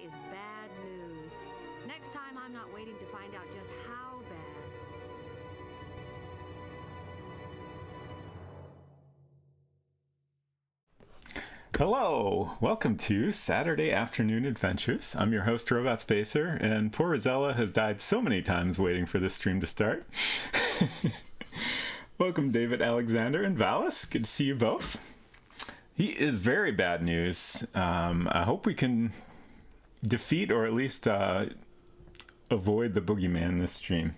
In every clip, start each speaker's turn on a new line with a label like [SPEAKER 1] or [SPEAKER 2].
[SPEAKER 1] is bad news. Next time, I'm not waiting to find out just how bad.
[SPEAKER 2] Hello, welcome to Saturday Afternoon Adventures. I'm your host, Robot Spacer, and poor Rosella has died so many times waiting for this stream to start. Welcome, David, Alexander, and Valis. Good to see you both. He is very bad news. I hope we can defeat or at least avoid the boogeyman this stream.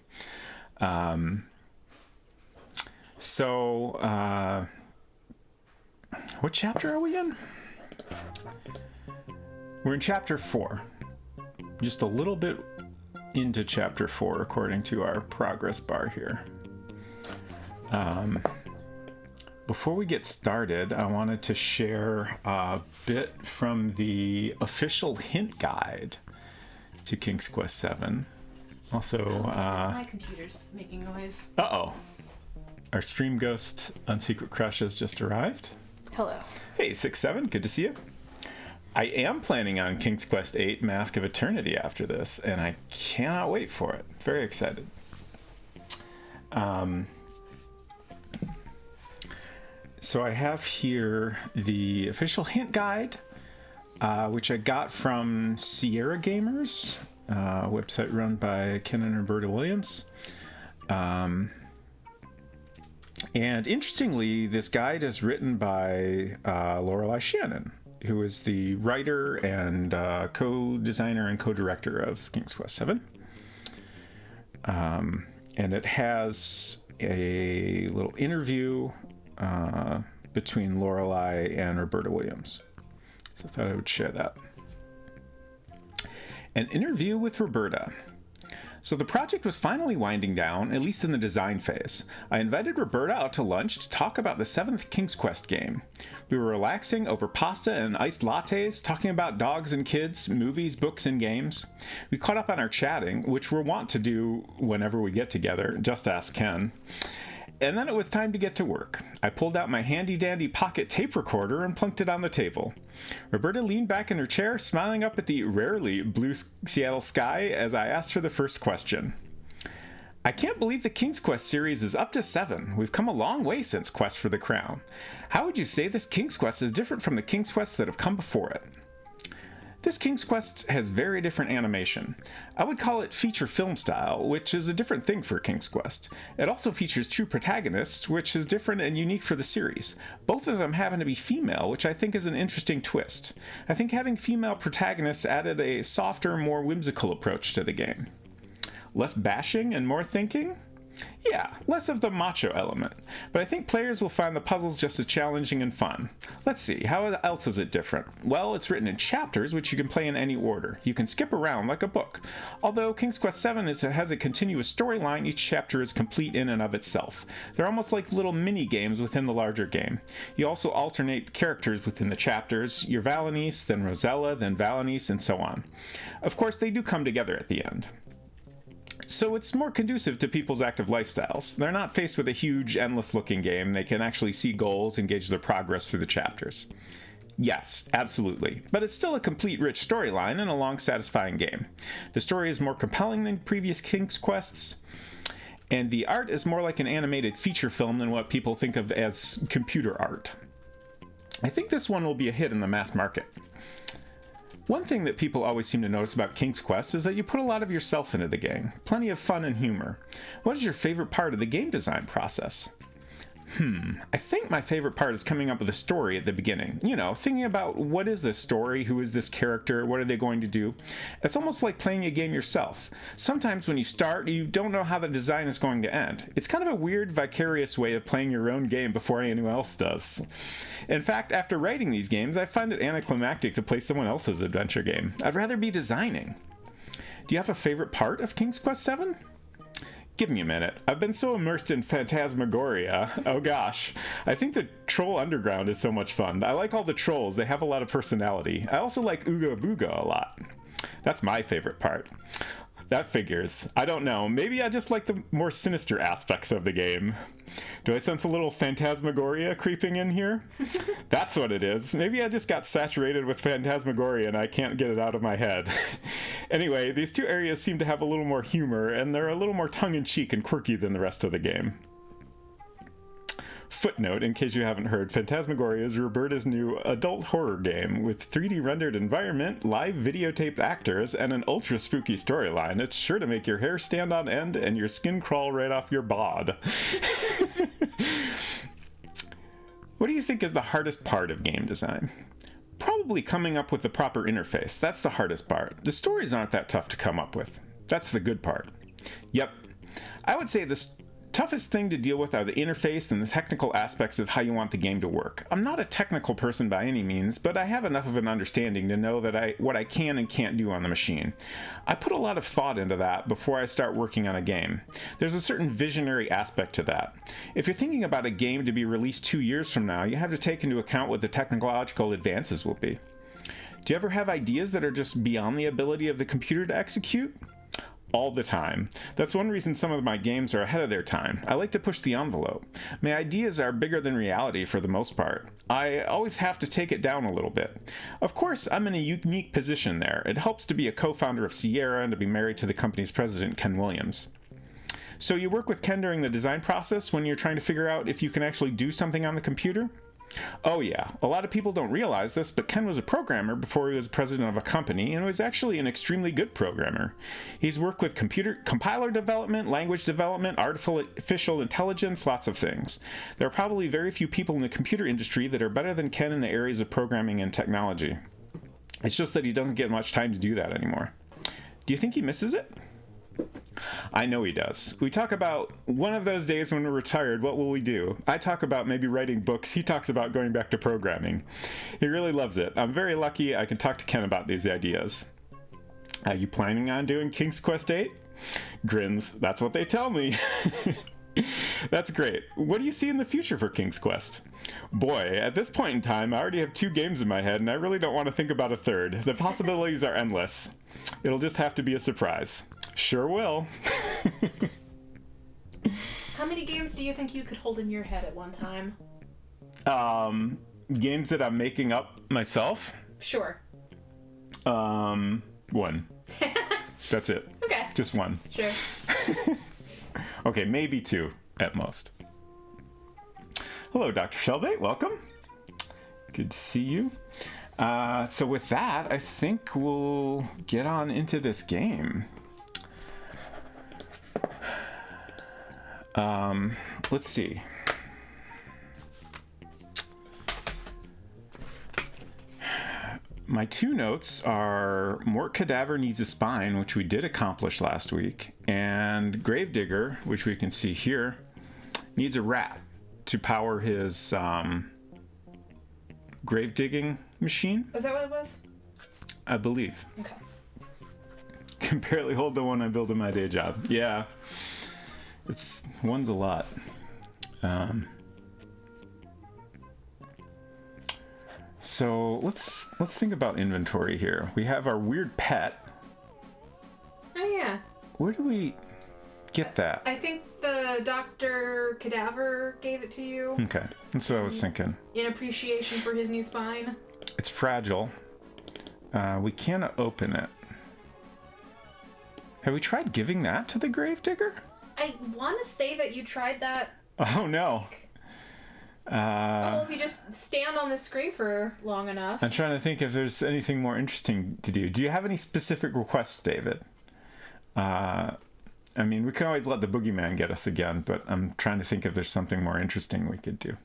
[SPEAKER 2] What chapter are we in? We're in chapter 4. Just a little bit into chapter 4 according to our progress bar here. Before we get started, I wanted to share a bit from the official hint guide to King's Quest VII. Also,
[SPEAKER 3] my computer's making noise.
[SPEAKER 2] Uh-oh. Our stream ghost Unsecret Crush has just arrived.
[SPEAKER 3] Hello.
[SPEAKER 2] Hey, 6-7, good to see you. I am planning on King's Quest VIII Mask of Eternity after this, and I cannot wait for it. Very excited. So I have here the official hint guide, which I got from Sierra Gamers, a website run by Ken and Roberta Williams. And interestingly, this guide is written by Lorelei Shannon, who is the writer and co-designer and co-director of King's Quest VII. And it has a little interview between Lorelei and Roberta Williams. So I thought I would share that. An interview with Roberta. So the project was finally winding down, at least in the design phase. I invited Roberta out to lunch to talk about the 7th King's Quest game. We were relaxing over pasta and iced lattes, talking about dogs and kids, movies, books, and games. We caught up on our chatting, which we're wont to do whenever we get together, just ask Ken. And then it was time to get to work. I pulled out my handy-dandy pocket tape recorder and plunked it on the table. Roberta leaned back in her chair, smiling up at the rarely blue Seattle sky as I asked her the first question. I can't believe the King's Quest series is up to 7. We've come a long way since Quest for the Crown. How would you say this King's Quest is different from the King's Quests that have come before it? This King's Quest has very different animation. I would call it feature film style, which is a different thing for King's Quest. It also features true protagonists, which is different and unique for the series. Both of them happen to be female, which I think is an interesting twist. I think having female protagonists added a softer, more whimsical approach to the game. Less bashing and more thinking? Yeah, less of the macho element, but I think players will find the puzzles just as challenging and fun. Let's see, how else is it different? Well, it's written in chapters, which you can play in any order. You can skip around like a book. Although King's Quest VII has a continuous storyline, each chapter is complete in and of itself. They're almost like little mini-games within the larger game. You also alternate characters within the chapters, your Valanice, then Rosella, then Valanice, and so on. Of course, they do come together at the end. So it's more conducive to people's active lifestyles. They're not faced with a huge, endless-looking game. They can actually see goals and gauge their progress through the chapters. Yes, absolutely. But it's still a complete, rich storyline and a long, satisfying game. The story is more compelling than previous King's Quests, and the art is more like an animated feature film than what people think of as computer art. I think this one will be a hit in the mass market. One thing that people always seem to notice about King's Quest is that you put a lot of yourself into the game. Plenty of fun and humor. What is your favorite part of the game design process? I think my favorite part is coming up with a story at the beginning. You know, thinking about what is this story, who is this character, what are they going to do. It's almost like playing a game yourself. Sometimes when you start, you don't know how the design is going to end. It's kind of a weird, vicarious way of playing your own game before anyone else does. In fact, after writing these games, I find it anticlimactic to play someone else's adventure game. I'd rather be designing. Do you have a favorite part of King's Quest VII? Give me a minute. I've been so immersed in phantasmagoria. Oh gosh. I think the Troll Underground is so much fun. I like all the trolls. They have a lot of personality. I also like Ooga Booga a lot. That's my favorite part. that figures. I don't know. Maybe I just like the more sinister aspects of the game. Do I sense a little phantasmagoria creeping in here? That's what it is. Maybe I just got saturated with phantasmagoria and I can't get it out of my head. Anyway, these two areas seem to have a little more humor, and they're a little more tongue-in-cheek and quirky than the rest of the game. Footnote, in case you haven't heard, Phantasmagoria is Roberta's new adult horror game with 3D rendered environment, live videotaped actors, and an ultra spooky storyline. It's sure to make your hair stand on end and your skin crawl right off your bod. What do you think is the hardest part of game design? Probably coming up with the proper interface. That's the hardest part. The stories aren't that tough to come up with. That's the good part. Yep. I would say the toughest thing to deal with are the interface and the technical aspects of how you want the game to work. I'm not a technical person by any means, but I have enough of an understanding to know that what I can and can't do on the machine. I put a lot of thought into that before I start working on a game. There's a certain visionary aspect to that. If you're thinking about a game to be released 2 years from now, you have to take into account what the technological advances will be. Do you ever have ideas that are just beyond the ability of the computer to execute? All the time. That's one reason some of my games are ahead of their time. I like to push the envelope. My ideas are bigger than reality for the most part. I always have to take it down a little bit. Of course, I'm in a unique position there. It helps to be a co-founder of Sierra and to be married to the company's president, Ken Williams. So you work with Ken during the design process when you're trying to figure out if you can actually do something on the computer? Oh yeah, a lot of people don't realize this, but Ken was a programmer before he was president of a company, and was actually an extremely good programmer. He's worked with compiler development, language development, artificial intelligence, lots of things. There are probably very few people in the computer industry that are better than Ken in the areas of programming and technology. It's just that he doesn't get much time to do that anymore. Do you think he misses it? I know he does. We talk about one of those days when we're retired, what will we do? I talk about maybe writing books. He talks about going back to programming. He really loves it. I'm very lucky I can talk to Ken about these ideas. Are you planning on doing King's Quest VIII? Grins. That's what they tell me. That's great. What do you see in the future for King's Quest? Boy, at this point in time, I already have 2 games in my head, and I really don't want to think about a third. The possibilities are endless. It'll just have to be a surprise. Sure will.
[SPEAKER 3] How many games do you think you could hold in your head at one time?
[SPEAKER 2] Games that I'm making up myself?
[SPEAKER 3] Sure.
[SPEAKER 2] 1. That's it.
[SPEAKER 3] Okay.
[SPEAKER 2] Just 1.
[SPEAKER 3] Sure.
[SPEAKER 2] Okay, maybe 2 at most. Hello, Dr. Shelby. Welcome. Good to see you. So with that, I think we'll get on into this game. Let's see. My 2 notes are Mort Cadaver needs a spine, which we did accomplish last week, and Gravedigger, which we can see here, needs a rat to power his grave digging machine.
[SPEAKER 3] Was that what it was?
[SPEAKER 2] I believe.
[SPEAKER 3] Okay.
[SPEAKER 2] Can barely hold the one I build in my day job. Yeah. One's a lot. So let's think about inventory here. We have our weird pet.
[SPEAKER 3] Oh yeah.
[SPEAKER 2] Where do we get that?
[SPEAKER 3] I think the Dr. Cadaver gave it to you.
[SPEAKER 2] Okay, that's what I was thinking.
[SPEAKER 3] In appreciation for his new spine.
[SPEAKER 2] It's fragile. We can't open it. Have we tried giving that to the Gravedigger?
[SPEAKER 3] I want to say that you tried that.
[SPEAKER 2] Oh no.
[SPEAKER 3] If you just stand on the screen for long enough.
[SPEAKER 2] I'm trying to think if there's anything more interesting to do. Do you have any specific requests, David? I mean, we can always let the boogeyman get us again, but I'm trying to think if there's something more interesting we could do.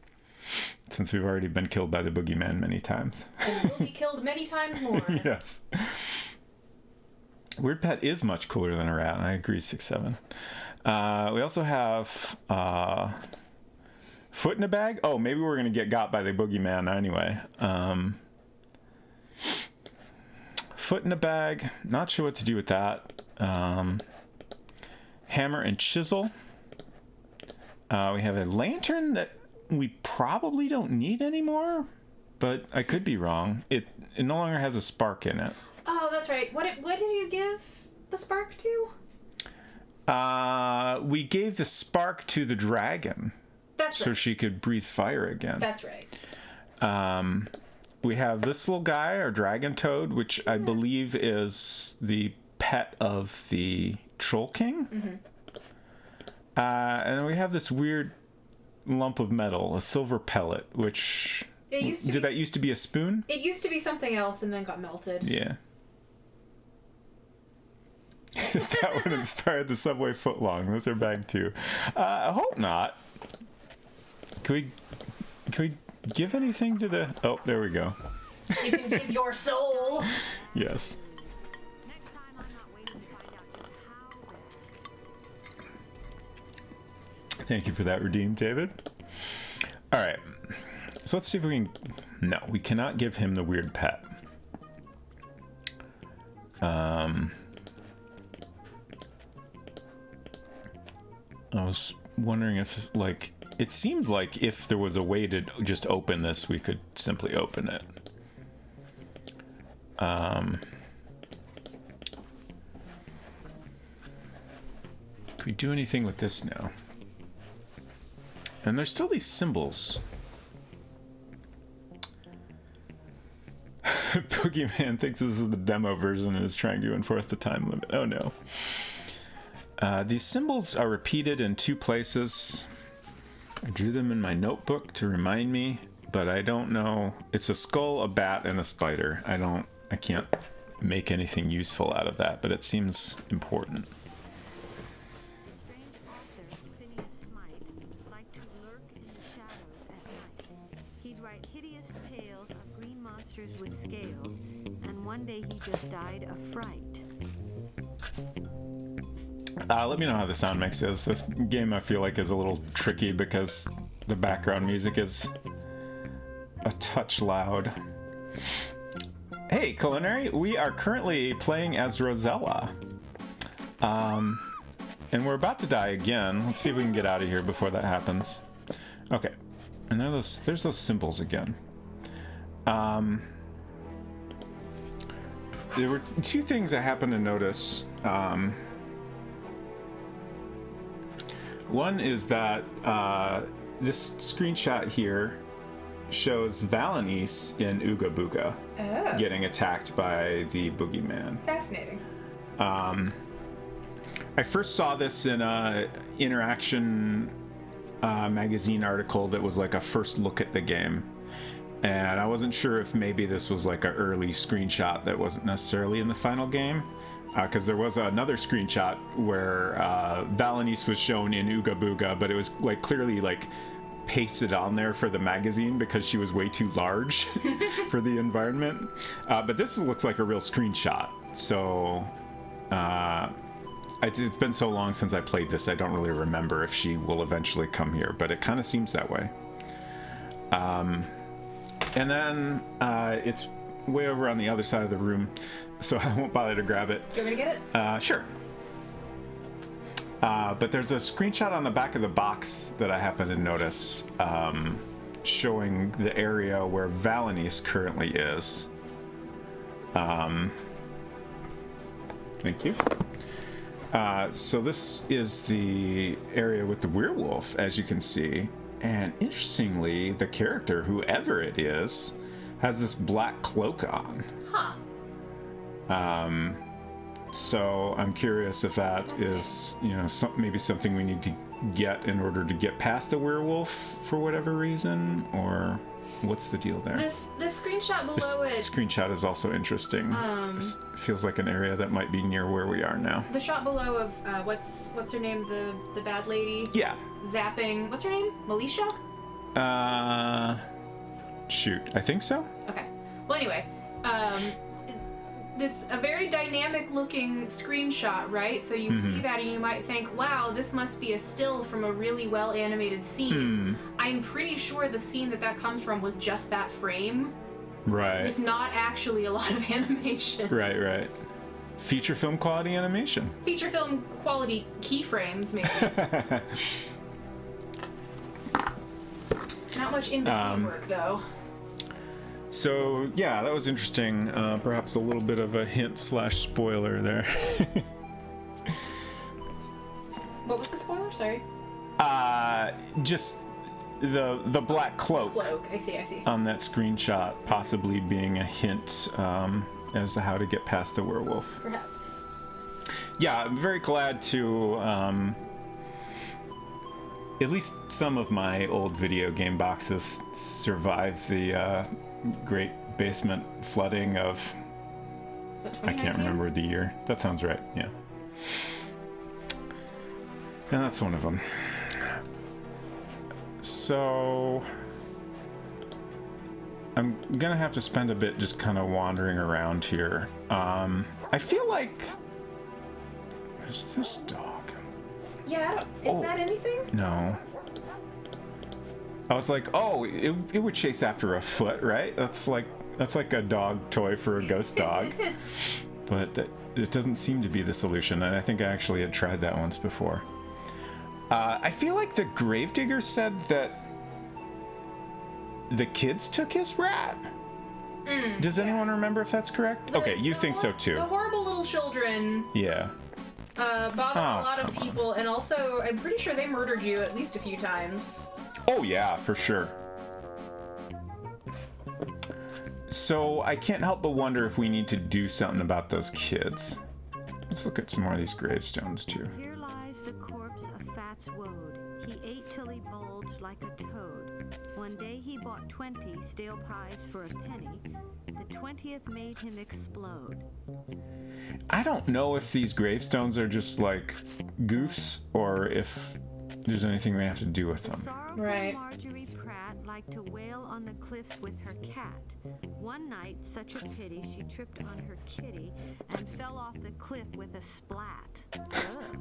[SPEAKER 2] Since we've already been killed by the boogeyman many times.
[SPEAKER 3] And will be killed many times more.
[SPEAKER 2] Yes. Weird pet is much cooler than a rat. I agree, 6-7. We also have foot in a bag. Oh, maybe we're going to get got by the boogeyman anyway. Foot in a bag. Not sure what to do with that. Hammer and chisel. We have a lantern that we probably don't need anymore, but I could be wrong. It no longer has a spark in it.
[SPEAKER 3] Oh, that's right. What did you give the spark to?
[SPEAKER 2] We gave the spark to the dragon.
[SPEAKER 3] That's
[SPEAKER 2] so
[SPEAKER 3] right.
[SPEAKER 2] she could breathe fire again.
[SPEAKER 3] That's right.
[SPEAKER 2] We have this little guy, our dragon toad, which I believe is the pet of the Troll King.
[SPEAKER 3] Mm-hmm.
[SPEAKER 2] And then we have this weird lump of metal, a silver pellet, which... Did that used to be a spoon?
[SPEAKER 3] It used to be something else and then got melted.
[SPEAKER 2] Yeah. Is that what inspired the Subway footlong? Those are bag too. I hope not. Can we give anything to the... Oh, there we go.
[SPEAKER 3] You can give your soul.
[SPEAKER 2] Yes.
[SPEAKER 1] Next time, I'm not waiting to find out just how bad.
[SPEAKER 2] Thank you for that redeem, David. All right. So let's see if we can... No, we cannot give him the weird pet. I was wondering if, like... It seems like if there was a way to just open this, we could simply open it. Could we do anything with this now? And there's still these symbols. Boogeyman thinks this is the demo version and is trying to enforce the time limit. Oh no. These symbols are repeated in 2 places. I drew them in my notebook to remind me, but I don't know. It's a skull, a bat, and a spider. I can't make anything useful out of that, but it seems important.
[SPEAKER 1] Strange author, Phineas Smythe, liked to lurk in the shadows at night. He'd write hideous tales of green monsters with scales, and one day he just died of fright.
[SPEAKER 2] Let me know how the sound mix is. This game I feel like is a little tricky because the background music is a touch loud. Hey, Culinary, we are currently playing as Rosella. And we're about to die again. Let's see if we can get out of here before that happens. Okay. And there's those symbols again. There were 2 things I happened to notice. One is that this screenshot here shows Valenice in Ooga Booga getting attacked by the boogeyman.
[SPEAKER 3] Fascinating.
[SPEAKER 2] I first saw this in a Interaction magazine article that was like a first look at the game. And I wasn't sure if maybe this was like an early screenshot that wasn't necessarily in the final game. Because there was another screenshot where Valenice was shown in Ooga Booga, but it was like clearly like pasted on there for the magazine because she was way too large for the environment. But this looks like a real screenshot. So it's been so long since I played this, I don't really remember if she will eventually come here, but it kind of seems that way. And then it's way over on the other side of the room, so I won't bother to grab it.
[SPEAKER 3] Do you want me to get it?
[SPEAKER 2] Sure. But there's a screenshot on the back of the box that I happen to notice showing the area where Valenice currently is. Thank you. So this is the area with the werewolf, as you can see. And interestingly, the character, whoever it is, has this black cloak on.
[SPEAKER 3] Huh.
[SPEAKER 2] So I'm curious if that is, maybe something we need to get in order to get past the werewolf for whatever reason, or what's the deal there?
[SPEAKER 3] This screenshot below
[SPEAKER 2] This screenshot is also interesting. This feels like an area that might be near where we are now.
[SPEAKER 3] The shot below of what's her name? The bad lady.
[SPEAKER 2] Yeah.
[SPEAKER 3] Zapping. What's her name? Militia?
[SPEAKER 2] Shoot. I think so.
[SPEAKER 3] Okay. Well, anyway, it's a very dynamic looking screenshot, right? So you see that and you might think, wow, this must be a still from a really well animated scene. I'm pretty sure the scene that comes from was just that frame.
[SPEAKER 2] Right.
[SPEAKER 3] With not actually a lot of animation.
[SPEAKER 2] Right. Feature film quality animation.
[SPEAKER 3] Feature film quality keyframes, maybe. Not much in-between work, though.
[SPEAKER 2] So, yeah, that was interesting. Perhaps a little bit of a hint / spoiler there.
[SPEAKER 3] What was the spoiler? Sorry.
[SPEAKER 2] Just the black cloak.
[SPEAKER 3] Cloak. I see.
[SPEAKER 2] On that screenshot, possibly being a hint as to how to get past the werewolf.
[SPEAKER 3] Perhaps.
[SPEAKER 2] Yeah, I'm very glad to at least some of my old video game boxes survive the great basement flooding of...
[SPEAKER 3] Is that
[SPEAKER 2] I can't
[SPEAKER 3] 2019?
[SPEAKER 2] remember the year. That sounds right, yeah. And that's one of them. So... I'm gonna have to spend a bit just kind of wandering around here. I feel like... Where's this dog?
[SPEAKER 3] Yeah, I don't... Is that anything?
[SPEAKER 2] No. I was like, oh, it would chase after a foot, right? That's like a dog toy for a ghost dog. But it doesn't seem to be the solution, and I think I actually had tried that once before. I feel like the gravedigger said that the kids took his rat. Does anyone remember if that's correct? Okay, you think so too.
[SPEAKER 3] The horrible little children
[SPEAKER 2] Yeah.
[SPEAKER 3] bother a lot of people, and also I'm pretty sure they murdered you at least a few times.
[SPEAKER 2] Oh yeah, for sure. So I can't help but wonder if we need to do something about those kids. Let's look at some more of these gravestones too.
[SPEAKER 1] Here lies the corpse of Fats Woad. He ate till he bulged like a toad. One day he bought 20 stale pies for a penny. The 20th made him explode.
[SPEAKER 2] I don't know if these gravestones are just like goofs or if there's anything we have to do with
[SPEAKER 1] The
[SPEAKER 2] them.
[SPEAKER 1] sorrowful
[SPEAKER 3] Right.
[SPEAKER 1] Marjorie Pratt liked to wail on the cliffs with her cat. One night, such a pity, she tripped on her kitty and fell off the cliff with a splat. Ugh.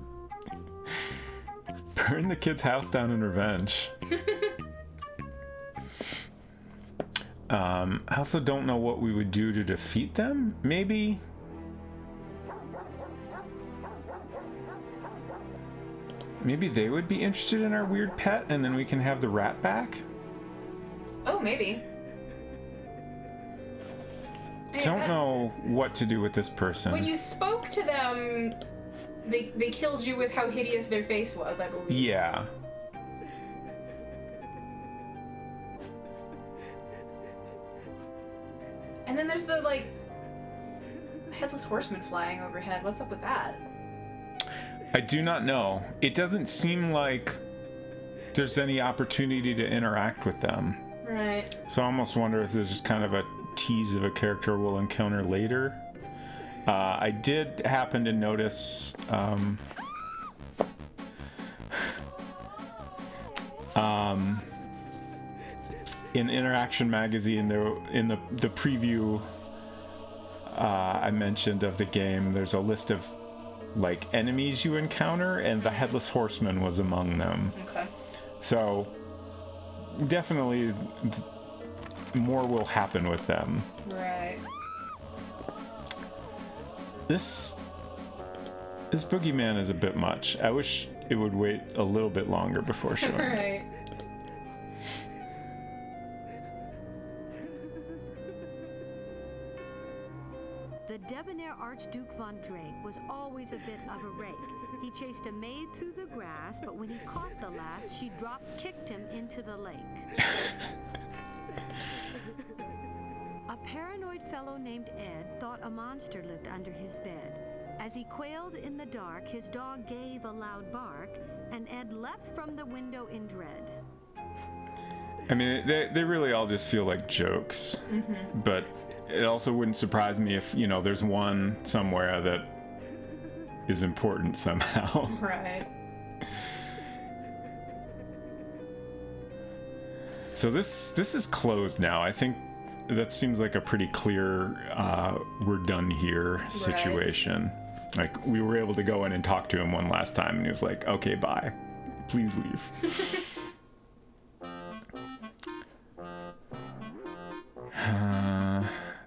[SPEAKER 2] Burn the kid's house down in revenge. I also don't know what we would do to defeat them. Maybe they would be interested in our weird pet, and then we can have the rat back.
[SPEAKER 3] Oh, maybe.
[SPEAKER 2] Don't know what to do with this person.
[SPEAKER 3] When you spoke to them, they killed you with how hideous their face was, I believe.
[SPEAKER 2] Yeah.
[SPEAKER 3] And then there's the, like, headless horseman flying overhead. What's up with that?
[SPEAKER 2] I do not know. It doesn't seem like there's any opportunity to interact with them.
[SPEAKER 3] Right.
[SPEAKER 2] So I almost wonder if there's just kind of a tease of a character we'll encounter later. I did happen to notice in Interaction Magazine, there in the preview I mentioned of the game, there's a list of like enemies you encounter, and the Headless Horseman was among them.
[SPEAKER 3] Okay.
[SPEAKER 2] So definitely more will happen with them.
[SPEAKER 3] Right.
[SPEAKER 2] This boogeyman is a bit much. I wish it would wait a little bit longer before showing.
[SPEAKER 3] Right.
[SPEAKER 1] The debonair Archduke von Drake was always a bit of a rake. He chased a maid through the grass, but when he caught the lass, she drop-kicked him into the lake. A paranoid fellow named Ed thought a monster lived under his bed. As he quailed in the dark, his dog gave a loud bark, and Ed leapt from the window in dread.
[SPEAKER 2] I mean, they really all just feel like jokes. Mm-hmm. But it also wouldn't surprise me if, you know, there's one somewhere that is important somehow.
[SPEAKER 3] Right.
[SPEAKER 2] So this is closed now. I think that seems like a pretty clear we're done here situation. Like, we were able to go in and talk to him one last time, and he was like, okay, bye. Please leave.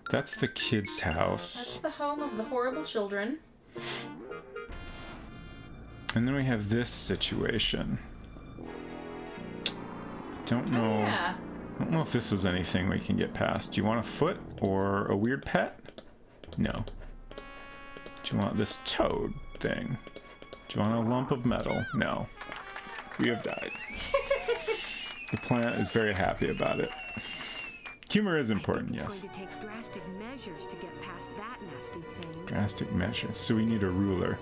[SPEAKER 2] That's the kid's house.
[SPEAKER 3] That's the home of the horrible children.
[SPEAKER 2] And then we have this situation. Don't know.
[SPEAKER 3] Oh, yeah.
[SPEAKER 2] I don't know if this is anything we can get past. Do you want a foot or a weird pet? No. Do you want this toad thing? Do you want a lump of metal? No. We have died. The plant is very happy about it. Humor is important, yes.
[SPEAKER 1] It's going to take drastic measures to get past that nasty thing.
[SPEAKER 2] Drastic measures. So we need a ruler.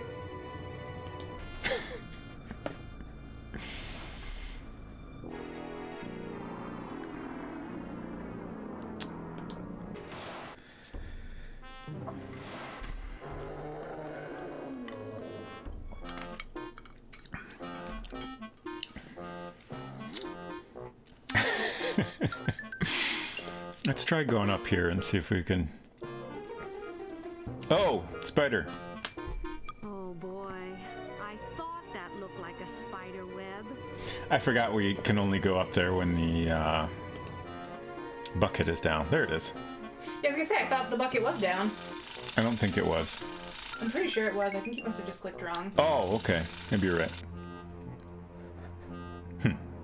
[SPEAKER 2] Let's try going up here and see if we can... Oh! Spider!
[SPEAKER 1] Oh boy, I thought that looked like a spider web.
[SPEAKER 2] I forgot we can only go up there when the bucket is down. There it is.
[SPEAKER 3] Yeah, I was gonna say, I thought the bucket was down.
[SPEAKER 2] I don't think it was.
[SPEAKER 3] I'm pretty sure it was. I think you must have just clicked wrong.
[SPEAKER 2] Oh, okay. Maybe you're right.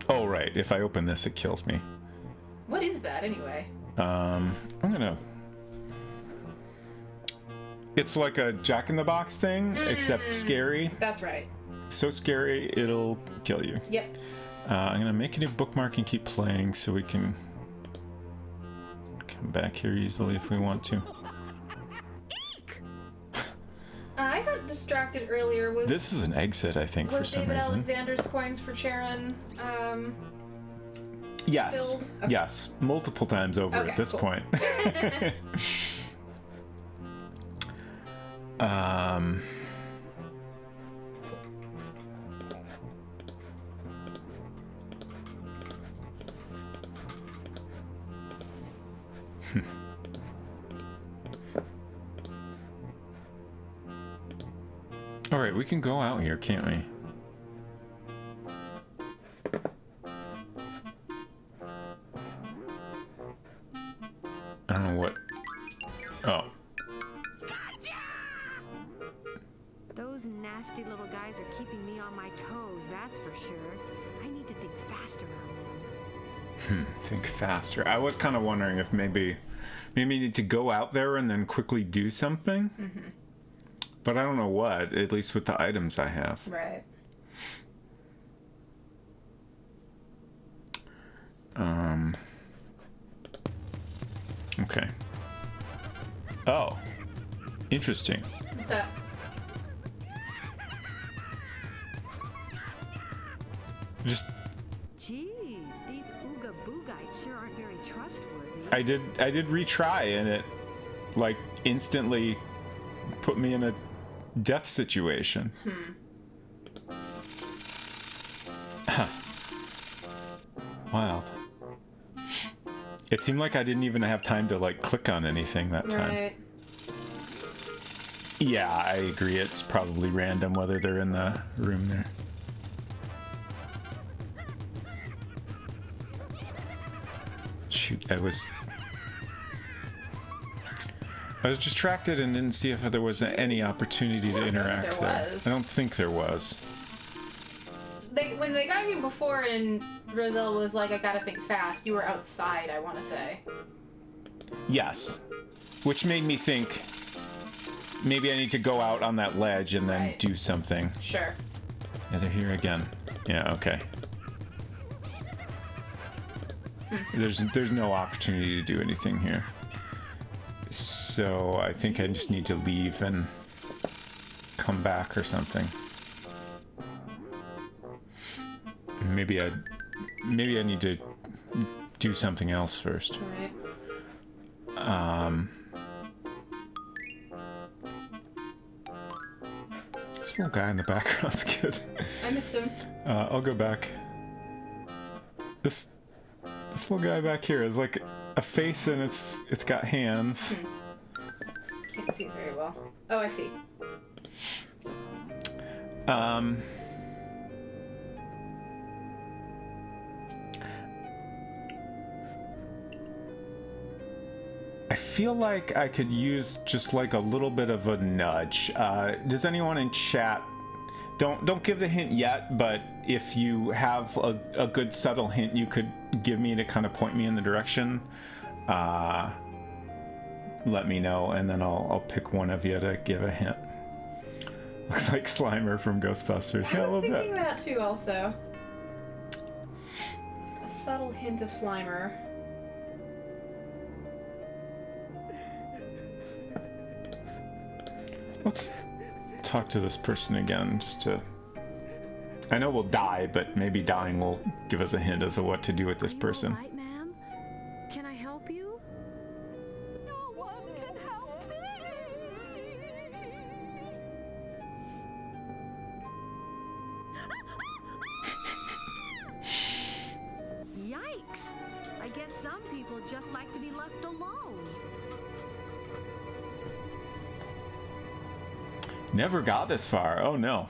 [SPEAKER 2] Oh, right. If I open this, it kills me.
[SPEAKER 3] What is that, anyway?
[SPEAKER 2] I'm gonna... It's like a Jack-in-the-Box thing, except scary.
[SPEAKER 3] That's right.
[SPEAKER 2] So scary, it'll kill you.
[SPEAKER 3] Yep.
[SPEAKER 2] I'm gonna make a new bookmark and keep playing so we can come back here easily if we want to.
[SPEAKER 3] I got distracted earlier.
[SPEAKER 2] This is an exit, I think, for some
[SPEAKER 3] David
[SPEAKER 2] reason.
[SPEAKER 3] Alexander's coins for Charon,
[SPEAKER 2] Yes.
[SPEAKER 3] filled? Okay.
[SPEAKER 2] Yes. Multiple times over
[SPEAKER 3] Okay,
[SPEAKER 2] at this
[SPEAKER 3] cool.
[SPEAKER 2] point. All right, we can go out here, can't we? I don't know what... Oh.
[SPEAKER 1] Those nasty little guys are keeping me on my toes, that's for sure. I need to think fast around them.
[SPEAKER 2] Think faster. I was kind of wondering if maybe you need to go out there and then quickly do something. But I don't know what, at least with the items I have.
[SPEAKER 3] Right.
[SPEAKER 2] Okay. Oh. Interesting.
[SPEAKER 3] What's that?
[SPEAKER 2] Just...
[SPEAKER 1] Jeez, these Ooga Boogites sure aren't very trustworthy.
[SPEAKER 2] I did retry and it, like, instantly put me in a death situation. Huh. Wild. It seemed like I didn't even have time to, like, click on anything that time.
[SPEAKER 3] Right.
[SPEAKER 2] Yeah, I agree. It's probably random whether they're in the room there. Shoot, I was distracted and didn't see if there was any opportunity to interact there. I don't think there was.
[SPEAKER 3] When they got you before and Rosella was like, I gotta think fast, you were outside, I want to say.
[SPEAKER 2] Yes. Which made me think maybe I need to go out on that ledge and then
[SPEAKER 3] Right.
[SPEAKER 2] do something.
[SPEAKER 3] Sure.
[SPEAKER 2] Yeah, they're here again. Yeah, okay. There's no opportunity to do anything here. So I think I just need to leave and come back or something. Maybe I need to do something else first.
[SPEAKER 3] Right.
[SPEAKER 2] This little guy in the background's good.
[SPEAKER 3] I missed him.
[SPEAKER 2] I'll go back. This little guy back here is like a face and it's got hands.
[SPEAKER 3] Can't see it very well. Oh, I see.
[SPEAKER 2] I feel like I could use just like a little bit of a nudge. Does anyone in chat... Don't give the hint yet, but if you have a good subtle hint you could give me to kind of point me in the direction, let me know, and then I'll pick one of you to give a hint. Looks like Slimer from Ghostbusters. Yeah,
[SPEAKER 3] I
[SPEAKER 2] a
[SPEAKER 3] was
[SPEAKER 2] little
[SPEAKER 3] thinking
[SPEAKER 2] bit.
[SPEAKER 3] that too, also. Just a subtle hint of Slimer.
[SPEAKER 2] Let's talk to this person again, just to... I know we'll die, but maybe dying will give us a hint as to what to do with this person.
[SPEAKER 1] All right, ma'am? Can I help you? No one can help me. Yikes! I guess some people just like to be left alone.
[SPEAKER 2] Never got this far. Oh no.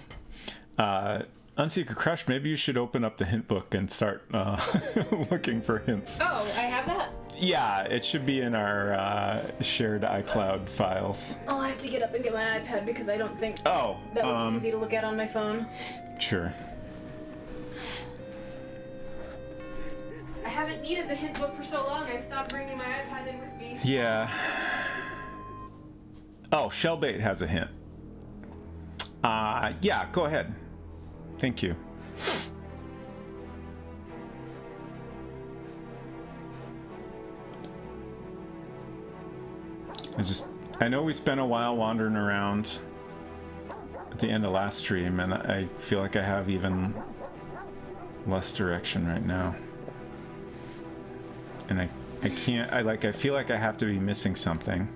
[SPEAKER 2] Unsecret Crush, maybe you should open up the hint book and start looking for hints.
[SPEAKER 3] Oh, I have that?
[SPEAKER 2] Yeah, it should be in our shared iCloud files.
[SPEAKER 3] Oh, I have to get up and get my iPad because I don't think
[SPEAKER 2] Oh,
[SPEAKER 3] that would be easy to look at on my phone.
[SPEAKER 2] Sure.
[SPEAKER 3] I haven't needed the hint book for so long, I stopped bringing my iPad in with me.
[SPEAKER 2] Yeah. Oh, Shellbait has a hint. Yeah, go ahead. Thank you. I know we spent a while wandering around at the end of last stream, and I feel like I have even less direction right now. And I can't, I feel like I have to be missing something.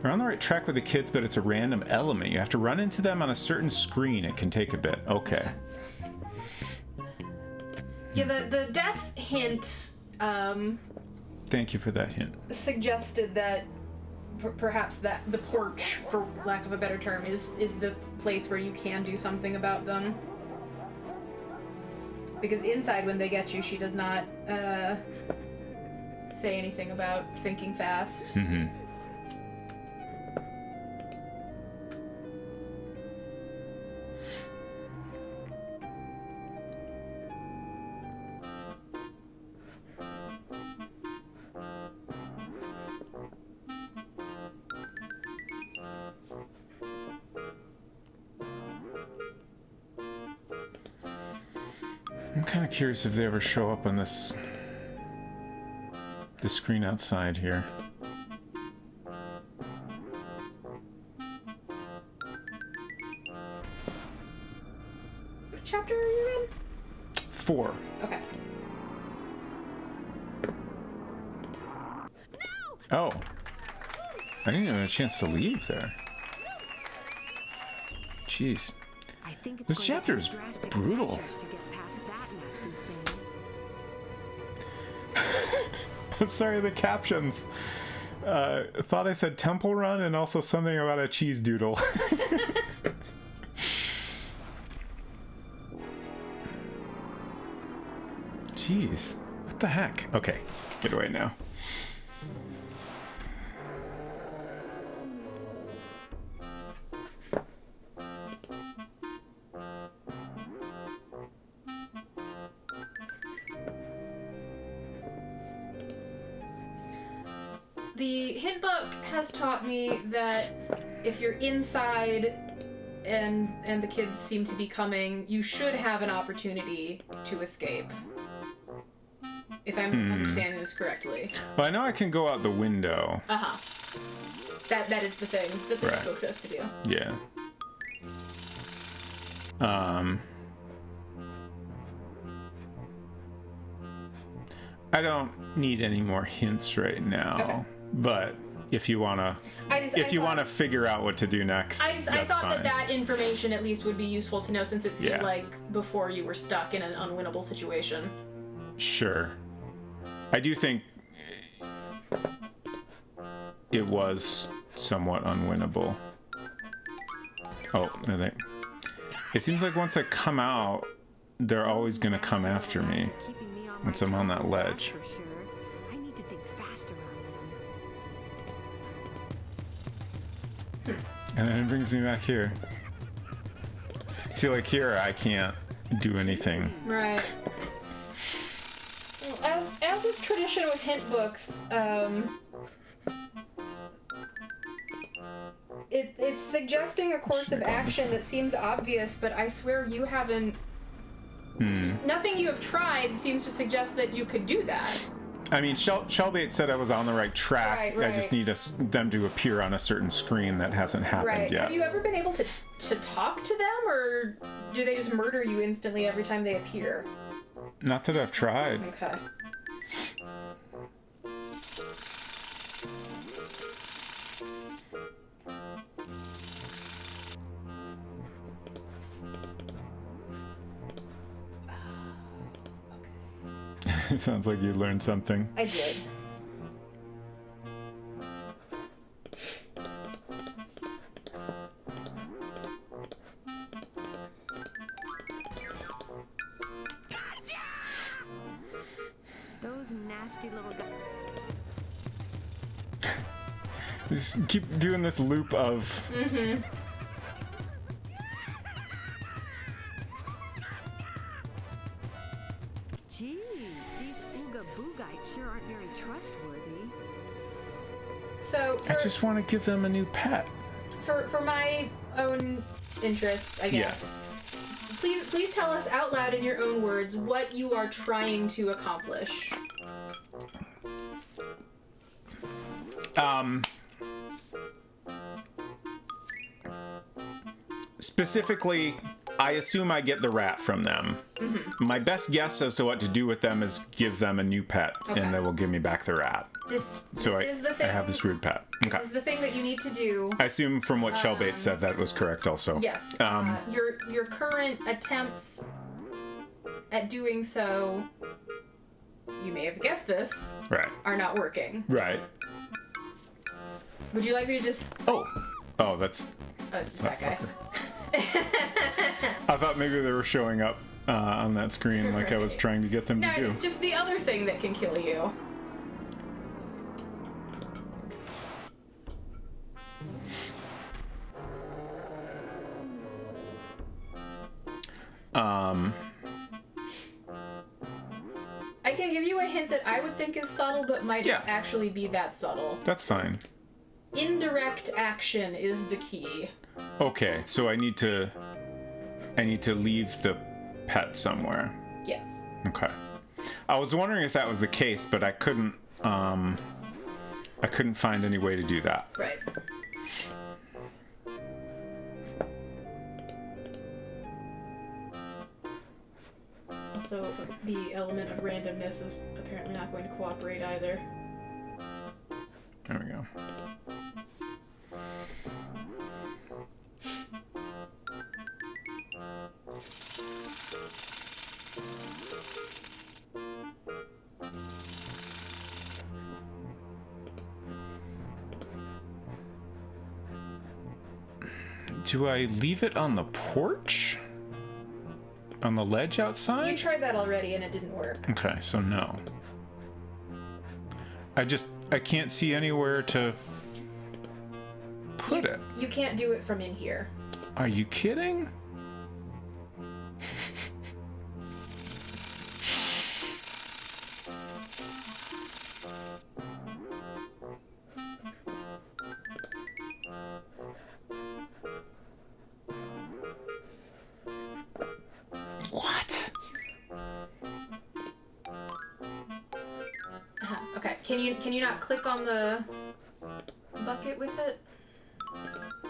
[SPEAKER 2] You're on the right track with the kids, but it's a random element. You have to run into them on a certain screen. It can take a bit. Okay.
[SPEAKER 3] Yeah, the death hint
[SPEAKER 2] Thank you for that hint.
[SPEAKER 3] suggested that perhaps that the porch, for lack of a better term, is the place where you can do something about them. Because inside, when they get you, she does not say anything about thinking fast.
[SPEAKER 2] Mm-hmm. I'm kind of curious if they ever show up on the screen outside here.
[SPEAKER 3] What chapter are you in?
[SPEAKER 2] 4.
[SPEAKER 3] Okay.
[SPEAKER 2] Oh. I didn't even have a chance to leave there. Jeez.
[SPEAKER 1] I think it's
[SPEAKER 2] This
[SPEAKER 1] going to
[SPEAKER 2] chapter
[SPEAKER 1] take
[SPEAKER 2] is
[SPEAKER 1] drastic
[SPEAKER 2] brutal.
[SPEAKER 1] measures to get past that nasty thing.
[SPEAKER 2] Sorry, the captions. Thought I said Temple Run and also something about a cheese doodle. Jeez. What the heck? Okay, get away now.
[SPEAKER 3] The hint book has taught me that if you're inside and the kids seem to be coming, you should have an opportunity to escape. If I'm understanding this correctly.
[SPEAKER 2] Well, I know I can go out the window.
[SPEAKER 3] Uh-huh. That is the thing that the
[SPEAKER 2] Right.
[SPEAKER 3] hint book says to do.
[SPEAKER 2] Yeah. I don't need any more hints right now.
[SPEAKER 3] Okay.
[SPEAKER 2] But if you wanna, figure out what to do next,
[SPEAKER 3] I
[SPEAKER 2] that's
[SPEAKER 3] thought
[SPEAKER 2] fine.
[SPEAKER 3] that information at least would be useful to know, since it seemed
[SPEAKER 2] Yeah.
[SPEAKER 3] like before you were stuck in an unwinnable situation.
[SPEAKER 2] Sure. I do think it was somewhat unwinnable. Oh, no, it seems like once I come out, they're always gonna come after me once I'm on that ledge.
[SPEAKER 1] For sure. I need to think faster on them.
[SPEAKER 2] And then it brings me back here. See, like here, I can't do anything.
[SPEAKER 3] Right. Well, as is tradition with hint books, it It's suggesting a course of action that seems obvious, but I swear you haven't... Nothing you have tried seems to suggest that you could do that.
[SPEAKER 2] I mean, Shellbait said I was on the right track.
[SPEAKER 3] Right.
[SPEAKER 2] I just need them to appear on a certain screen that hasn't happened yet.
[SPEAKER 3] Have you ever been able to talk to them, or do they just murder you instantly every time they appear?
[SPEAKER 2] Not that I've tried.
[SPEAKER 3] Okay.
[SPEAKER 2] It sounds like you learned something.
[SPEAKER 3] I did.
[SPEAKER 1] Those nasty little guys.
[SPEAKER 2] Just keep doing this loop of...
[SPEAKER 1] Geez, these Ooga Boogites sure aren't very trustworthy.
[SPEAKER 3] So,
[SPEAKER 2] I just want to give them a new pet.
[SPEAKER 3] for my own interest, I guess.
[SPEAKER 2] Yeah.
[SPEAKER 3] Please tell us out loud in your own words what you are trying to accomplish.
[SPEAKER 2] Specifically, I assume I get the rat from them. My best guess as to what to do with them is give them a new pet, and they will give me back the rat.
[SPEAKER 3] This
[SPEAKER 2] So
[SPEAKER 3] is the thing.
[SPEAKER 2] I have this weird pet. Okay.
[SPEAKER 3] This is the thing that you need to do.
[SPEAKER 2] I assume from what Shellbait said that was correct also.
[SPEAKER 3] Yes. Your current attempts at doing so, you may have guessed this,
[SPEAKER 2] Right.
[SPEAKER 3] are not working.
[SPEAKER 2] Right.
[SPEAKER 3] Would you like me to just...
[SPEAKER 2] Oh, that's
[SPEAKER 3] Oh, it's just
[SPEAKER 2] that
[SPEAKER 3] that guy.
[SPEAKER 2] fucker. I thought maybe they were showing up on that screen like I was trying to get them
[SPEAKER 3] No,
[SPEAKER 2] to do.
[SPEAKER 3] it's just the other thing that can kill you. I can give you a hint that I would think is subtle, but might not actually be that subtle.
[SPEAKER 2] That's fine.
[SPEAKER 3] Indirect action is the key.
[SPEAKER 2] Okay, so I need to leave the pet somewhere.
[SPEAKER 3] Yes.
[SPEAKER 2] Okay. I was wondering if that was the case, but I couldn't find any way to do that.
[SPEAKER 3] Right. Also, the element of randomness is apparently not going to cooperate either.
[SPEAKER 2] There we go. Do I leave it on the porch? On the ledge outside?
[SPEAKER 3] You tried that already and it didn't work.
[SPEAKER 2] Okay, so no. I can't see anywhere to put it.
[SPEAKER 3] You can't do it from in here.
[SPEAKER 2] Are you kidding? What?
[SPEAKER 3] Okay, can you not click on the bucket with it?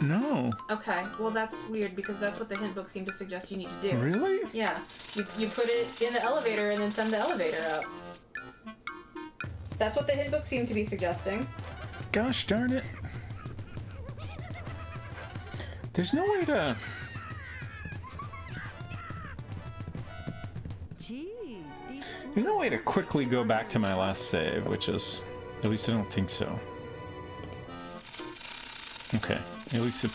[SPEAKER 2] No.
[SPEAKER 3] Okay, well that's weird because that's what the hint book seemed to suggest you need to do.
[SPEAKER 2] Really?
[SPEAKER 3] Yeah, you put it in the elevator and then send the elevator up. That's what the hint book seemed to be suggesting.
[SPEAKER 2] Gosh darn it. There's no way to...
[SPEAKER 1] Geez, these
[SPEAKER 2] There's no way to quickly go back to my last save, which is... At least I don't think so. Okay, at least it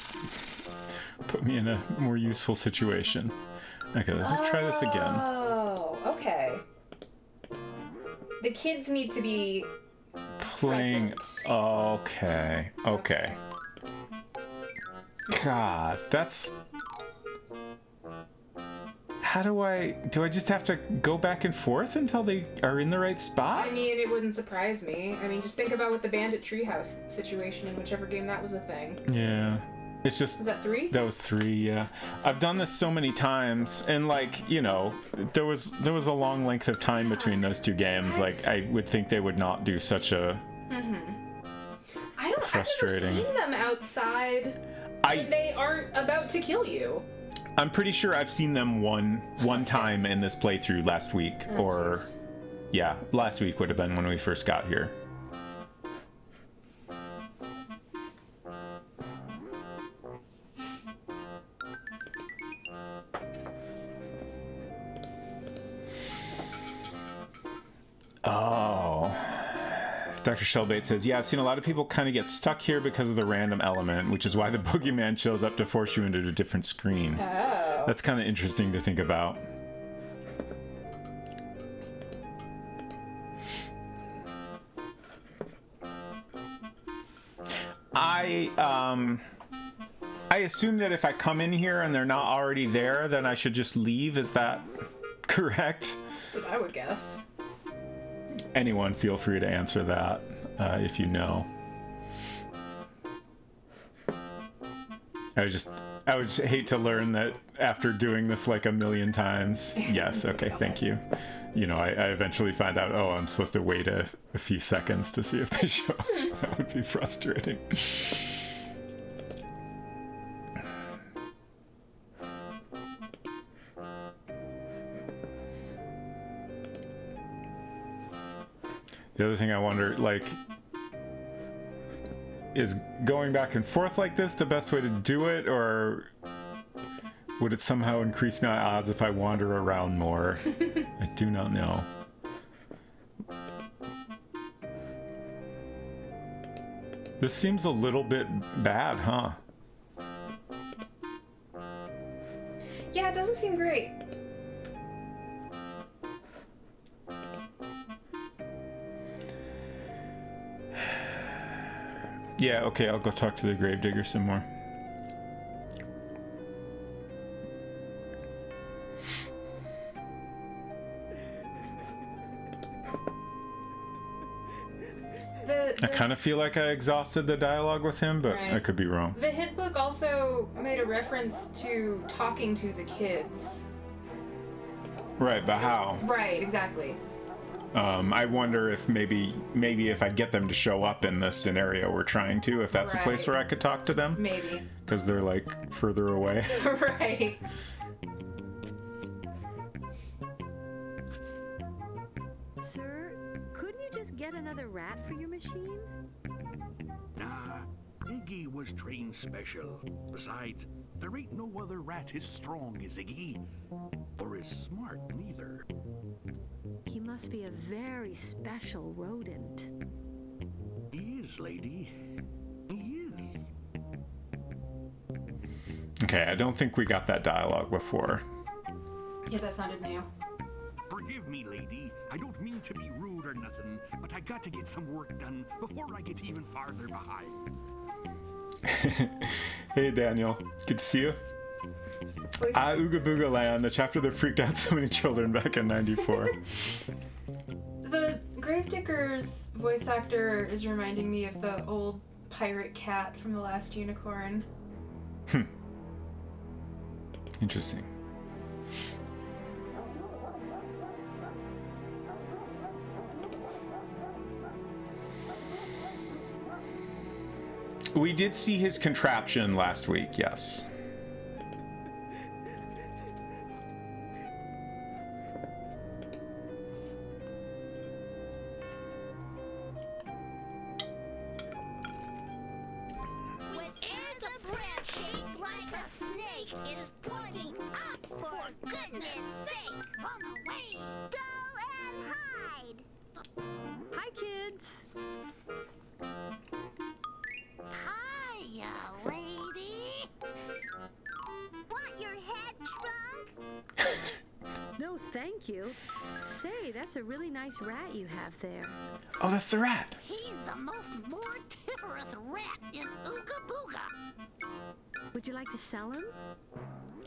[SPEAKER 2] put me in a more useful situation. Okay, let's try this again.
[SPEAKER 3] Oh, okay. The kids need to be
[SPEAKER 2] Playing...
[SPEAKER 3] present.
[SPEAKER 2] Okay, okay. God, that's... How do I just have to go back and forth until they are in the right spot?
[SPEAKER 3] I mean, it wouldn't surprise me. I mean, just think about with the Bandit Treehouse situation in whichever game that was a thing.
[SPEAKER 2] Yeah. It's just...
[SPEAKER 3] Was that 3?
[SPEAKER 2] That was 3, yeah. I've done this so many times, and, like, you know, there was a long length of time between those 2 games. Like, I would think they would not do such a... frustrating...
[SPEAKER 3] I've never seen them outside when they aren't about to kill you.
[SPEAKER 2] I'm pretty sure I've seen them one time in this playthrough last week,
[SPEAKER 3] Geez.
[SPEAKER 2] Yeah, last week would have been when we first got here. Oh. Dr. Shellbait says, yeah, I've seen a lot of people kind of get stuck here because of the random element, which is why the boogeyman shows up to force you into a different screen.
[SPEAKER 3] Oh.
[SPEAKER 2] That's kind of interesting to think about. I assume that if I come in here and they're not already there, then I should just leave. Is that correct?
[SPEAKER 3] That's what I would guess.
[SPEAKER 2] Anyone, feel free to answer that if you know. I would just hate to learn that after doing this like a million times. Yes, okay, thank you. You know, I eventually find out, oh, I'm supposed to wait a few seconds to see if they show up. That would be frustrating. The other thing I wonder, like, is going back and forth like this the best way to do it, or would it somehow increase my odds if I wander around more? I do not know. This seems a little bit bad, huh?
[SPEAKER 3] Yeah, it doesn't seem great.
[SPEAKER 2] Yeah, okay, I'll go talk to the gravedigger some more. I kind of feel like I exhausted the dialogue with him, but
[SPEAKER 3] right.
[SPEAKER 2] I could be wrong.
[SPEAKER 3] The hint book also made a reference to talking to the kids.
[SPEAKER 2] Right, but how?
[SPEAKER 3] Right, exactly.
[SPEAKER 2] I wonder if maybe if I get them to show up in this scenario we're trying to, if that's a place where I could talk to them.
[SPEAKER 3] Maybe.
[SPEAKER 2] Because they're, like, further away.
[SPEAKER 3] Right.
[SPEAKER 1] Sir, couldn't you just get another rat for your machine?
[SPEAKER 4] Nah, Iggy was trained special. Besides, there ain't no other rat as strong as Iggy. Or as smart, neither.
[SPEAKER 1] He must be a very special rodent.
[SPEAKER 4] He is, lady. He is.
[SPEAKER 2] Okay, I don't think we got that dialogue before.
[SPEAKER 3] Yeah, that sounded new.
[SPEAKER 4] Forgive me, lady. I don't mean to be rude or nothing, but I got to get some work done before I get even farther behind.
[SPEAKER 2] Hey, Daniel. Good to see you. Ooga Booga Land, the chapter that freaked out so many children back in '94.
[SPEAKER 3] The Gravedigger's voice actor is reminding me of the old pirate cat from The Last Unicorn.
[SPEAKER 2] Interesting. We did see his contraption last week, yes.
[SPEAKER 1] That's a really nice rat you have there.
[SPEAKER 2] Oh, that's the rat.
[SPEAKER 5] He's the most mortiferous rat in Ooga Booga.
[SPEAKER 1] Would you like to sell him?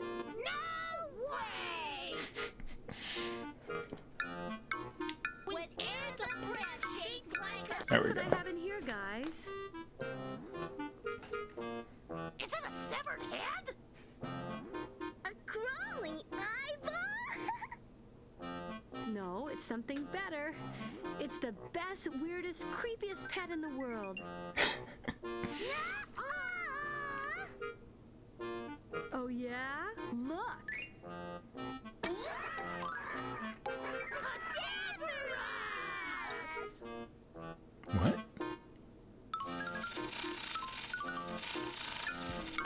[SPEAKER 5] No way! When air the breath shaped like a...
[SPEAKER 2] There we
[SPEAKER 1] That's
[SPEAKER 2] go.
[SPEAKER 1] what I have in here, guys.
[SPEAKER 5] Is it a
[SPEAKER 1] something better. It's the best, weirdest, creepiest pet in the world. Oh, yeah? Look.
[SPEAKER 2] What?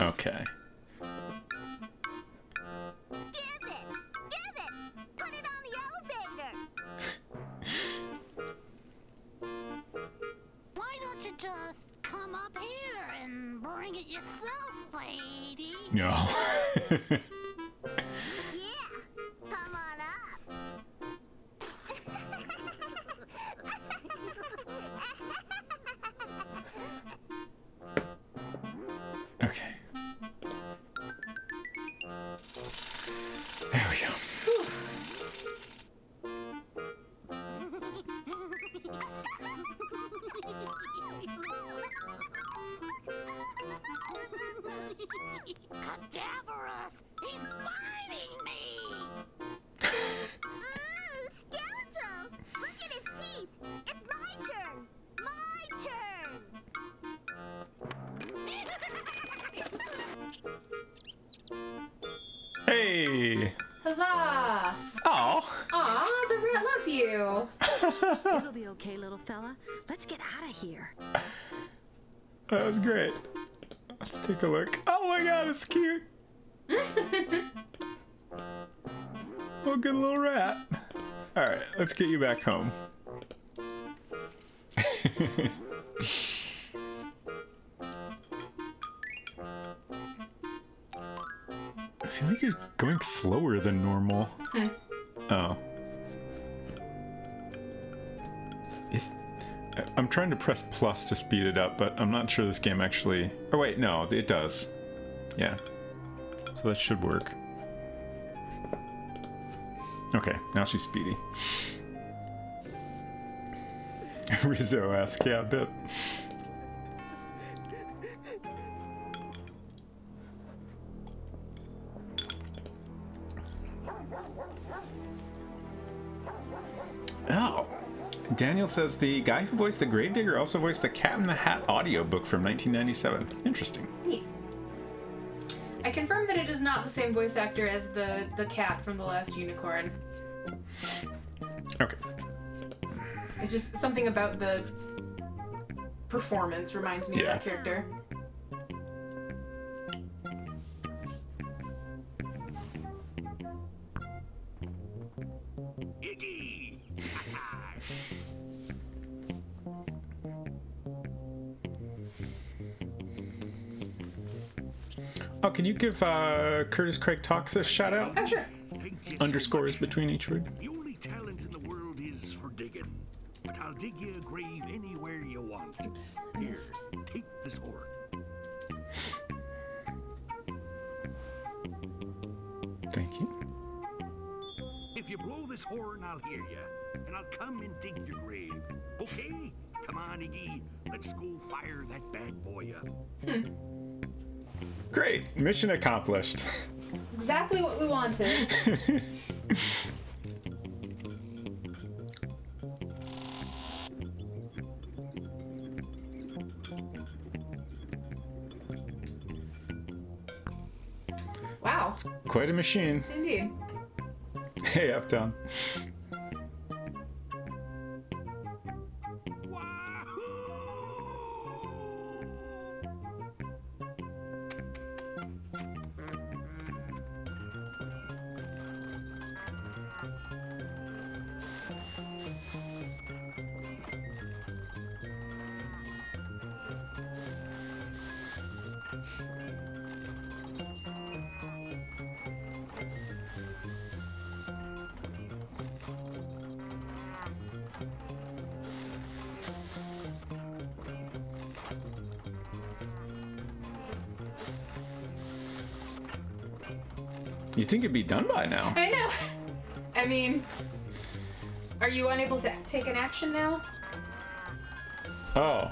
[SPEAKER 2] Okay.
[SPEAKER 5] Give it! Put it on the elevator! Why don't you just come up here and bring it yourself, lady?
[SPEAKER 2] No.
[SPEAKER 5] Yeah, come on up.
[SPEAKER 2] Okay. There we go.
[SPEAKER 5] Cadaverous! He's biting me! Ooh, scoundrel! Look at his teeth! It's my turn! My turn!
[SPEAKER 2] Hey!
[SPEAKER 3] Huzzah!
[SPEAKER 2] Oh!
[SPEAKER 3] Aw, the rat loves you.
[SPEAKER 1] It'll be okay, little fella. Let's get out of here.
[SPEAKER 2] That was great. Let's take a look. Oh my god, it's cute! Oh, good little rat. Alright, let's get you back home. I feel like you're going slower than normal. Oh. I'm trying to press plus to speed it up, but I'm not sure this game actually... Oh wait, no, it does. Yeah. So that should work. Okay, now she's speedy. Rizzo-esque, yeah, a bit. Oh. Daniel says the guy who voiced the Gravedigger also voiced the Cat in the Hat audiobook from 1997. Interesting.
[SPEAKER 3] Neat. I confirm that it is not the same voice actor as the cat from The Last Unicorn.
[SPEAKER 2] Okay.
[SPEAKER 3] It's just something about the performance reminds me of that character.
[SPEAKER 4] Iggy!
[SPEAKER 2] Oh, can you give Curtis Craig Talks a shout out?
[SPEAKER 3] Oh, sure.
[SPEAKER 4] Thank you so
[SPEAKER 2] Underscores
[SPEAKER 4] much.
[SPEAKER 2] between each word.
[SPEAKER 4] The only talent in the world is for digging. But I'll dig you a grave anywhere you want.
[SPEAKER 3] Oops.
[SPEAKER 4] Here, take this horn.
[SPEAKER 2] Thank you.
[SPEAKER 4] If you blow this horn, I'll hear you. And I'll come and dig your grave. Okay? Come on, Iggy. Let's go fire that bad boy up.
[SPEAKER 2] Great. Mission accomplished.
[SPEAKER 3] Exactly what we wanted. Wow.
[SPEAKER 2] Quite a machine.
[SPEAKER 3] Indeed.
[SPEAKER 2] Hey, Uptown. You'd think it'd be done by now.
[SPEAKER 3] I know. I mean, are you unable to take an action now?
[SPEAKER 2] Oh.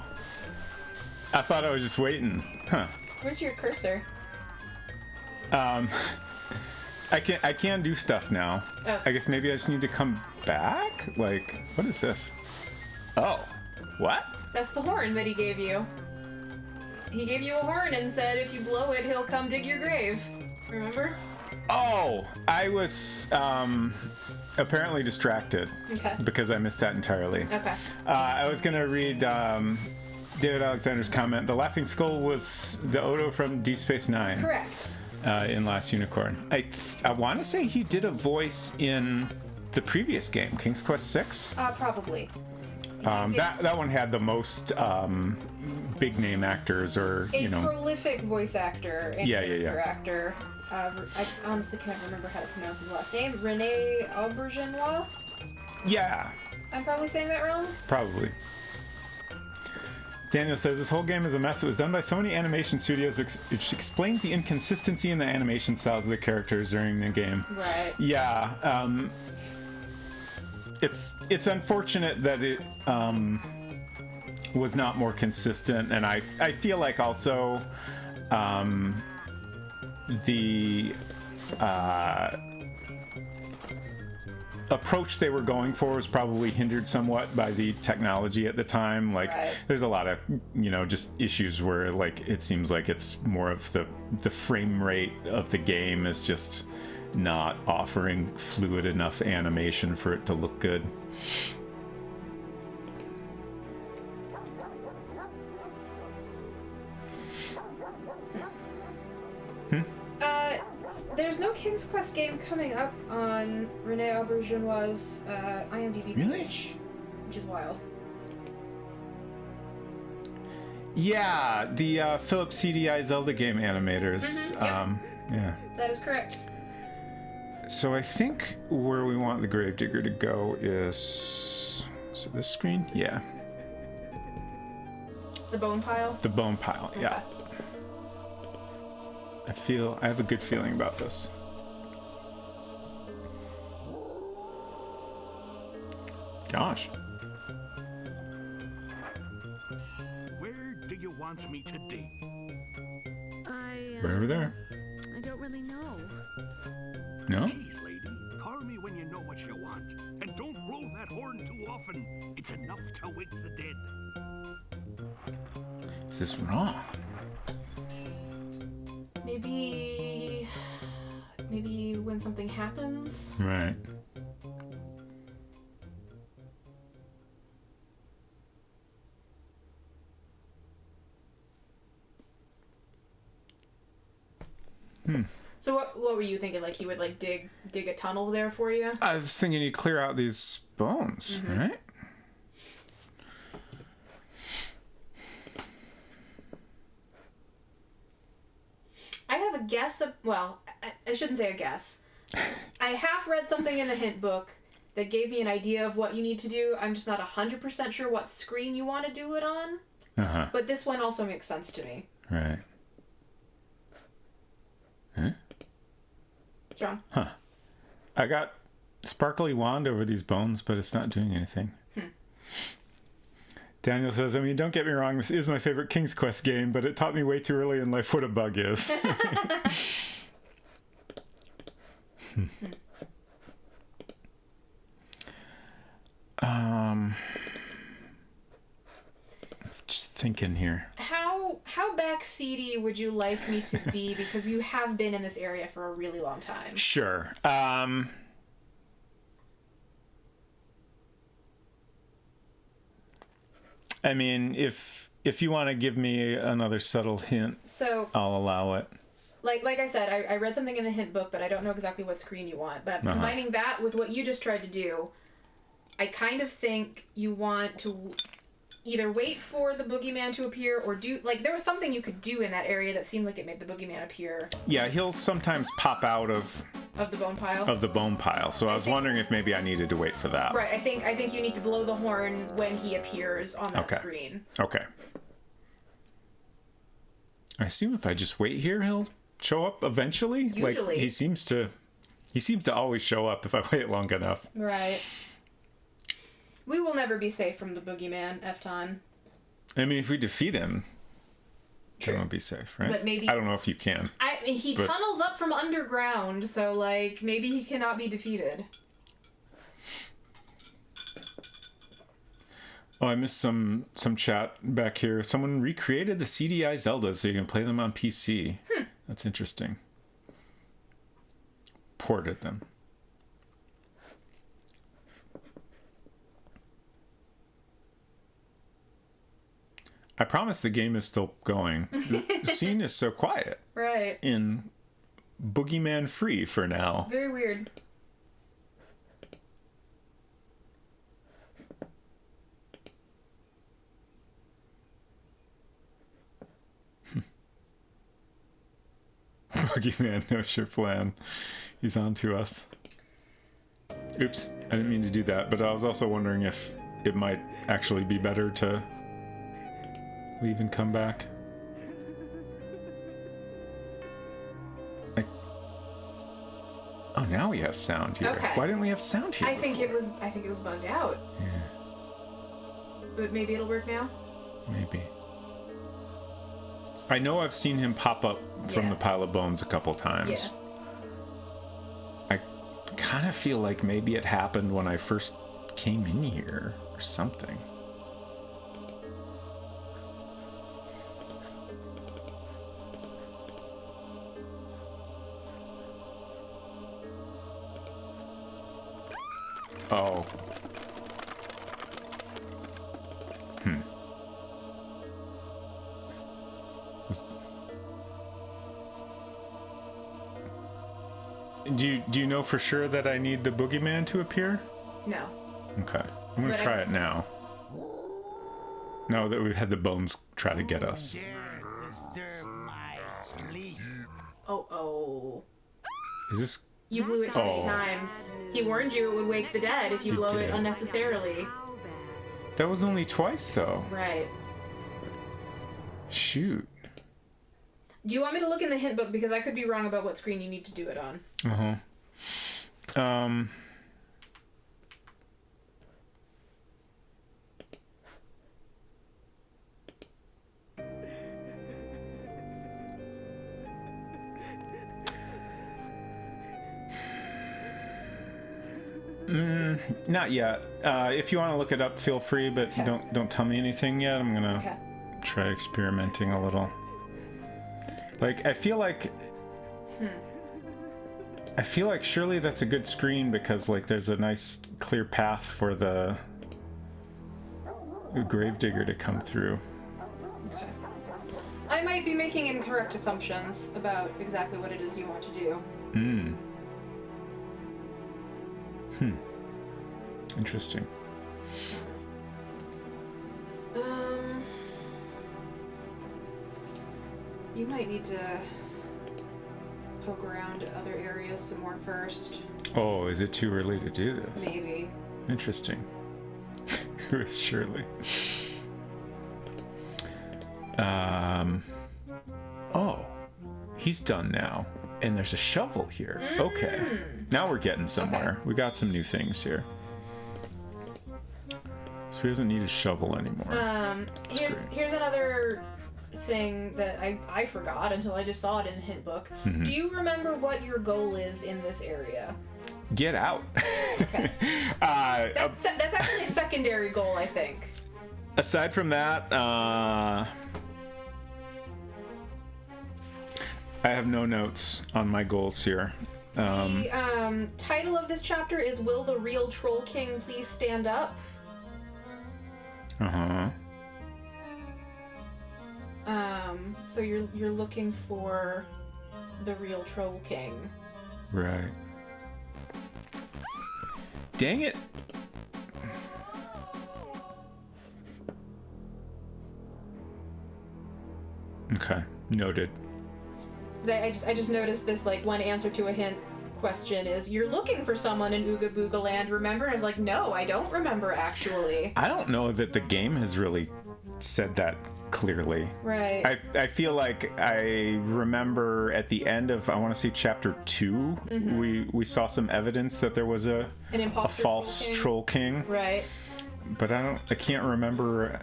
[SPEAKER 2] I thought I was just waiting. Huh.
[SPEAKER 3] Where's your cursor?
[SPEAKER 2] I can do stuff now.
[SPEAKER 3] Oh.
[SPEAKER 2] I guess maybe I just need to come back? Like, what is this? Oh. What?
[SPEAKER 3] That's the horn that he gave you. He gave you a horn and said if you blow it, he'll come dig your grave. Remember?
[SPEAKER 2] Oh, I was apparently distracted.
[SPEAKER 3] Okay.
[SPEAKER 2] Because I missed that entirely.
[SPEAKER 3] Okay.
[SPEAKER 2] I was going to read David Alexander's comment. The Laughing Skull was the Odo from Deep Space Nine.
[SPEAKER 3] Correct.
[SPEAKER 2] In Last Unicorn. I want to say he did a voice in the previous game, King's Quest VI.
[SPEAKER 3] Probably.
[SPEAKER 2] That one had the most big name actors, or
[SPEAKER 3] A prolific voice actor and character
[SPEAKER 2] yeah.
[SPEAKER 3] actor. I honestly can't remember how to pronounce his last name. Rene Aubergenois?
[SPEAKER 2] Yeah.
[SPEAKER 3] I'm probably saying that wrong.
[SPEAKER 2] Probably. Daniel says, this whole game is a mess. It was done by so many animation studios, which explains the inconsistency in the animation styles of the characters during the game.
[SPEAKER 3] Right.
[SPEAKER 2] Yeah. It's unfortunate that it was not more consistent, and I feel like also the approach they were going for was probably hindered somewhat by the technology at the time. Like,
[SPEAKER 3] right.
[SPEAKER 2] There's a lot of just issues where, like, it seems like it's more of the frame rate of the game is just not offering fluid enough animation for it to look good.
[SPEAKER 3] There's no King's Quest game coming up on Rene Aubergenois' IMDb page, which is wild.
[SPEAKER 2] Yeah, the Philips CDI Zelda game animators. Yeah.
[SPEAKER 3] That is correct.
[SPEAKER 2] So I think where we want the Gravedigger to go is it this screen? Yeah.
[SPEAKER 3] The bone pile?
[SPEAKER 2] The bone pile, yeah.
[SPEAKER 3] Okay.
[SPEAKER 2] I have a good feeling about this. Gosh.
[SPEAKER 4] Where do you want me to dig?
[SPEAKER 2] Right over there.
[SPEAKER 1] I don't really know.
[SPEAKER 2] No?
[SPEAKER 4] Jeez, lady, call me when you know what you want. And don't blow that horn too often. It's enough to wake the dead.
[SPEAKER 2] Is this wrong?
[SPEAKER 3] Maybe when something happens.
[SPEAKER 2] Right.
[SPEAKER 3] So what were you thinking? Like he would like dig a tunnel there for you?
[SPEAKER 2] I was thinking you clear out these bones, right?
[SPEAKER 3] I have a guess of, well, I shouldn't say a guess. I half read something in the hint book that gave me an idea of what you need to do. I'm just not 100% sure what screen you want to do it on.
[SPEAKER 2] Uh-huh.
[SPEAKER 3] But this one also makes sense to me.
[SPEAKER 2] Right. Huh?
[SPEAKER 3] Strong.
[SPEAKER 2] Huh. I got sparkly wand over these bones, but it's not doing anything. Daniel says, I mean, don't get me wrong, this is my favorite King's Quest game, but it taught me way too early in life what a bug is. Just thinking here.
[SPEAKER 3] How backseaty would you like me to be? Because you have been in this area for a really long time.
[SPEAKER 2] Sure. I mean, if you want to give me another subtle hint,
[SPEAKER 3] So,
[SPEAKER 2] I'll allow it.
[SPEAKER 3] like I said, I read something in the hint book, but I don't know exactly what screen you want. But combining that with what you just tried to do, I kind of think you want to either wait for the boogeyman to appear or do, like, there was something you could do in that area that seemed like it made the boogeyman appear.
[SPEAKER 2] Yeah, he'll sometimes pop out of
[SPEAKER 3] the bone pile.
[SPEAKER 2] the bone pile. So I was wondering if maybe I needed to wait for that.
[SPEAKER 3] Right, I think you need to blow the horn when he appears on that screen.
[SPEAKER 2] Okay. I assume if I just wait here, he'll show up eventually.
[SPEAKER 3] Usually.
[SPEAKER 2] Like he seems to always show up if I wait long enough.
[SPEAKER 3] Right. We will never be safe from the boogeyman, Efton.
[SPEAKER 2] I mean, if we defeat him, True. Then it'll be safe, right?
[SPEAKER 3] But maybe...
[SPEAKER 2] I don't know if you can.
[SPEAKER 3] He tunnels up from underground, so, like, maybe he cannot be defeated.
[SPEAKER 2] Oh, I missed some chat back here. Someone recreated the CDI Zeldas so you can play them on PC. That's interesting. Ported them. I promise the game is still going. The scene is so quiet.
[SPEAKER 3] Right.
[SPEAKER 2] In Boogeyman Free for now.
[SPEAKER 3] Very weird.
[SPEAKER 2] Boogeyman knows your plan. He's on to us. Oops, I didn't mean to do that, but I was also wondering if it might actually be better to leave and come back. Oh, now we have sound here.
[SPEAKER 3] Okay.
[SPEAKER 2] Why didn't we have sound here?
[SPEAKER 3] I think it was bugged out.
[SPEAKER 2] Yeah.
[SPEAKER 3] But maybe it'll work now?
[SPEAKER 2] Maybe. I know I've seen him pop up from the pile of bones a couple times.
[SPEAKER 3] Yeah.
[SPEAKER 2] I kind of feel like maybe it happened when I first came in here or something. Oh. Do you know for sure that I need the boogeyman to appear?
[SPEAKER 3] No.
[SPEAKER 2] Okay. I'm gonna try it now. Now that we've had the bones try to get us.
[SPEAKER 3] Oh.
[SPEAKER 2] Is this...
[SPEAKER 3] You blew it too many times. He warned you it would wake the dead if you blow it unnecessarily.
[SPEAKER 2] That was only twice, though.
[SPEAKER 3] Right.
[SPEAKER 2] Shoot.
[SPEAKER 3] Do you want me to look in the hint book? Because I could be wrong about what screen you need to do it on.
[SPEAKER 2] Not yet. If you want to look it up, feel free, but don't tell me anything yet. I'm gonna try experimenting a little. Like, I feel like surely that's a good screen because, like, there's a nice clear path for the gravedigger to come through.
[SPEAKER 3] Okay. I might be making incorrect assumptions about exactly what it is you want to do.
[SPEAKER 2] Interesting.
[SPEAKER 3] You might need to poke around other areas some more first.
[SPEAKER 2] Oh, is it too early to do this?
[SPEAKER 3] Maybe.
[SPEAKER 2] Interesting. With Shirley. Oh, he's done now. And there's a shovel here. Okay. Now we're getting somewhere. We got some new things here. So he doesn't need a shovel anymore.
[SPEAKER 3] Here's another thing that I forgot until I just saw it in the hint book. Do you remember what your goal is in this area?
[SPEAKER 2] Get out.
[SPEAKER 3] Okay. That's actually a secondary goal, I think.
[SPEAKER 2] Aside from that, I have no notes on my goals here.
[SPEAKER 3] The title of this chapter is "Will the Real Troll King Please Stand Up?" So you're looking for the real Troll King.
[SPEAKER 2] Right. Dang it. Okay, noted.
[SPEAKER 3] I just noticed this, like, one answer to a hint question is, you're looking for someone in Ooga Booga Land, remember? And I was like, no, I don't remember, actually.
[SPEAKER 2] I don't know that the game has really said that clearly.
[SPEAKER 3] Right.
[SPEAKER 2] I feel like I remember at the end of, I want to say chapter 2, we saw some evidence that there was a false troll king.
[SPEAKER 3] Right.
[SPEAKER 2] But I can't remember,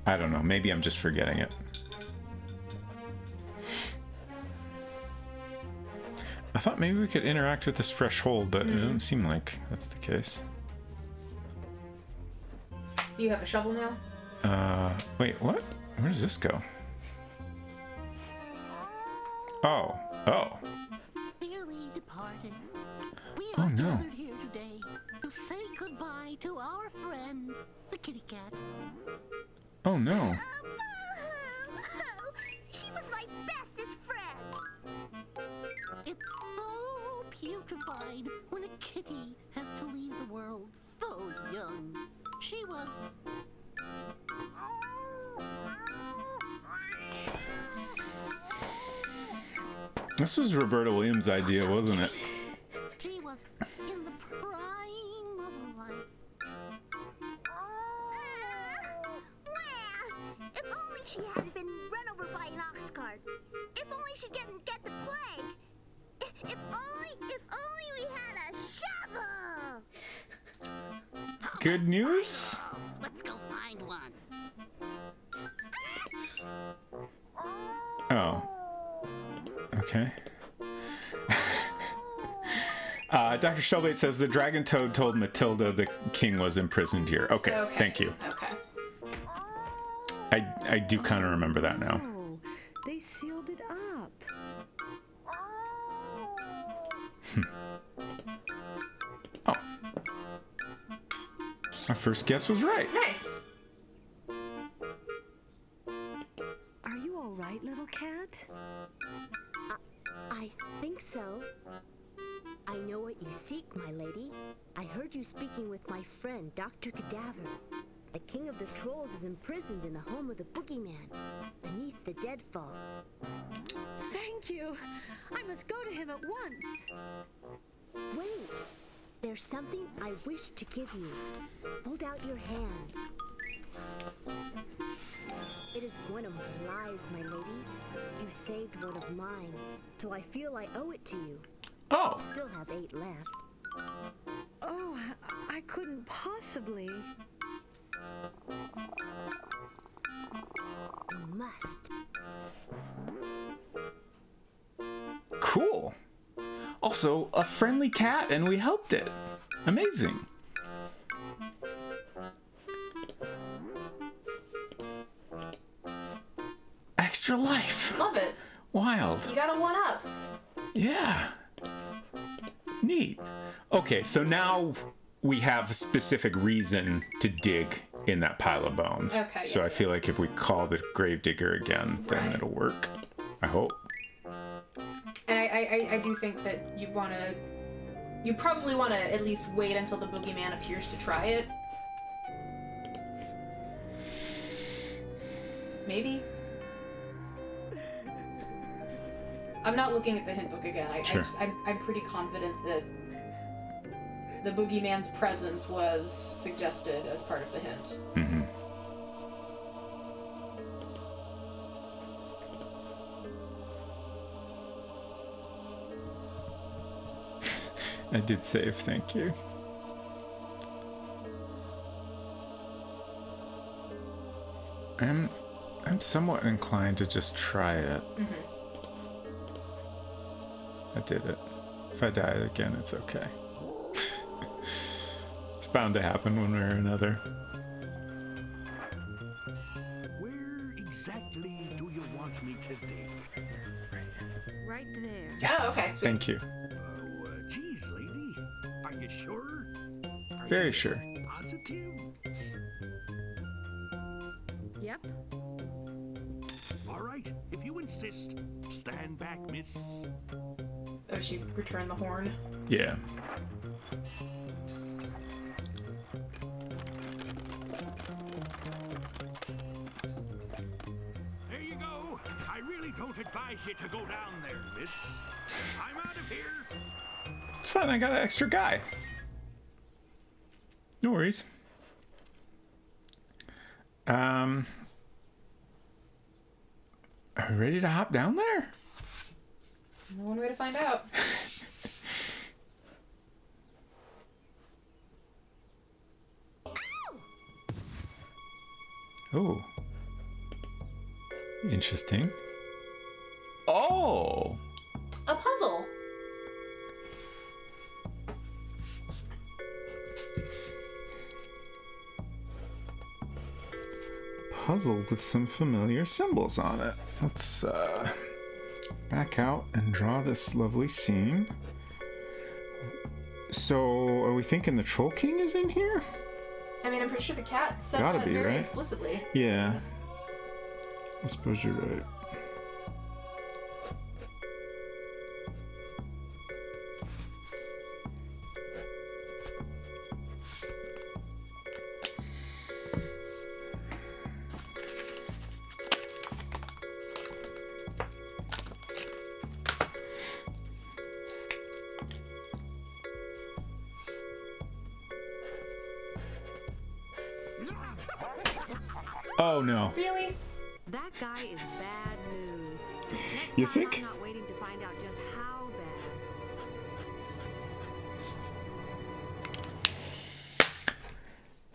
[SPEAKER 2] I don't know. Maybe I'm just forgetting it. I thought maybe we could interact with this fresh hole, but it doesn't seem like that's the case.
[SPEAKER 3] You have a shovel now?
[SPEAKER 2] Wait, what? Where does this go? Oh.
[SPEAKER 6] Dearly departed, we
[SPEAKER 2] Oh,
[SPEAKER 6] are
[SPEAKER 2] no.
[SPEAKER 6] gathered here today to say goodbye to our friend, the kitty cat.
[SPEAKER 2] Oh, no.
[SPEAKER 5] Boo-hoo! She was my bestest friend.
[SPEAKER 6] It's so putrefied when a kitty has to leave the world so young. She was...
[SPEAKER 2] This was Roberta Williams' idea, wasn't it?
[SPEAKER 6] She was in the prime of life.
[SPEAKER 5] Well, if only she hadn't been run over by an ox cart. If only she didn't get the plague. If only we had a shovel.
[SPEAKER 2] Good news?
[SPEAKER 6] Let's go find one.
[SPEAKER 2] Oh. Okay. Dr. Shelbait says the dragon toad told Matilda the king was imprisoned here. Okay, thank you.
[SPEAKER 3] Okay.
[SPEAKER 2] I do kind of remember that now.
[SPEAKER 1] Oh, they sealed it up.
[SPEAKER 2] Oh. My first guess was right.
[SPEAKER 3] Nice.
[SPEAKER 1] Are you all right, little cat?
[SPEAKER 7] I think so. I know what you seek, my lady. I heard you speaking with my friend, Dr. Cadaver. The king of the trolls is imprisoned in the home of the boogeyman, beneath the deadfall.
[SPEAKER 1] Thank you. I must go to him at once.
[SPEAKER 7] Wait! There's something I wish to give you. Hold out your hand. It is one of my lives, my lady. You saved one of mine, so I feel I owe it to you.
[SPEAKER 2] Oh.
[SPEAKER 7] Still have 8 left.
[SPEAKER 1] Oh, I couldn't possibly.
[SPEAKER 7] You must.
[SPEAKER 2] Cool. Also, a friendly cat, and we helped it. Amazing. Extra life.
[SPEAKER 3] Love it.
[SPEAKER 2] Wild.
[SPEAKER 3] You got a 1-up.
[SPEAKER 2] Yeah. Neat. Okay, so now we have a specific reason to dig in that pile of bones.
[SPEAKER 3] Okay,
[SPEAKER 2] So
[SPEAKER 3] yeah.
[SPEAKER 2] I feel like if we call the gravedigger again, then
[SPEAKER 3] Right.
[SPEAKER 2] it'll work. I hope.
[SPEAKER 3] And I do think that you probably want to at least wait until the boogeyman appears to try it. Maybe. I'm not looking at the hint book again.
[SPEAKER 2] Sure.
[SPEAKER 3] I'm pretty confident that the boogeyman's presence was suggested as part of the hint.
[SPEAKER 2] Mm-hmm. I did save, thank you. I'm somewhat inclined to just try it. I did it. If I die again, it's okay. It's bound to happen one way or another.
[SPEAKER 4] Where exactly do you want me to dig?
[SPEAKER 1] Right there.
[SPEAKER 2] Yes.
[SPEAKER 3] Oh, okay, sweet.
[SPEAKER 2] Thank you.
[SPEAKER 4] Geez, lady. Are you sure? Are
[SPEAKER 2] Very
[SPEAKER 4] you
[SPEAKER 2] sure.
[SPEAKER 4] Positive?
[SPEAKER 1] Yep.
[SPEAKER 4] All right, if you insist. Stand back, miss.
[SPEAKER 3] Oh, she returned the horn.
[SPEAKER 2] Yeah.
[SPEAKER 4] There you go. I really don't advise you to go down there, miss. I'm out of here.
[SPEAKER 2] It's fine, I got an extra guy. No worries. Are we ready to hop down there?
[SPEAKER 3] One way to find out.
[SPEAKER 2] Oh. Interesting. Oh!
[SPEAKER 3] A puzzle.
[SPEAKER 2] Puzzle with some familiar symbols on it. Let's back out and draw this lovely scene. So, are we thinking the Troll King is in here?
[SPEAKER 3] I mean, I'm pretty sure the cat said
[SPEAKER 2] Gotta
[SPEAKER 3] that
[SPEAKER 2] be,
[SPEAKER 3] very
[SPEAKER 2] right?
[SPEAKER 3] explicitly.
[SPEAKER 2] Yeah. I suppose you're right. Oh no.
[SPEAKER 3] Really?
[SPEAKER 1] That guy is bad news. Next
[SPEAKER 2] You
[SPEAKER 1] time,
[SPEAKER 2] think?
[SPEAKER 1] I'm not waiting to find out just how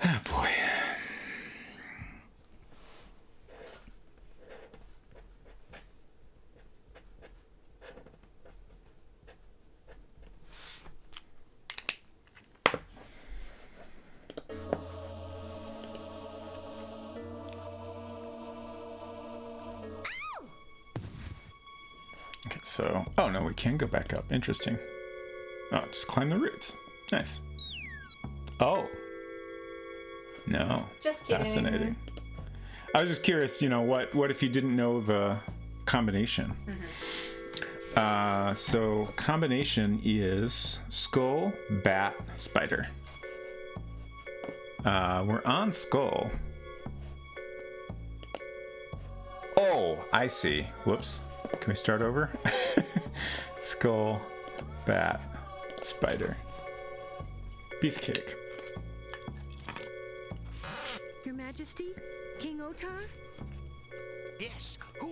[SPEAKER 1] bad.
[SPEAKER 2] Oh boy. Okay, so... Oh no, we can go back up. Interesting. Oh, just climb the roots. Nice. Oh. No.
[SPEAKER 3] Just kidding.
[SPEAKER 2] Fascinating. I was just curious, you know, what if you didn't know the combination? So combination is skull, bat, spider. We're on skull. Oh, I see. Whoops. Can we start over? Skull, bat, spider. Piece of cake.
[SPEAKER 1] Your Majesty? King Otar?
[SPEAKER 4] Yes, who?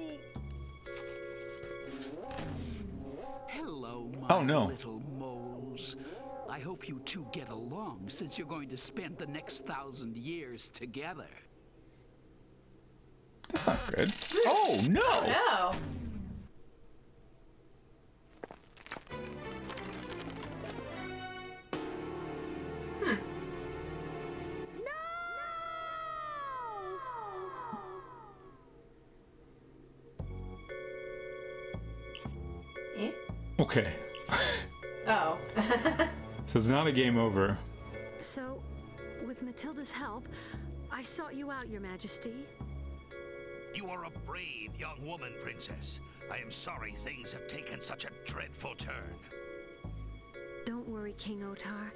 [SPEAKER 8] Hello, my
[SPEAKER 2] Oh, no.
[SPEAKER 8] little moles. I hope you two get along, since you're going to spend the next 1,000 years together.
[SPEAKER 2] That's not good. Oh, no!
[SPEAKER 3] No. Eh?
[SPEAKER 2] Okay.
[SPEAKER 3] Oh.
[SPEAKER 2] So it's not a game over.
[SPEAKER 1] So, with Matilda's help, I sought you out, Your Majesty.
[SPEAKER 4] You are a brave young woman, Princess. I am sorry things have taken such a dreadful turn.
[SPEAKER 1] Don't worry, King Otar.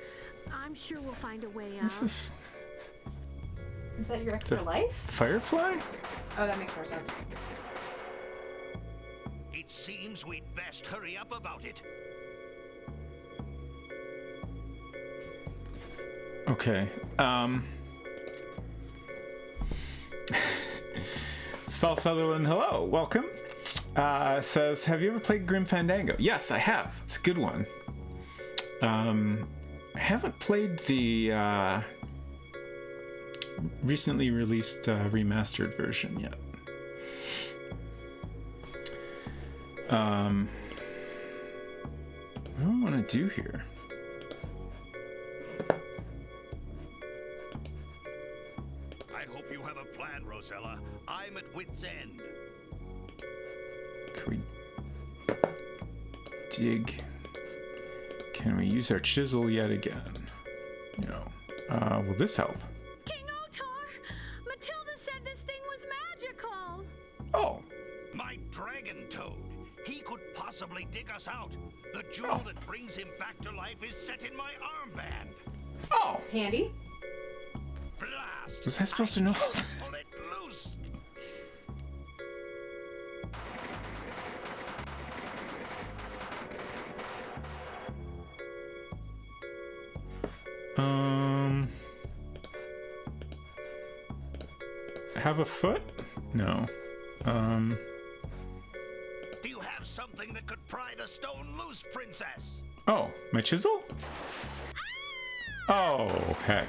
[SPEAKER 1] I'm sure we'll find a way out.
[SPEAKER 2] This is
[SPEAKER 3] Is that your extra life?
[SPEAKER 2] Firefly?
[SPEAKER 3] Oh, that makes more sense.
[SPEAKER 4] It seems we'd best hurry up about it.
[SPEAKER 2] Okay. Saul Sutherland, hello, welcome. Says, have you ever played Grim Fandango? Yes, I have. It's a good one. I haven't played the recently released remastered version yet. What do I want to do here?
[SPEAKER 4] I hope you have a plan, Rosella. I'm at wit's end.
[SPEAKER 2] Can we dig? Can we use our chisel yet again? No. Will this help?
[SPEAKER 1] King Otar! Matilda said this thing was magical!
[SPEAKER 2] Oh,
[SPEAKER 4] My dragon toad. He could possibly dig us out. The jewel that brings him back to life is set in my armband.
[SPEAKER 2] oh!
[SPEAKER 3] Handy?
[SPEAKER 4] Blast!
[SPEAKER 2] Was I supposed to know?
[SPEAKER 4] Pull it loose.
[SPEAKER 2] Have a foot? No.
[SPEAKER 4] Do you have something that could pry the stone loose, Princess?
[SPEAKER 2] Oh, my chisel? Oh, heck.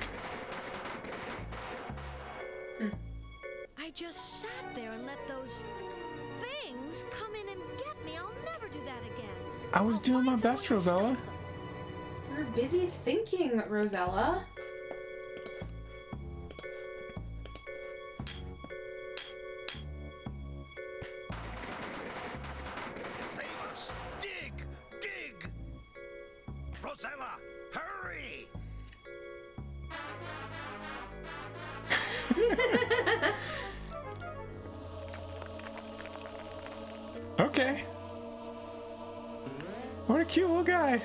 [SPEAKER 1] I just sat there and let those Just come in and get me. I'll never do that again.
[SPEAKER 2] I was doing my best, Rosella.
[SPEAKER 3] You're busy thinking, Rosella.
[SPEAKER 4] Save us! Dig! Dig! Rosella, hurry!
[SPEAKER 2] Okay. What a cute little guy.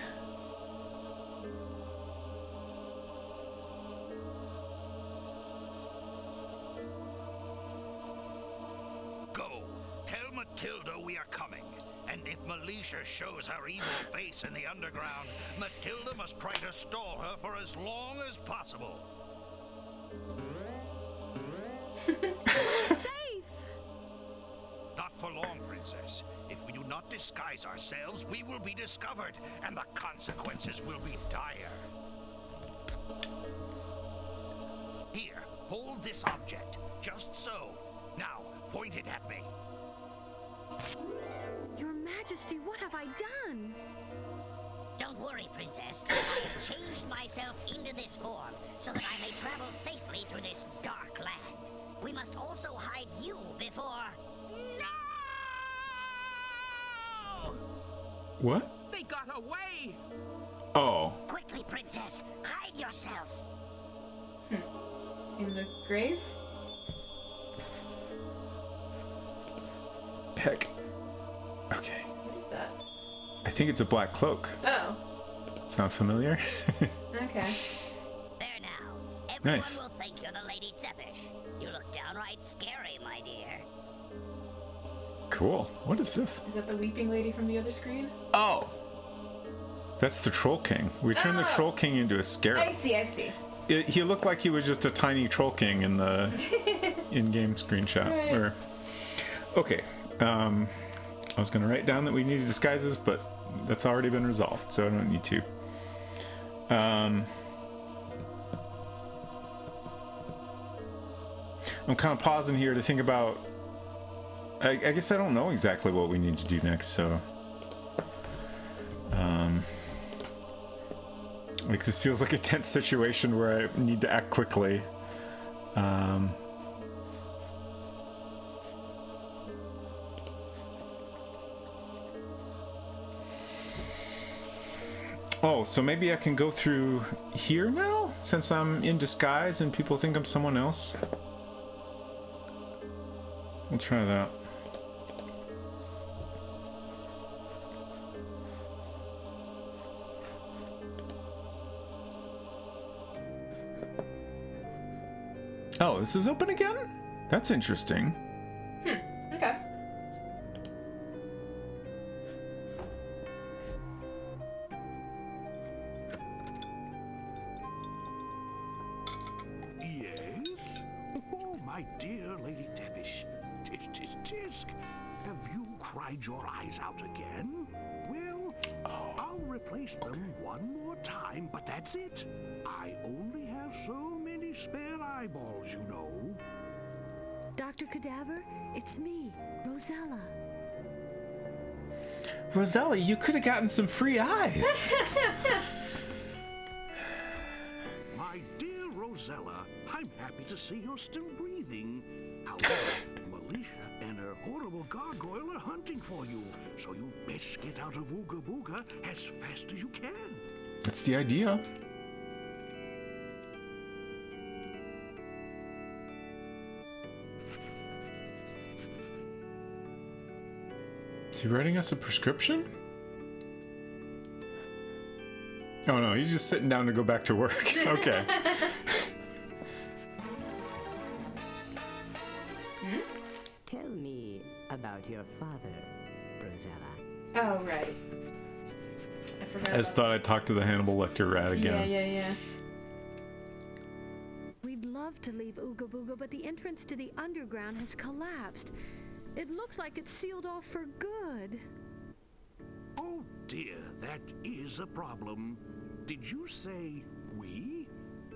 [SPEAKER 4] Go. Tell Matilda we are coming. And if Militia shows her evil face in the underground, Matilda must try to stall her for as long as possible.
[SPEAKER 1] Safe.
[SPEAKER 4] Not for long, Princess. If we do not disguise ourselves, we will be discovered, and the consequences will be dire. Here, hold this object, just so. Now, point it at me.
[SPEAKER 1] Your Majesty, what have I done?
[SPEAKER 5] Don't worry, Princess. I have changed myself into this form so that I may travel safely through this dark land. We must also hide you before... No!
[SPEAKER 2] What?
[SPEAKER 8] They got away!
[SPEAKER 2] Oh.
[SPEAKER 5] Quickly, Princess, hide yourself.
[SPEAKER 3] In the grave?
[SPEAKER 2] Heck. Okay.
[SPEAKER 3] What is that?
[SPEAKER 2] I think it's a black cloak.
[SPEAKER 3] Oh,
[SPEAKER 2] Sound familiar?
[SPEAKER 3] okay.
[SPEAKER 5] There now. Everyone
[SPEAKER 2] Nice.
[SPEAKER 5] will think you're the Lady Zeppish. You look downright scary, my dear.
[SPEAKER 2] Cool. What is this?
[SPEAKER 3] Is that the weeping lady from the other screen?
[SPEAKER 2] Oh! That's the Troll King. We turned the
[SPEAKER 3] Oh.
[SPEAKER 2] Troll King into a scarab.
[SPEAKER 3] I see, I see.
[SPEAKER 2] He looked like he was just a tiny Troll King in the in-game screenshot.
[SPEAKER 3] Right.
[SPEAKER 2] Or, okay. I was going to write down that we needed disguises, but that's already been resolved, so I don't need to. I'm kind of pausing here to think about... I guess I don't know exactly what we need to do next, so... Like, this feels like a tense situation where I need to act quickly. Oh, so maybe I can go through here now? Since I'm in disguise and people think I'm someone else? We'll try that. Oh, this is open again? That's interesting.
[SPEAKER 3] Okay.
[SPEAKER 4] Yes? Oh, my dear Lady Deppish. Tisk. Have you cried your eyes out again? Well, I'll replace them one more time, but that's it. I only have so many spare eyeballs, you know.
[SPEAKER 1] Dr. Cadaver, it's me, Rosella.
[SPEAKER 2] Rosella, you could have gotten some free eyes.
[SPEAKER 4] My dear Rosella, I'm happy to see you're still breathing. However, Militia and her horrible gargoyle are hunting for you, so you best get out of Ooga Booga as fast as you can.
[SPEAKER 2] That's the idea. Is he writing us a prescription? Oh no, he's just sitting down to go back to work. Okay.
[SPEAKER 9] Tell me about your father, Rosella.
[SPEAKER 3] Oh, right. I forgot.
[SPEAKER 2] I just thought I'd talk to the Hannibal Lecter rat again.
[SPEAKER 3] Yeah.
[SPEAKER 1] We'd love to leave Ooga Booga, but the entrance to the underground has collapsed. It looks like it's sealed off for good.
[SPEAKER 4] Oh dear, that is a problem. Did you say we?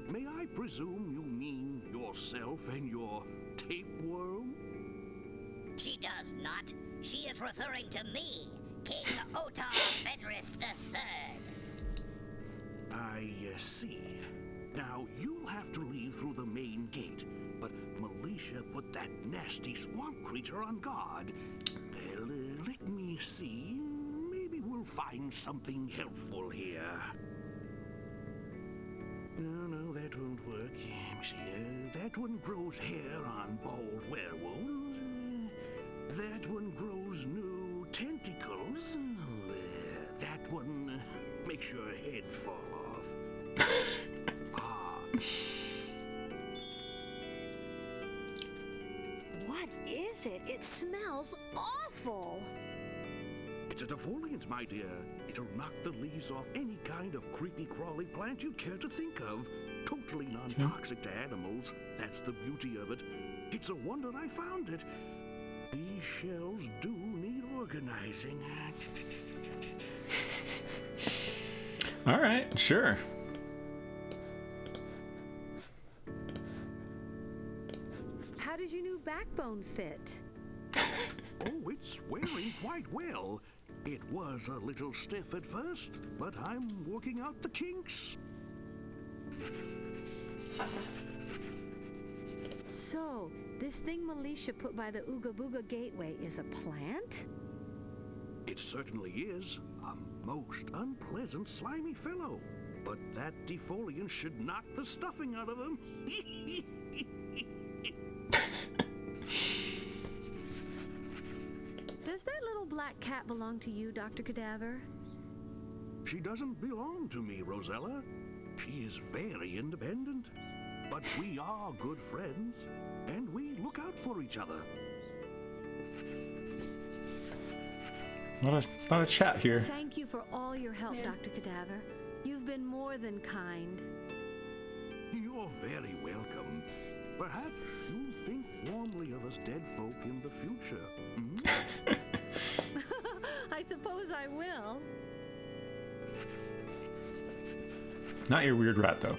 [SPEAKER 4] May I presume you mean yourself and your tapeworm?
[SPEAKER 5] She
[SPEAKER 10] does not. She is referring to me, King Otar Fenris III.
[SPEAKER 4] I see. Now, you'll have to leave through the main gate, but Militia put that nasty swamp creature on guard. Well, let me see. Maybe we'll find something helpful here. No, that won't work. See, that one grows hair on bald werewolves. That one grows new tentacles. That one makes your head fall off.
[SPEAKER 1] What is it? It smells awful.
[SPEAKER 4] It's a defoliant, my dear. It'll knock the leaves off any kind of creepy crawly plant you'd care to think of. Totally non-toxic to animals. That's the beauty of it. It's a wonder I found it. These shells do need organizing.
[SPEAKER 2] All right, sure.
[SPEAKER 1] How does your new backbone fit?
[SPEAKER 4] Oh, it's wearing quite well. It was a little stiff at first, but I'm working out the kinks.
[SPEAKER 1] So, this thing Militia put by the Ooga Booga Gateway is a plant?
[SPEAKER 4] It certainly is. A most unpleasant, slimy fellow. But that defoliant should knock the stuffing out of him.
[SPEAKER 1] Does that little black cat belong to you, Dr. Cadaver?
[SPEAKER 4] She doesn't belong to me, Rosella. She is very independent. But we are good friends, and we look out for each other.
[SPEAKER 2] Not a chat here.
[SPEAKER 1] Thank you for all your help, Dr. Cadaver. You've been more than kind.
[SPEAKER 4] You're very welcome. Perhaps you'll think warmly of us dead folk in the future.
[SPEAKER 1] I suppose I will.
[SPEAKER 2] Not your weird rat, though.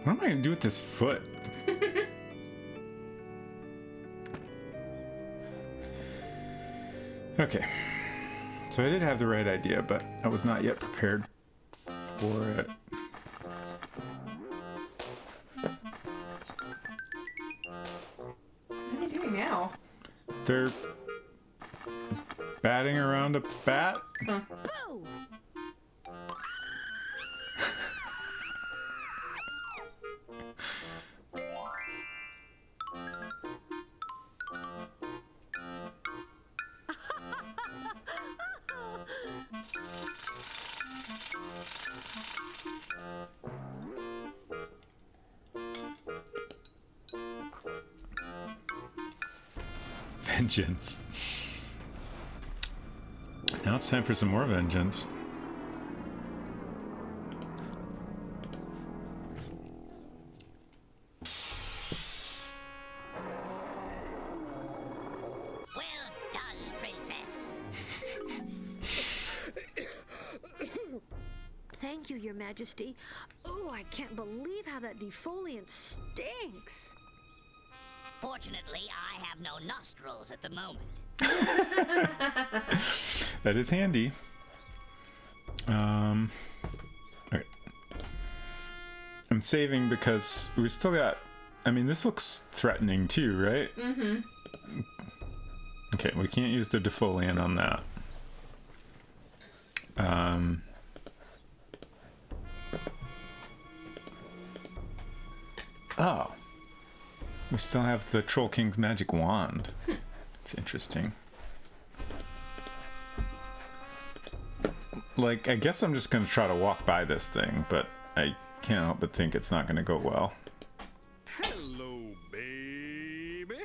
[SPEAKER 2] What am I gonna do with this foot? Okay. So I did have the right idea, but I was not yet prepared for it.
[SPEAKER 3] What are they doing now?
[SPEAKER 2] They're batting around a bat?
[SPEAKER 1] Boo!
[SPEAKER 2] Vengeance. Now it's time for some more vengeance.
[SPEAKER 10] Well done, Princess.
[SPEAKER 1] Thank you, Your Majesty. Oh, I can't believe how that defoliant stinks.
[SPEAKER 10] Fortunately, I have no nostrils at the moment.
[SPEAKER 2] That is handy. Alright. I'm saving because we still got... I mean, this looks threatening too, right?
[SPEAKER 3] Mm-hmm.
[SPEAKER 2] Okay, we can't use the defoliant on that. Oh. We still have the Troll King's magic wand. It's interesting. Like, I guess I'm just gonna try to walk by this thing, but I can't help but think it's not gonna go well.
[SPEAKER 11] Hello, baby.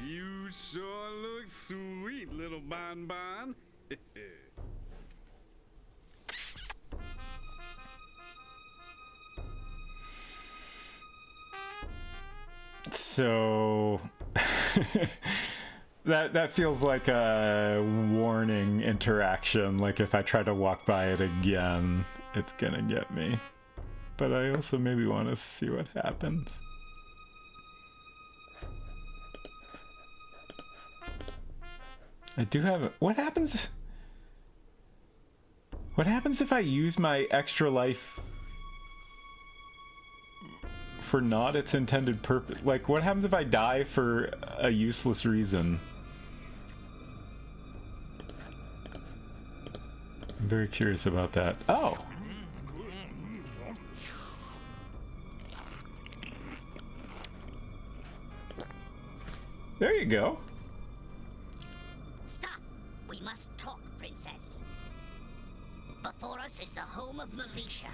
[SPEAKER 11] You sure look sweet, little bonbon.
[SPEAKER 2] So that feels like a warning interaction. Like if I try to walk by it again, it's gonna get me. But I also maybe want to see what happens. I do have... What happens if I use my extra life for not its intended purpose? Like, what happens if I die for a useless reason? I'm very curious about that. Oh! There you go.
[SPEAKER 10] Stop! We must talk, Princess. Before us is the home of Militia.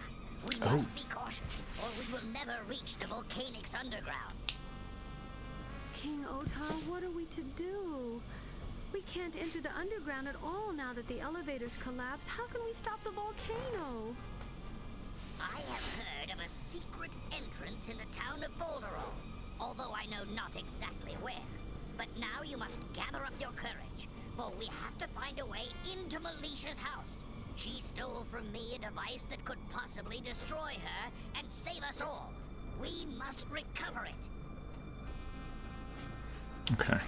[SPEAKER 10] We must be cautious, or we will never reach the volcanics underground.
[SPEAKER 1] King Otar, what are we to do? We can't enter the underground at all now that the elevators collapsed. How can we stop the volcano?
[SPEAKER 10] I have heard of a secret entrance in the town of Boulderall, although I know not exactly where. But now you must gather up your courage, for we have to find a way into Militia's house. She stole from me a device that could possibly destroy her and save us all. We must recover it.
[SPEAKER 2] Okay.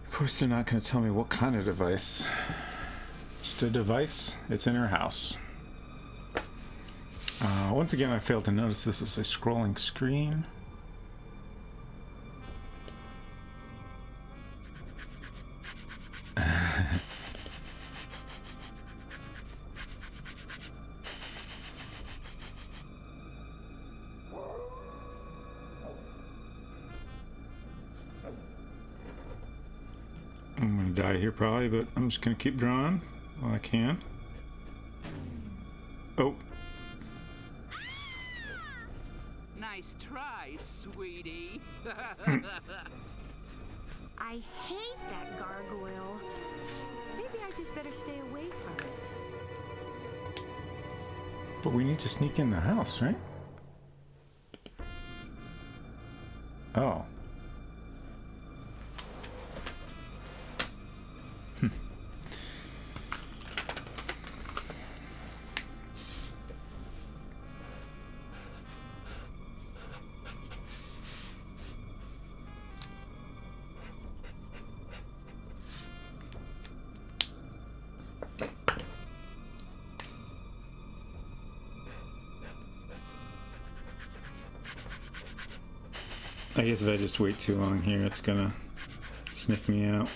[SPEAKER 2] Of course, they're not going to tell me what kind of device. Just a device. It's in her house. Once again, I failed to notice this is a scrolling screen. I'm gonna die here probably, but I'm just gonna keep drawing while I can. Oh.
[SPEAKER 8] Nice try, sweetie.
[SPEAKER 1] I hate that gargoyle. Maybe I just better stay away from it.
[SPEAKER 2] But we need to sneak in the house, right? Oh. I guess if I just wait too long here, it's gonna sniff me out.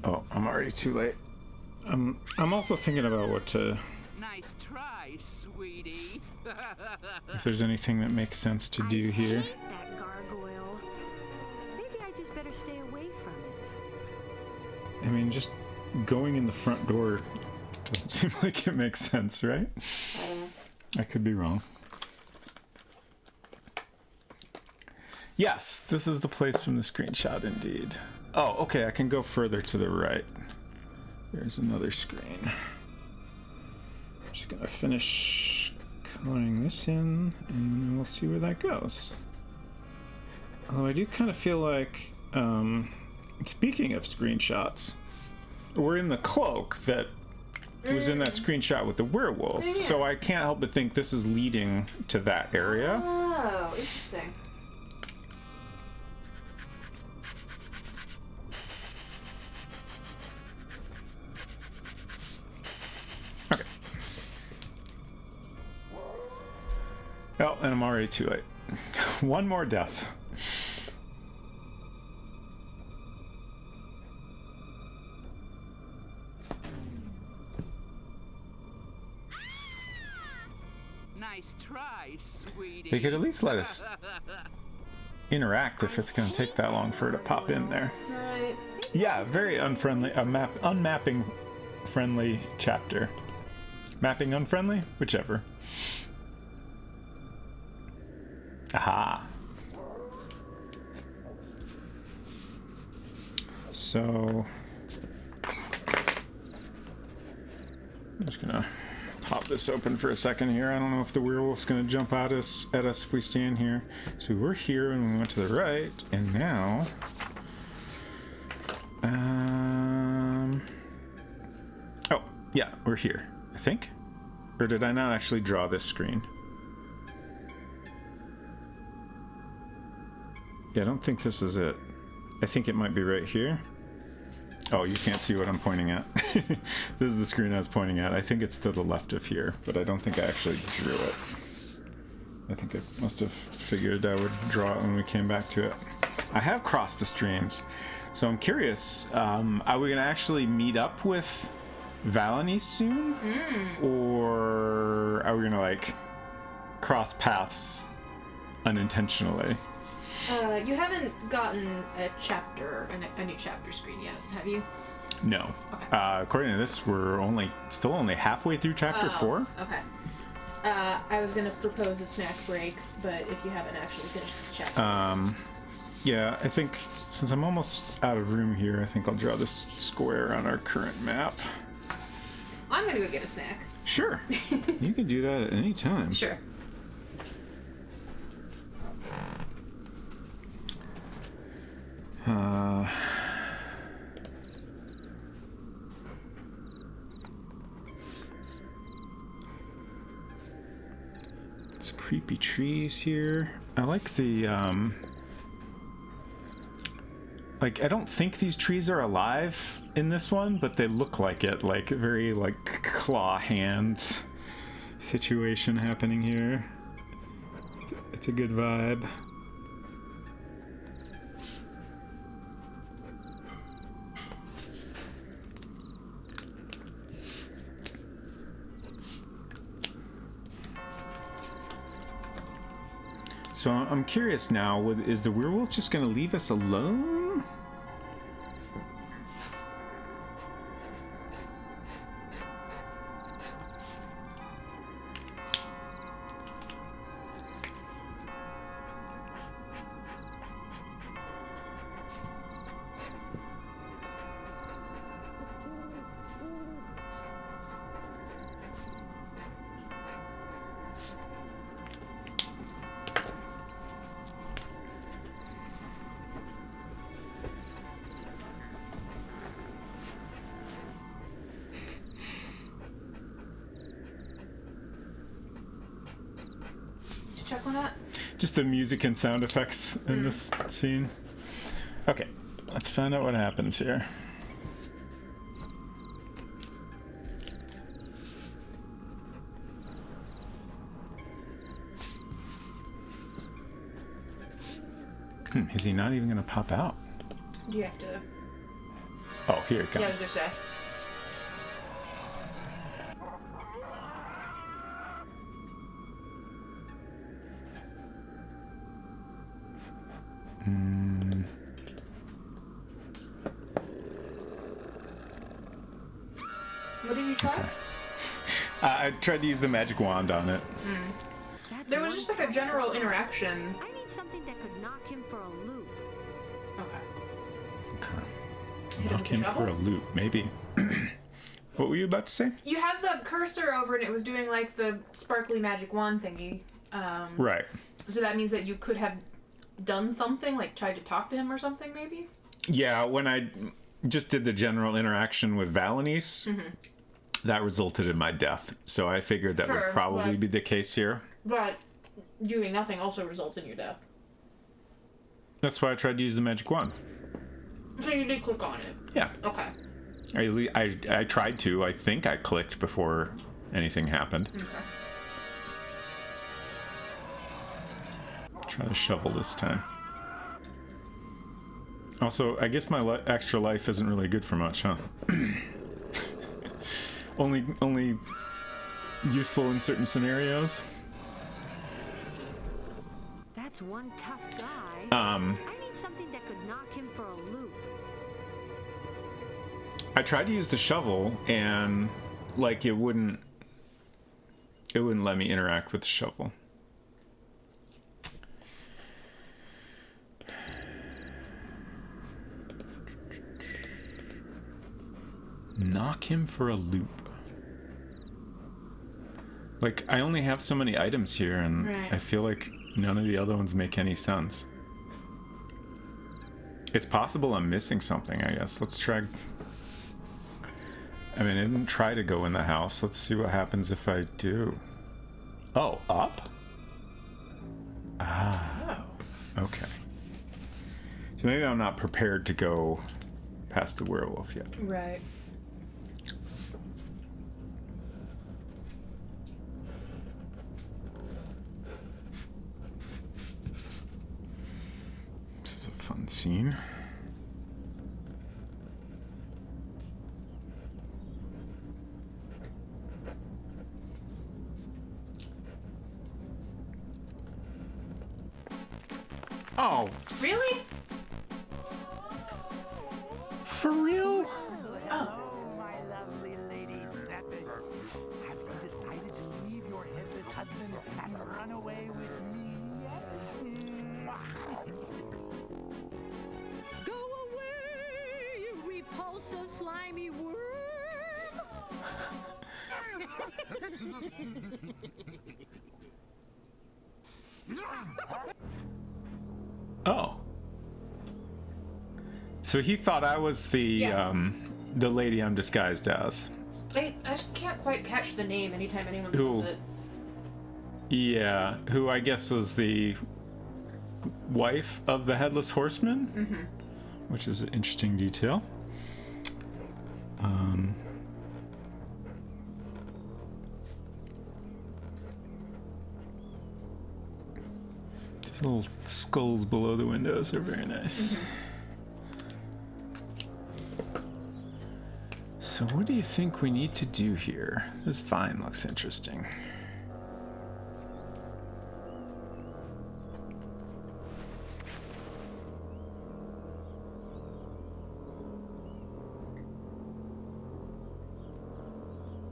[SPEAKER 2] Oh, I'm already too late. I'm also thinking about what to...
[SPEAKER 8] Nice try, sweetie.
[SPEAKER 2] if there's anything that makes sense to do here.
[SPEAKER 1] I hate that gargoyle. Maybe I just better stay away from it.
[SPEAKER 2] I mean, just going in the front door doesn't seem like it makes sense, right? I could be wrong. Yes, this is the place from the screenshot, indeed. Oh, okay, I can go further to the right. There's another screen. Just gonna finish coloring this in, and then we'll see where that goes. Although I do kind of feel like, speaking of screenshots, we're in the cloak that was in that screenshot with the werewolf, so I can't help but think this is leading to that area.
[SPEAKER 3] Oh, interesting.
[SPEAKER 2] Okay. Oh, and I'm already too late. One more death.
[SPEAKER 8] Nice try, sweetie.
[SPEAKER 2] They could at least let us interact if it's going to take that long for her to pop in there.
[SPEAKER 3] Right.
[SPEAKER 2] Yeah, very unfriendly, unmapping friendly chapter. Mapping unfriendly? Whichever. Aha. So... I'm just gonna pop this open for a second here. I don't know if the werewolf's gonna jump at us if we stand here. So we're here and we went to the right, and now oh yeah, we're here, I think. Or did I not actually draw this screen? Yeah, I don't think this is it. I think it might be right here. Oh, you can't see what I'm pointing at. This is the screen I was pointing at. I think it's to the left of here, but I don't think I actually drew it. I think I must have figured I would draw it when we came back to it. I have crossed the streams, so I'm curious, are we gonna actually meet up with Valanice soon? Or are we gonna, like, cross paths unintentionally?
[SPEAKER 3] You haven't gotten a new chapter screen yet, have you?
[SPEAKER 2] No.
[SPEAKER 3] Okay.
[SPEAKER 2] According to this, we're still only halfway through chapter 4.
[SPEAKER 3] Okay. I was gonna propose a snack break, but if you haven't actually finished this chapter.
[SPEAKER 2] Yeah, I think since I'm almost out of room here, I think I'll draw this square on our current map.
[SPEAKER 3] I'm gonna go get a snack.
[SPEAKER 2] Sure. You can do that at any time.
[SPEAKER 3] Sure.
[SPEAKER 2] It's creepy trees here. I like the like, I don't think these trees are alive in this one, but they look like it, like very like claw hand situation happening here. It's a good vibe. So I'm curious now, is the werewolf just going to leave us alone?
[SPEAKER 3] Check on that.
[SPEAKER 2] Just the music and sound effects in this scene. Okay, let's find out what happens here. Is he not even going to pop out?
[SPEAKER 3] Do you have to?
[SPEAKER 2] Oh, here it comes.
[SPEAKER 3] Yeah, I was gonna say. What did you try?
[SPEAKER 2] Okay. I tried to use the magic wand on it.
[SPEAKER 3] There was just like a general interaction.
[SPEAKER 1] I need something that could knock him for a loop.
[SPEAKER 3] Okay.
[SPEAKER 2] Okay. Knock him for a loop, maybe. What were you about to say?
[SPEAKER 3] You had the cursor over and it was doing like the sparkly magic wand thingy.
[SPEAKER 2] Right.
[SPEAKER 3] So that means that you could have done something, like tried to talk to him or something, maybe?
[SPEAKER 2] Yeah, when I just did the general interaction with Valanice, that resulted in my death. So I figured that would probably be the case here.
[SPEAKER 3] But doing nothing also results in your death.
[SPEAKER 2] That's why I tried to use the magic wand.
[SPEAKER 3] So you did click on it?
[SPEAKER 2] Yeah.
[SPEAKER 3] Okay.
[SPEAKER 2] I tried to. I think I clicked before anything happened.
[SPEAKER 3] Okay.
[SPEAKER 2] Try the shovel this time. Also, I guess my extra life isn't really good for much, huh? only useful in certain scenarios.
[SPEAKER 1] That's one tough guy. I need something that could knock him for a loop.
[SPEAKER 2] I tried to use the shovel and like it wouldn't let me interact with the shovel. Knock him for a loop. Like, I only have so many items here, and
[SPEAKER 3] Right.
[SPEAKER 2] I feel like none of the other ones make any sense. It's possible I'm missing something, I guess. Let's try... I mean, I didn't try to go in the house. Let's see what happens if I do. Oh, up? Ah.
[SPEAKER 3] Oh.
[SPEAKER 2] Okay. So maybe I'm not prepared to go past the werewolf yet.
[SPEAKER 3] Right.
[SPEAKER 2] This is a fun scene. Oh,
[SPEAKER 3] Really?
[SPEAKER 2] for real?
[SPEAKER 3] Oh.
[SPEAKER 12] My lovely lady Zephyr, have you decided to leave your headless husband and run away with me yet?
[SPEAKER 1] Go away, you repulsive, slimy worm!
[SPEAKER 2] Oh. So he thought I was the lady I'm disguised as.
[SPEAKER 3] I just can't quite catch the name anytime anyone
[SPEAKER 2] Who?
[SPEAKER 3] says it.
[SPEAKER 2] Yeah, who I guess was the wife of the Headless Horseman, which is an interesting detail. These little skulls below the windows are very nice. So what do you think we need to do here? This vine looks interesting.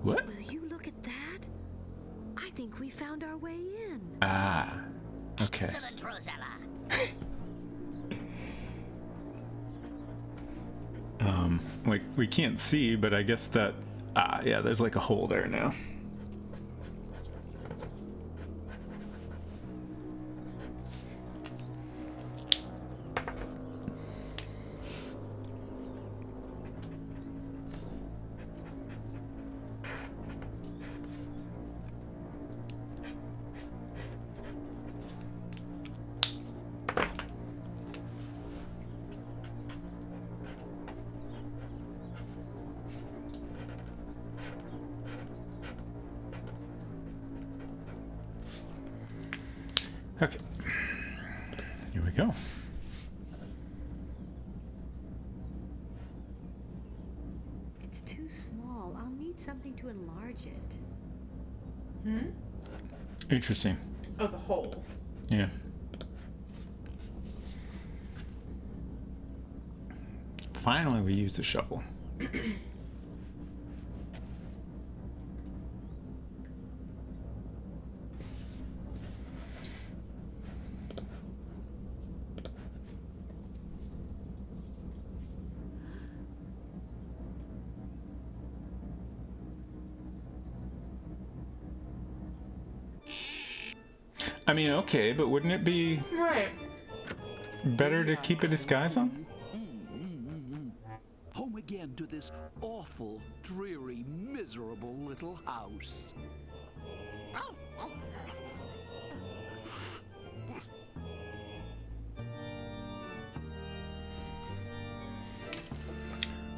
[SPEAKER 2] What?
[SPEAKER 7] Will you look at that? I think we found our way in.
[SPEAKER 2] Ah, okay.
[SPEAKER 10] Excellent, Rosella.
[SPEAKER 2] Like, we can't see, but I guess that... Ah, yeah, there's like a hole there now. Okay. Here we go.
[SPEAKER 1] It's too small. I'll need something to enlarge it.
[SPEAKER 3] Hmm?
[SPEAKER 2] Interesting.
[SPEAKER 3] Oh, the hole.
[SPEAKER 2] Yeah. Finally, we used the shovel. I mean, okay, but wouldn't it be
[SPEAKER 3] Right.
[SPEAKER 2] better to keep a disguise on?
[SPEAKER 8] Home again to this awful, dreary, miserable little house.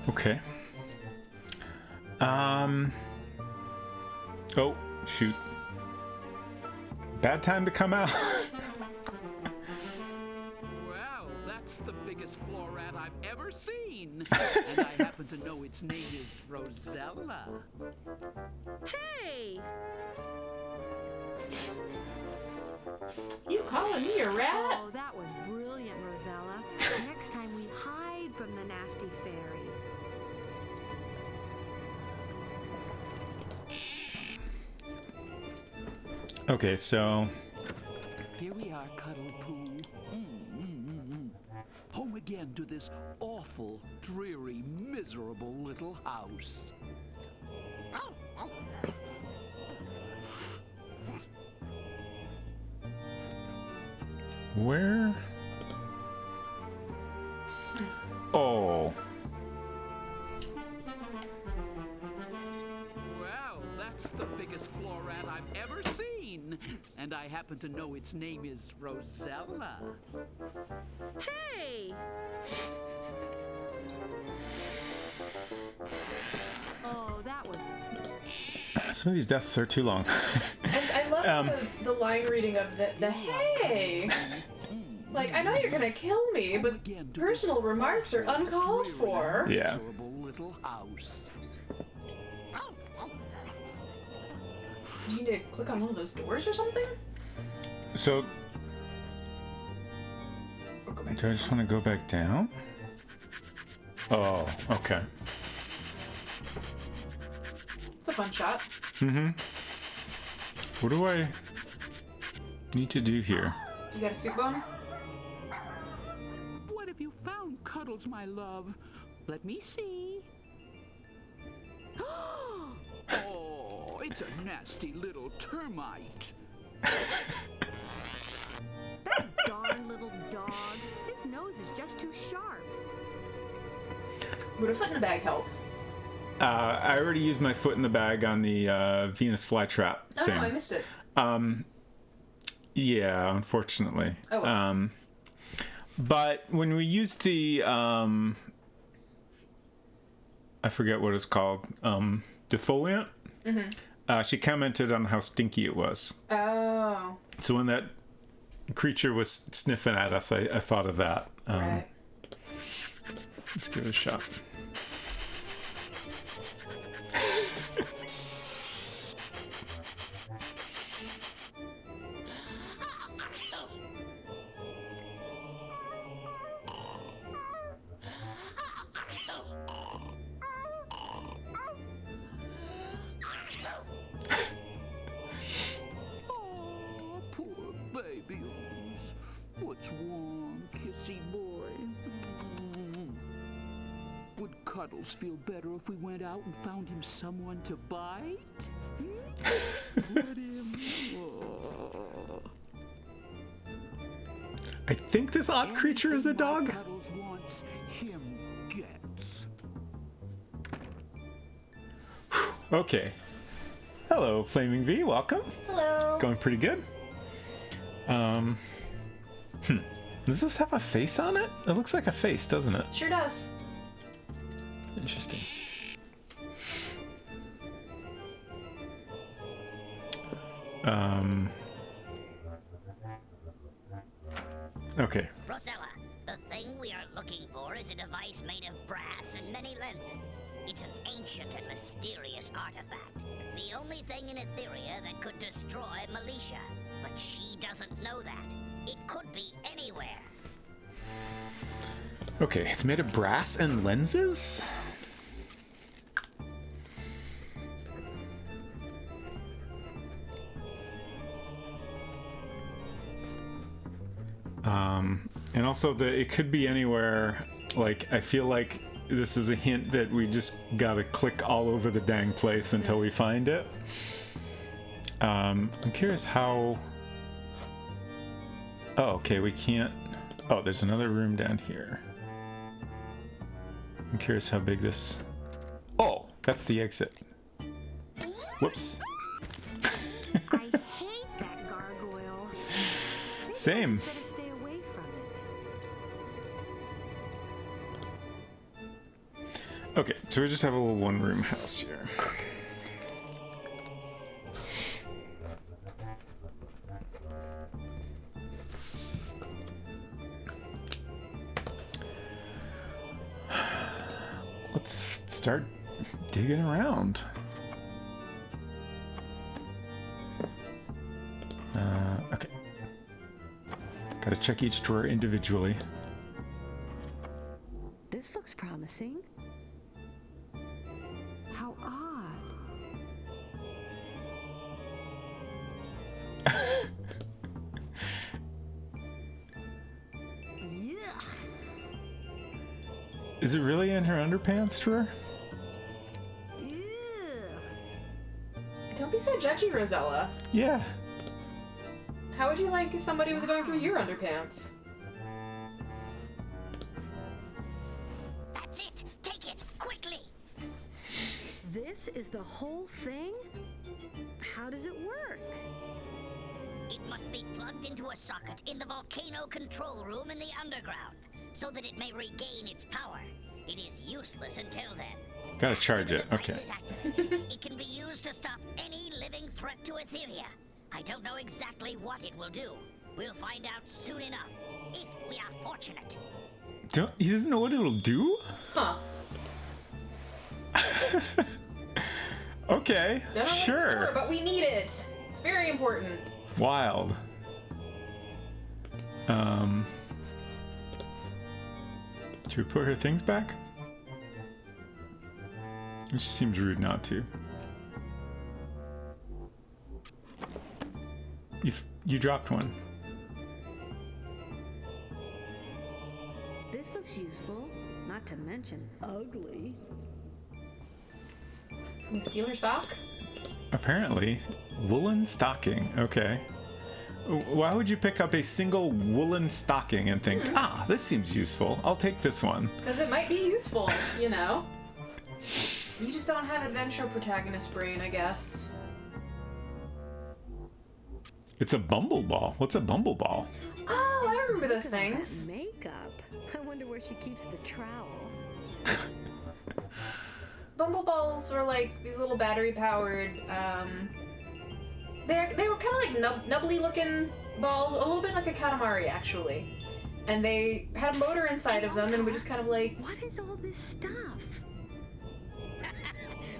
[SPEAKER 2] Okay. Oh, shoot. Bad time to come out.
[SPEAKER 8] Well, that's the biggest floor rat I've ever seen. And I happen to know its name is Rosella.
[SPEAKER 7] Hey!
[SPEAKER 3] You calling me a rat?
[SPEAKER 1] Oh, that was brilliant, Rosella. Next time we hide from the nasty fairy.
[SPEAKER 2] Okay, so
[SPEAKER 8] Here we are, Cuddle Poo. Home again to this awful, dreary, miserable little house.
[SPEAKER 2] Where? Oh.
[SPEAKER 8] Well, that's the biggest floor rat I've ever seen. And I happen to know its name is Rosella.
[SPEAKER 1] Hey! Oh, that was...
[SPEAKER 2] Some of these deaths are too long.
[SPEAKER 3] And I love the line reading of the hey. Like, I know you're gonna kill me, but personal remarks are uncalled for.
[SPEAKER 2] Yeah.
[SPEAKER 8] Little house.
[SPEAKER 3] You need to click on one of those doors or something?
[SPEAKER 2] So, do I just want to go back down? Oh, okay.
[SPEAKER 3] It's a fun shot.
[SPEAKER 2] Mm-hmm. What do I need to do here?
[SPEAKER 3] You got a soup bone?
[SPEAKER 8] What have you found, Cuddles, my love? Let me see. Oh, it's a nasty little termite.
[SPEAKER 1] That darn little dog. His nose is just too sharp.
[SPEAKER 3] Would a foot in a bag help?
[SPEAKER 2] I already used my foot in the bag on the Venus flytrap thing.
[SPEAKER 3] Oh, I missed it.
[SPEAKER 2] Yeah, unfortunately.
[SPEAKER 3] Oh, well.
[SPEAKER 2] But when we used the I forget what it's called, defoliant.
[SPEAKER 3] Mm-hmm.
[SPEAKER 2] She commented on how stinky it was.
[SPEAKER 3] Oh.
[SPEAKER 2] So when that creature was sniffing at us, I thought of that.
[SPEAKER 3] Right.
[SPEAKER 2] Let's give it a shot.
[SPEAKER 8] Oh, poor babies. What's wrong, kissy boy? Would Cuddles feel better if we went out and found him someone to bite? Would him? Oh.
[SPEAKER 2] I think this odd creature is a dog.
[SPEAKER 8] Cuddles wants, him gets.
[SPEAKER 2] Okay. Hello, Flaming V. Welcome.
[SPEAKER 3] Hello.
[SPEAKER 2] Going pretty good. Does this have a face on it? It looks like a face, doesn't it?
[SPEAKER 3] Sure does.
[SPEAKER 2] Interesting. Okay.
[SPEAKER 10] Rosella, the thing we are looking for is a device made of brass and many lenses. It's an ancient and mysterious artifact. The only thing in Etheria that could destroy Militia. But she doesn't know that. It could be anywhere.
[SPEAKER 2] Okay, it's made of brass and lenses? And also it could be anywhere. Like, I feel like this is a hint that we just gotta click all over the dang place until we find it. I'm curious how... Oh, okay, we can't... Oh, there's another room down here. I'm curious how big this... Oh, that's the exit. Whoops.
[SPEAKER 1] I hate that gargoyle. Maybe
[SPEAKER 2] Same.
[SPEAKER 1] I just better stay away from it.
[SPEAKER 2] Okay, so we just have a little one-room house here. Let's start digging around. Okay. Gotta check each drawer individually.
[SPEAKER 1] This looks promising. How odd. Yuck.
[SPEAKER 2] Is it really in her underpants drawer?
[SPEAKER 3] Don't be so judgy, Rosella.
[SPEAKER 2] Yeah.
[SPEAKER 3] How would you like if somebody was going through your underpants?
[SPEAKER 10] That's it. Take it quickly.
[SPEAKER 1] This is the whole thing? How does it work?
[SPEAKER 10] It must be plugged into a socket in the volcano control room in the underground, so that it may regain its power. It is useless until then.
[SPEAKER 2] Gotta charge it.
[SPEAKER 10] When the
[SPEAKER 2] Okay.
[SPEAKER 10] device is activated, it can be used to stop any living threat to Etheria. I don't know exactly what it will do. We'll find out soon enough, if we are fortunate.
[SPEAKER 2] He doesn't know what it'll do?
[SPEAKER 3] Huh.
[SPEAKER 2] Okay,
[SPEAKER 3] Don't know what it's
[SPEAKER 2] sure.
[SPEAKER 3] for, but we need it. It's very important.
[SPEAKER 2] Wild. Should we put her things back? It just seems rude not to. You dropped one.
[SPEAKER 1] This looks useful, not to mention ugly.
[SPEAKER 3] You steal her sock?
[SPEAKER 2] Apparently, woolen stocking. Okay. Why would you pick up a single woolen stocking and think, ah, this seems useful. I'll take this one.
[SPEAKER 3] Because it might be useful, you know? You just don't have adventure protagonist brain, I guess.
[SPEAKER 2] It's a bumbleball. What's a bumbleball?
[SPEAKER 3] Oh, I remember those
[SPEAKER 1] Look at that
[SPEAKER 3] things.
[SPEAKER 1] makeup. I wonder where she keeps the trowel.
[SPEAKER 3] Bumbleballs were like these little battery-powered, they were kind of like nubbly looking balls, a little bit like a Katamari, actually. And they had a motor inside of them and would just kind of like...
[SPEAKER 1] What is all this stuff?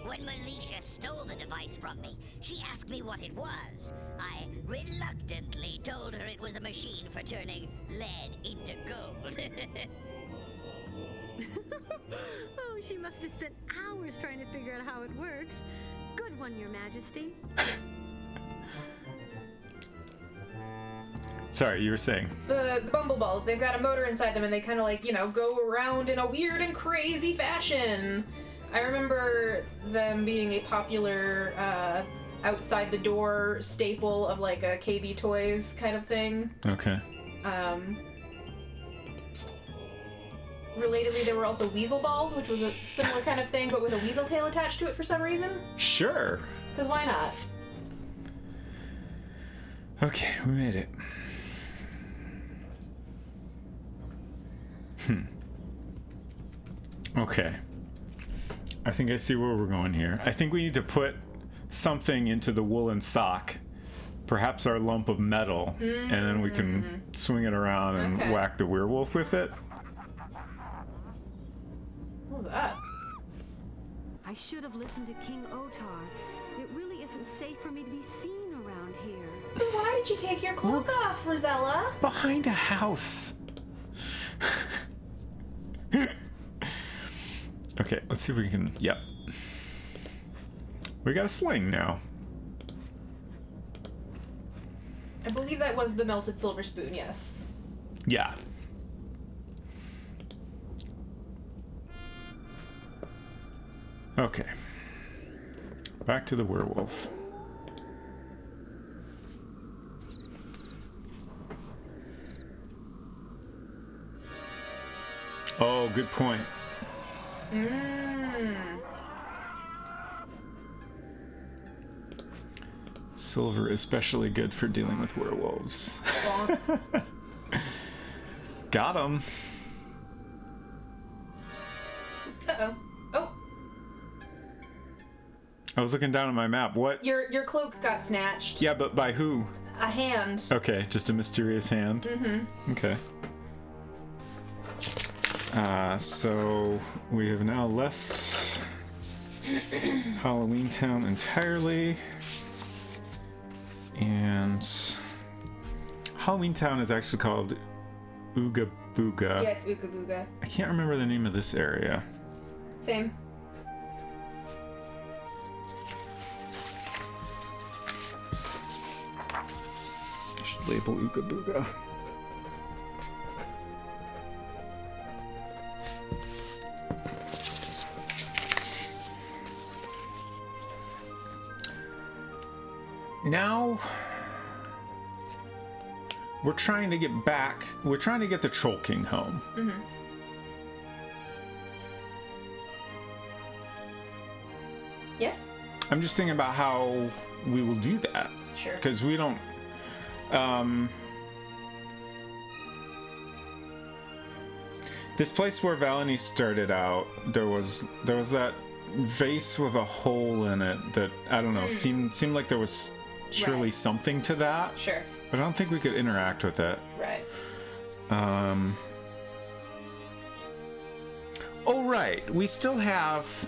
[SPEAKER 10] When Melisha stole the device from me, she asked me what it was. I reluctantly told her it was a machine for turning lead into gold.
[SPEAKER 1] Oh, she must have spent hours trying to figure out how it works. Good one, Your Majesty.
[SPEAKER 2] Sorry, you were saying.
[SPEAKER 3] The bumbleballs, they've got a motor inside them and they kind of like, you know, go around in a weird and crazy fashion. I remember them being a popular outside the door staple of like a KB Toys kind of thing.
[SPEAKER 2] Okay.
[SPEAKER 3] Relatedly, there were also weasel balls, which was a similar kind of thing, but with a weasel tail attached to it for some reason.
[SPEAKER 2] Sure.
[SPEAKER 3] Because why not?
[SPEAKER 2] Okay, we made it. Okay. I think I see where we're going here. I think we need to put something into the woolen sock. Perhaps our lump of metal. And then we can swing it around and whack the werewolf with it.
[SPEAKER 3] What was that?
[SPEAKER 1] I should have listened to King Otar. It really isn't safe for me to be seen around here.
[SPEAKER 3] Then why did you take your cloak off, Rosella?
[SPEAKER 2] Behind a house. Okay, let's see if we can... Yep. We got a sling now.
[SPEAKER 3] I believe that was the melted silver spoon, yes.
[SPEAKER 2] Yeah. Okay. Back to the werewolf. Oh, good point. Silver is especially good for dealing with werewolves. Got him.
[SPEAKER 3] Uh-oh. Oh,
[SPEAKER 2] I was looking down at my map. What?
[SPEAKER 3] your cloak got snatched.
[SPEAKER 2] Yeah, but by who?
[SPEAKER 3] A hand.
[SPEAKER 2] Okay, just a mysterious hand. Okay. So we have now left Halloween Town entirely. And Halloween Town is actually called Ooga Booga.
[SPEAKER 3] Yeah, it's Ooga Booga.
[SPEAKER 2] I can't remember the name of this area.
[SPEAKER 3] Same.
[SPEAKER 2] I should label Ooga Booga. Now, we're trying to get back. We're trying to get the Troll King home.
[SPEAKER 3] Mm-hmm. Yes?
[SPEAKER 2] I'm just thinking about how we will do that.
[SPEAKER 3] Sure.
[SPEAKER 2] Because we don't... this place where Valony started out, there was that vase with a hole in it that, I don't know, seemed like there was surely something to that.
[SPEAKER 3] Sure.
[SPEAKER 2] But I don't think we could interact with it.
[SPEAKER 3] Right.
[SPEAKER 2] Oh, right. We still have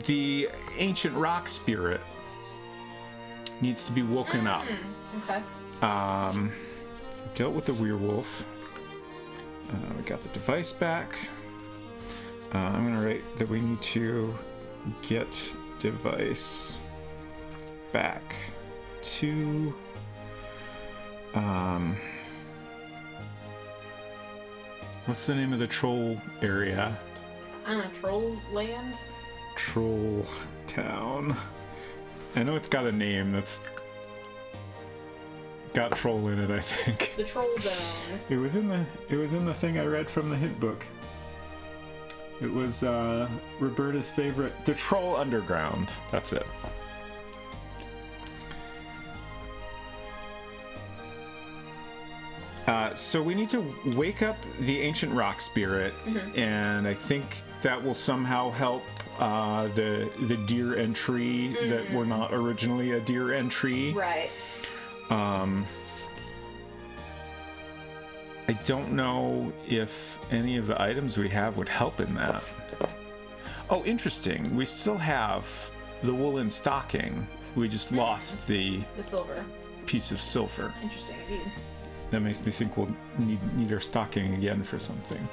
[SPEAKER 2] the ancient rock spirit. Needs to be woken up.
[SPEAKER 3] Okay.
[SPEAKER 2] Dealt with the werewolf. We got the device back. I'm gonna write that we need to get device back to what's the name of the troll area?
[SPEAKER 3] I don't know, Troll Lands?
[SPEAKER 2] Troll Town. I know it's got a name that's got troll in it, I think.
[SPEAKER 3] The Troll Zone.
[SPEAKER 2] It was in the thing I read from the hint book. It was Roberta's favorite, the Troll Underground. That's it. So we need to wake up the ancient rock spirit, and I think that will somehow help the deer entry that were not originally a deer entry.
[SPEAKER 3] Right.
[SPEAKER 2] I don't know if any of the items we have would help in that. Oh, interesting. We still have the woolen stocking. We just lost the
[SPEAKER 3] silver
[SPEAKER 2] piece of silver.
[SPEAKER 3] Interesting indeed.
[SPEAKER 2] That makes me think we'll need our stocking again for something.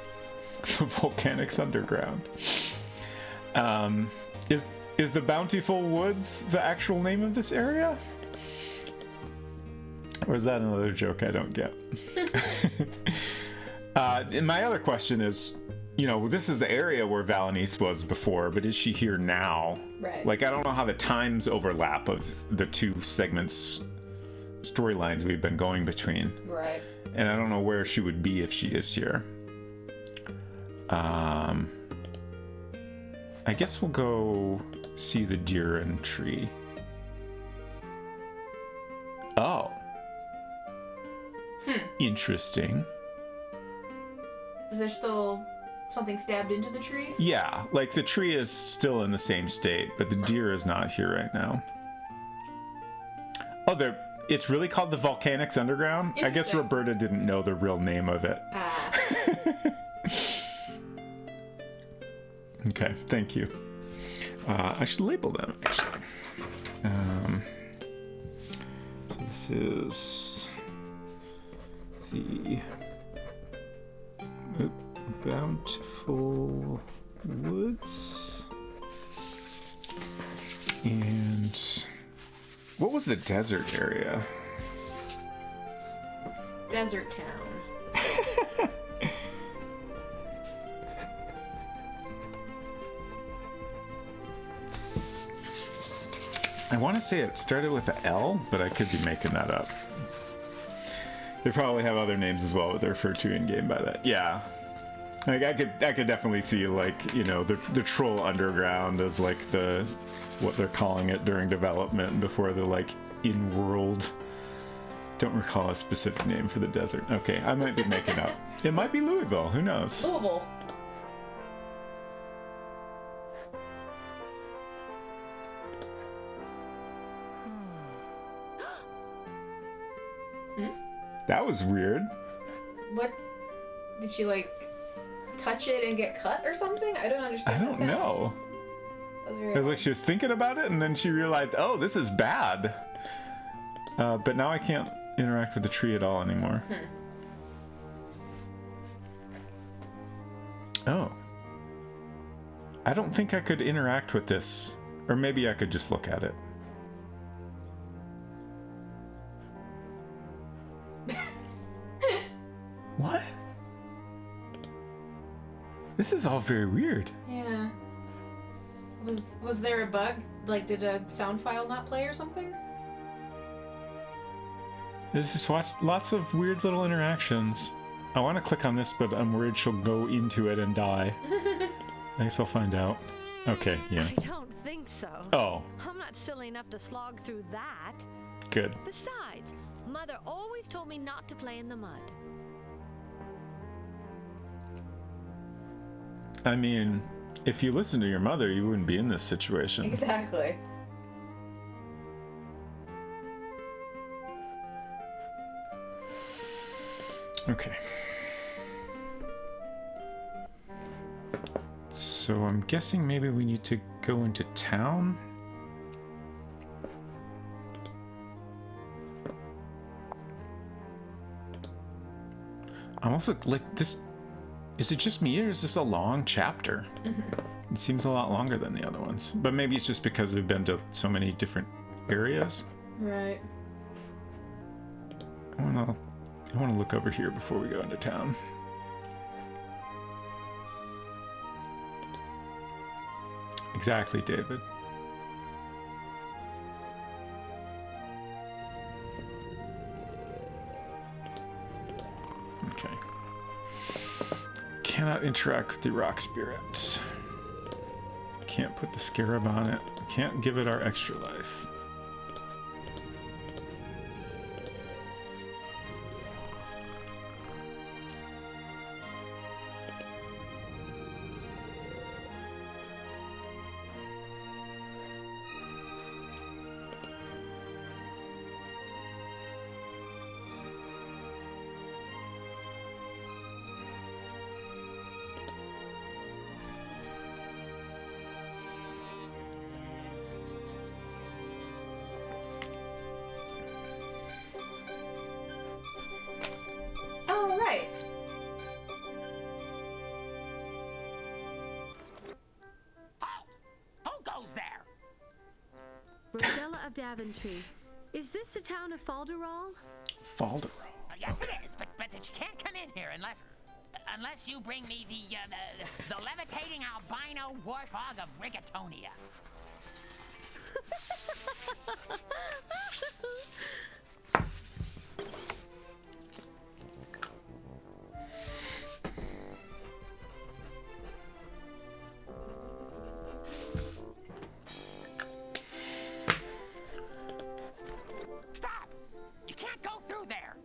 [SPEAKER 2] The Volcanics Underground. Is the Bountiful Woods the actual name of this area? Or is that another joke I don't get? And my other question is, you know, this is the area where Valanice was before, but is she here now?
[SPEAKER 3] Right.
[SPEAKER 2] Like, I don't know how the times overlap of the two segments, storylines we've been going between.
[SPEAKER 3] Right.
[SPEAKER 2] And I don't know where she would be if she is here. I guess we'll go see the deer and tree. Oh. Interesting.
[SPEAKER 3] Is there still something stabbed into the tree?
[SPEAKER 2] Yeah, like the tree is still in the same state, but the deer is not here right now. Oh, it's really called the Volcanics Underground? I guess Roberta didn't know the real name of it. Okay, thank you. I should label them, actually. So this is the Bountiful Woods. And what was the desert area?
[SPEAKER 3] Desert Town.
[SPEAKER 2] I want to say it started with an L, but I could be making that up. They probably have other names as well that they're referred to in game by that. Yeah, like I could definitely see, like, you know, the Troll Underground as like what they're calling it during development before the like in-world. Don't recall a specific name for the desert. Okay, I might be making up. It might be Louisville. Who knows?
[SPEAKER 3] Louisville.
[SPEAKER 2] That was weird.
[SPEAKER 3] What? Did she, like, touch it and get cut or something? I don't understand.
[SPEAKER 2] I don't know. It was like she was thinking about it and then she realized, oh, this is bad. But now I can't interact with the tree at all anymore. Oh. I don't think I could interact with this. Or maybe I could just look at it. What? This is all very weird.
[SPEAKER 3] Yeah. Was there a bug? Like, did a sound file not play or something?
[SPEAKER 2] This is lots of weird little interactions. I want to click on this, but I'm worried she'll go into it and die. I guess I'll find out. Okay, yeah.
[SPEAKER 1] I don't think so.
[SPEAKER 2] Oh.
[SPEAKER 1] I'm not silly enough to slog through that.
[SPEAKER 2] Good.
[SPEAKER 1] Besides, Mother always told me not to play in the mud.
[SPEAKER 2] I mean, if you listen to your mother, you wouldn't be in this situation.
[SPEAKER 3] Exactly.
[SPEAKER 2] Okay. So I'm guessing maybe we need to go into town? I'm also like this. Is it just me or is this a long chapter? It seems a lot longer than the other ones, but maybe it's just because we've been to so many different areas.
[SPEAKER 3] Right.
[SPEAKER 2] I want to look over here before we go into town. Exactly, David. Okay. Cannot interact with the rock spirit. Can't put the scarab on it. Can't give it our extra life.
[SPEAKER 3] Oh, right.
[SPEAKER 10] Who goes there?
[SPEAKER 1] Rosella of Daventry. Is this the town of Falderall?
[SPEAKER 2] Falderall.
[SPEAKER 10] Yes, it is, but you can't come in here unless you bring me the levitating albino warthog of Rigatonia. Stop! You can't go through there.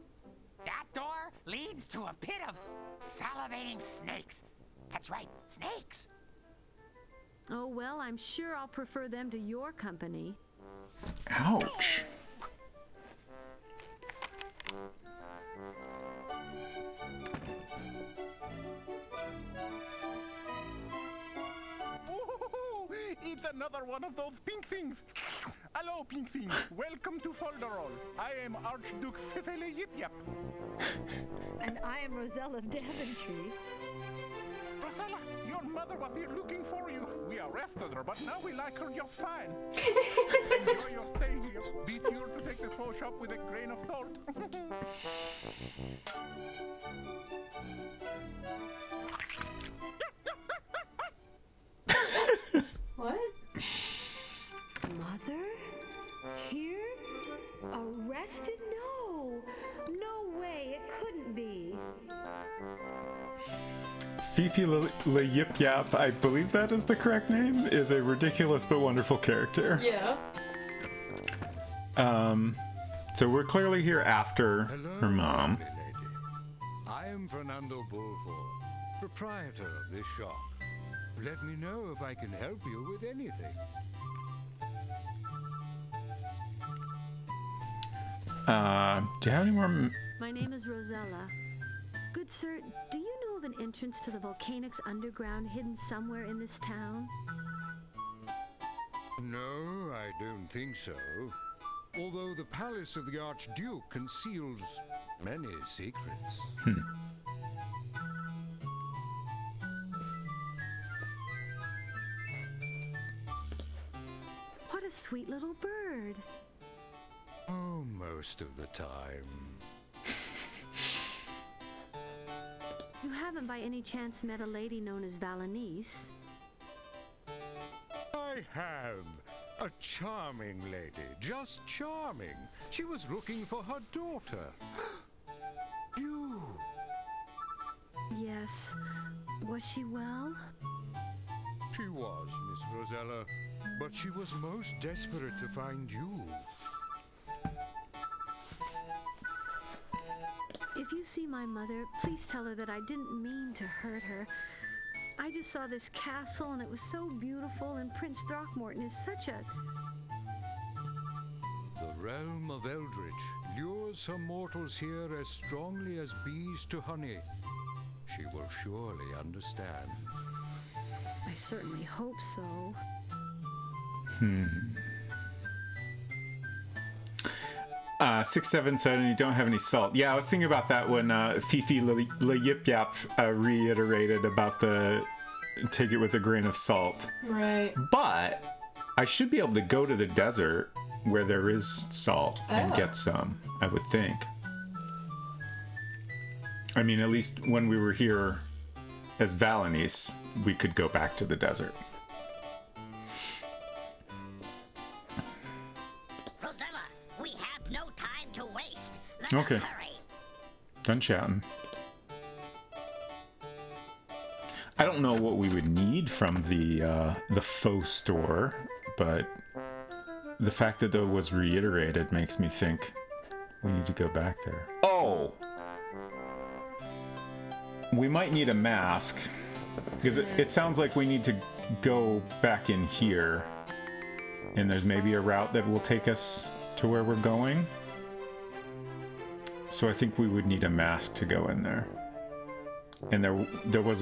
[SPEAKER 10] That door leads to a pit of salivating snakes. That's right, snakes.
[SPEAKER 1] Oh, well, I'm sure I'll prefer them to your company.
[SPEAKER 2] Ouch.
[SPEAKER 4] Ooh, it's another one of those pink things. Hello, pink things. Welcome to Folderol. I am Archduke Fifele Yip Yap.
[SPEAKER 1] And I am Rosella of Daventry.
[SPEAKER 4] Rosella, your mother was here looking for you. We arrested her, but now we like her just fine. Enjoy your stay here. Be sure to take the faux shop with a grain of salt.
[SPEAKER 3] What?
[SPEAKER 1] Mother? Here? Arrested? No! No way, it couldn't be.
[SPEAKER 2] Fifi Le Yip Yap, I believe that is the correct name, is a ridiculous but wonderful character.
[SPEAKER 3] Yeah.
[SPEAKER 2] So we're clearly here after her mom.
[SPEAKER 11] lovely lady. I am Fernando Bulfor, proprietor of this shop. Let me know if I can help you with anything.
[SPEAKER 2] Do you have any more?
[SPEAKER 1] My name is Rosella. Good sir, do you know of an entrance to the Volcanics underground hidden somewhere in this town?
[SPEAKER 11] No, I don't think so. Although the palace of the Archduke conceals many secrets.
[SPEAKER 1] What a sweet little bird.
[SPEAKER 11] Oh, most of the time.
[SPEAKER 1] You haven't by any chance met a lady known as Valenice?
[SPEAKER 11] I have. A charming lady, just charming. She was looking for her daughter. You.
[SPEAKER 1] Yes. Was she well?
[SPEAKER 11] She was, Miss Rosella, but she was most desperate to find you.
[SPEAKER 1] If you see my mother, please tell her that I didn't mean to hurt her. I just saw this castle and it was so beautiful, and Prince Throckmorton is such a...
[SPEAKER 11] The realm of Eldritch lures some mortals here as strongly as bees to honey. She will surely understand.
[SPEAKER 1] I certainly hope so.
[SPEAKER 2] 677, you don't have any salt. Yeah, I was thinking about that when Fifi Le Yip Yap reiterated about the take it with a grain of salt.
[SPEAKER 3] Right.
[SPEAKER 2] But I should be able to go to the desert where there is salt and get some, I would think. I mean, at least when we were here as Valanice, we could go back to the desert.
[SPEAKER 10] Rosella, we have no time to waste. Let
[SPEAKER 2] Okay.
[SPEAKER 10] us hurry.
[SPEAKER 2] Done chatting. I don't know what we would need from the faux store, but the fact that it was reiterated makes me think we need to go back there. Oh! We might need a mask, because it sounds like we need to go back in here, and there's maybe a route that will take us to where we're going. So I think we would need a mask to go in there. And there was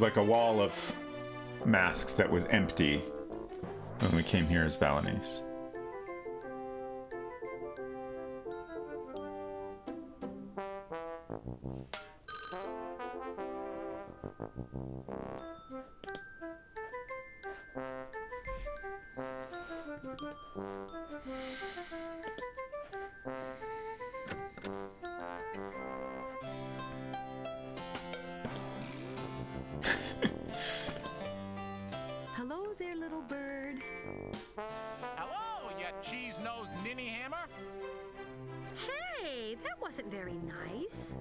[SPEAKER 2] like a wall of masks that was empty when we came here as Valanice.
[SPEAKER 1] Hello there, little bird.
[SPEAKER 12] Hello, you cheese-nosed ninny hammer.
[SPEAKER 1] Hey, that wasn't very nice.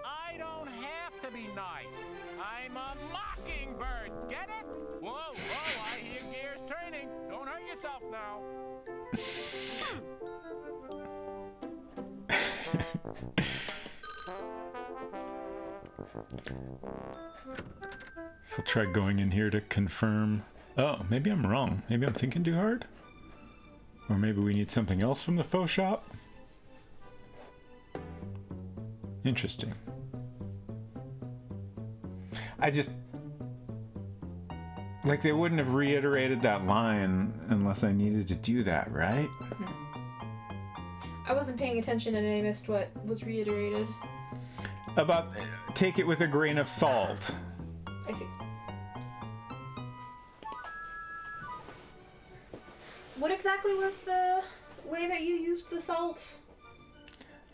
[SPEAKER 12] I don't have to be nice. I'm a mockingbird, get it? Whoa, whoa, I hear gears turning. Don't hurt yourself now.
[SPEAKER 2] So try going in here to confirm. Oh, maybe I'm wrong. Maybe I'm thinking too hard? Or maybe we need something else from the faux shop? Interesting. I just... Like, they wouldn't have reiterated that line unless I needed to do that, right?
[SPEAKER 3] I wasn't paying attention and I missed what was reiterated.
[SPEAKER 2] About take it with a grain of salt.
[SPEAKER 3] I see. What exactly was the way that you used the salt?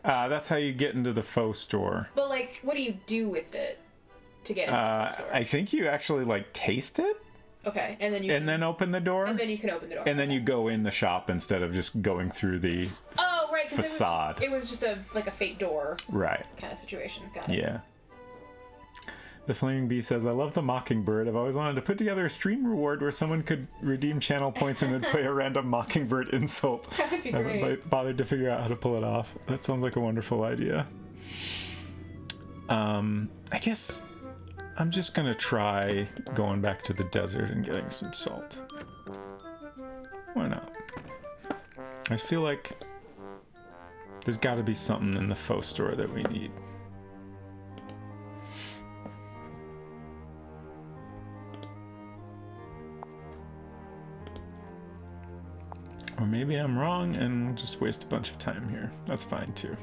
[SPEAKER 2] That's how you get into the faux store.
[SPEAKER 3] But, like, what do you do with it to get into the store?
[SPEAKER 2] I think you actually, like, taste it?
[SPEAKER 3] Okay, and then you
[SPEAKER 2] And then open the door?
[SPEAKER 3] And then you can open the door.
[SPEAKER 2] And then you go in the shop instead of just going through the
[SPEAKER 3] Oh, right, because
[SPEAKER 2] facade.
[SPEAKER 3] it was just a fake door
[SPEAKER 2] Right.
[SPEAKER 3] kind of situation. Got it.
[SPEAKER 2] Yeah. The Flaming Bee says, I love the Mockingbird. I've always wanted to put together a stream reward where someone could redeem channel points and then play a random Mockingbird insult.
[SPEAKER 3] That would be
[SPEAKER 2] I
[SPEAKER 3] great.
[SPEAKER 2] haven't bothered to figure out how to pull it off. That sounds like a wonderful idea. I guess I'm just gonna try going back to the desert and getting some salt. Why not? I feel like there's got to be something in the faux store that we need. Or maybe I'm wrong and we'll just waste a bunch of time here. That's fine too.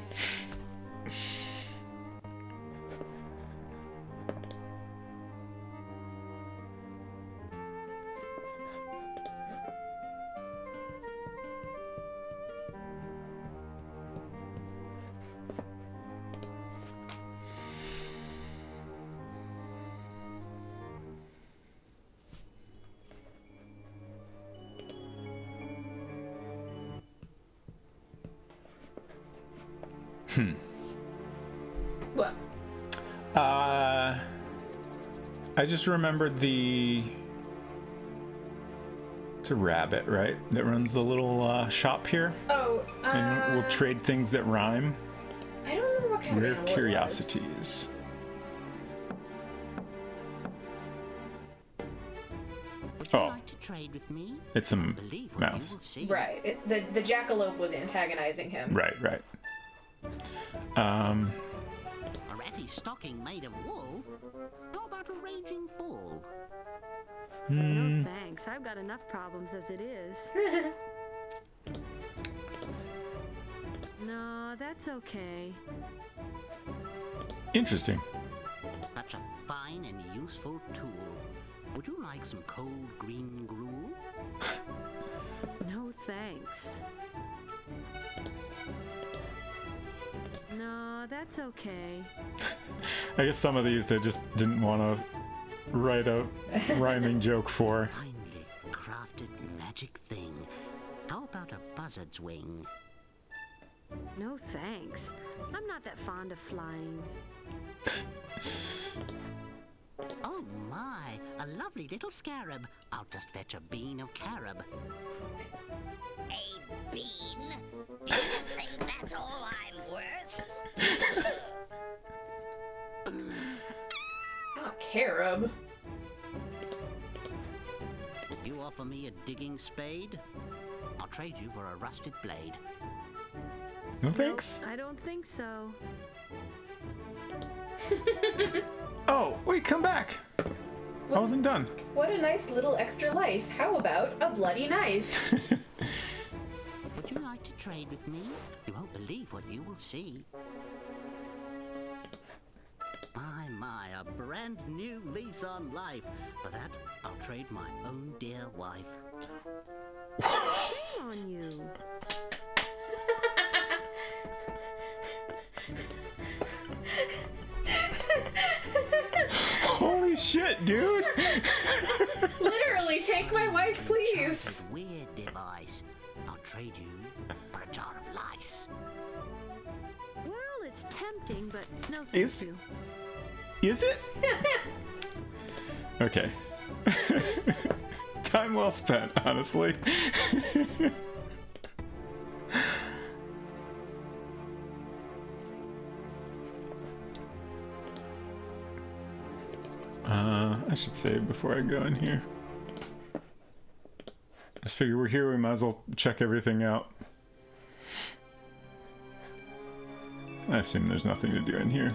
[SPEAKER 3] What?
[SPEAKER 2] I just remembered it's a rabbit, right? That runs the little shop here.
[SPEAKER 3] Oh,
[SPEAKER 2] and we'll trade things that rhyme.
[SPEAKER 3] I don't remember what kind
[SPEAKER 2] Rare
[SPEAKER 3] of animal
[SPEAKER 2] curiosities.
[SPEAKER 6] Would you like to trade with me?
[SPEAKER 2] It's a
[SPEAKER 6] Believe what
[SPEAKER 2] mouse.
[SPEAKER 6] you will see.
[SPEAKER 3] Right. The jackalope was antagonizing him.
[SPEAKER 2] Right.
[SPEAKER 6] A ratty stocking made of wool? How about a raging bull?
[SPEAKER 1] No thanks. I've got enough problems as it is. No, that's okay.
[SPEAKER 2] Interesting.
[SPEAKER 6] Such a fine and useful tool. Would you like some cold green gruel?
[SPEAKER 1] No thanks. No, that's okay.
[SPEAKER 2] I guess some of these they just didn't want to write a rhyming joke for.
[SPEAKER 6] Finely crafted magic thing. How about a buzzard's wing?
[SPEAKER 1] No thanks. I'm not that fond of flying.
[SPEAKER 6] Oh my, a lovely little scarab. I'll just fetch a bean of carob.
[SPEAKER 10] A bean? Do you think that's all I'm worth?
[SPEAKER 3] Not carob.
[SPEAKER 6] You offer me a digging spade? I'll trade you for a rusted blade.
[SPEAKER 2] No thanks.
[SPEAKER 1] I don't think so.
[SPEAKER 2] Oh, wait, come back. I wasn't done.
[SPEAKER 3] What a nice little extra life. How about a bloody knife?
[SPEAKER 6] Would you like to trade with me? You won't believe what you will see. My, a brand new lease on life. For that, I'll trade my own dear wife.
[SPEAKER 1] Shame on you.
[SPEAKER 2] Holy shit, dude!
[SPEAKER 3] Literally, take my wife, please.
[SPEAKER 6] Weird device. I'll trade you for a jar of lice.
[SPEAKER 1] Well, it's tempting, but no thank
[SPEAKER 2] Is-
[SPEAKER 1] you.
[SPEAKER 2] Is it? Okay. Time well spent, honestly. I should save before I go in here. Just figure we're here, we might as well check everything out. I assume there's nothing to do in here.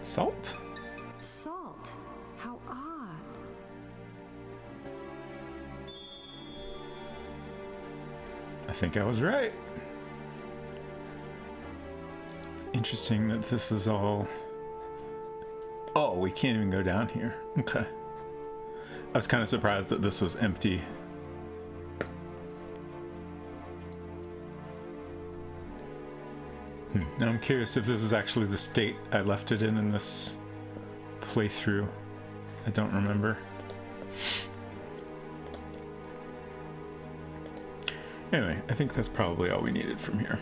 [SPEAKER 2] Salt?
[SPEAKER 1] Salt. How odd.
[SPEAKER 2] I think I was right. Interesting that this is all... Oh, we can't even go down here. Okay. I was kind of surprised that this was empty. Now I'm curious if this is actually the state I left it in this playthrough. I don't remember. Anyway, I think that's probably all we needed from here.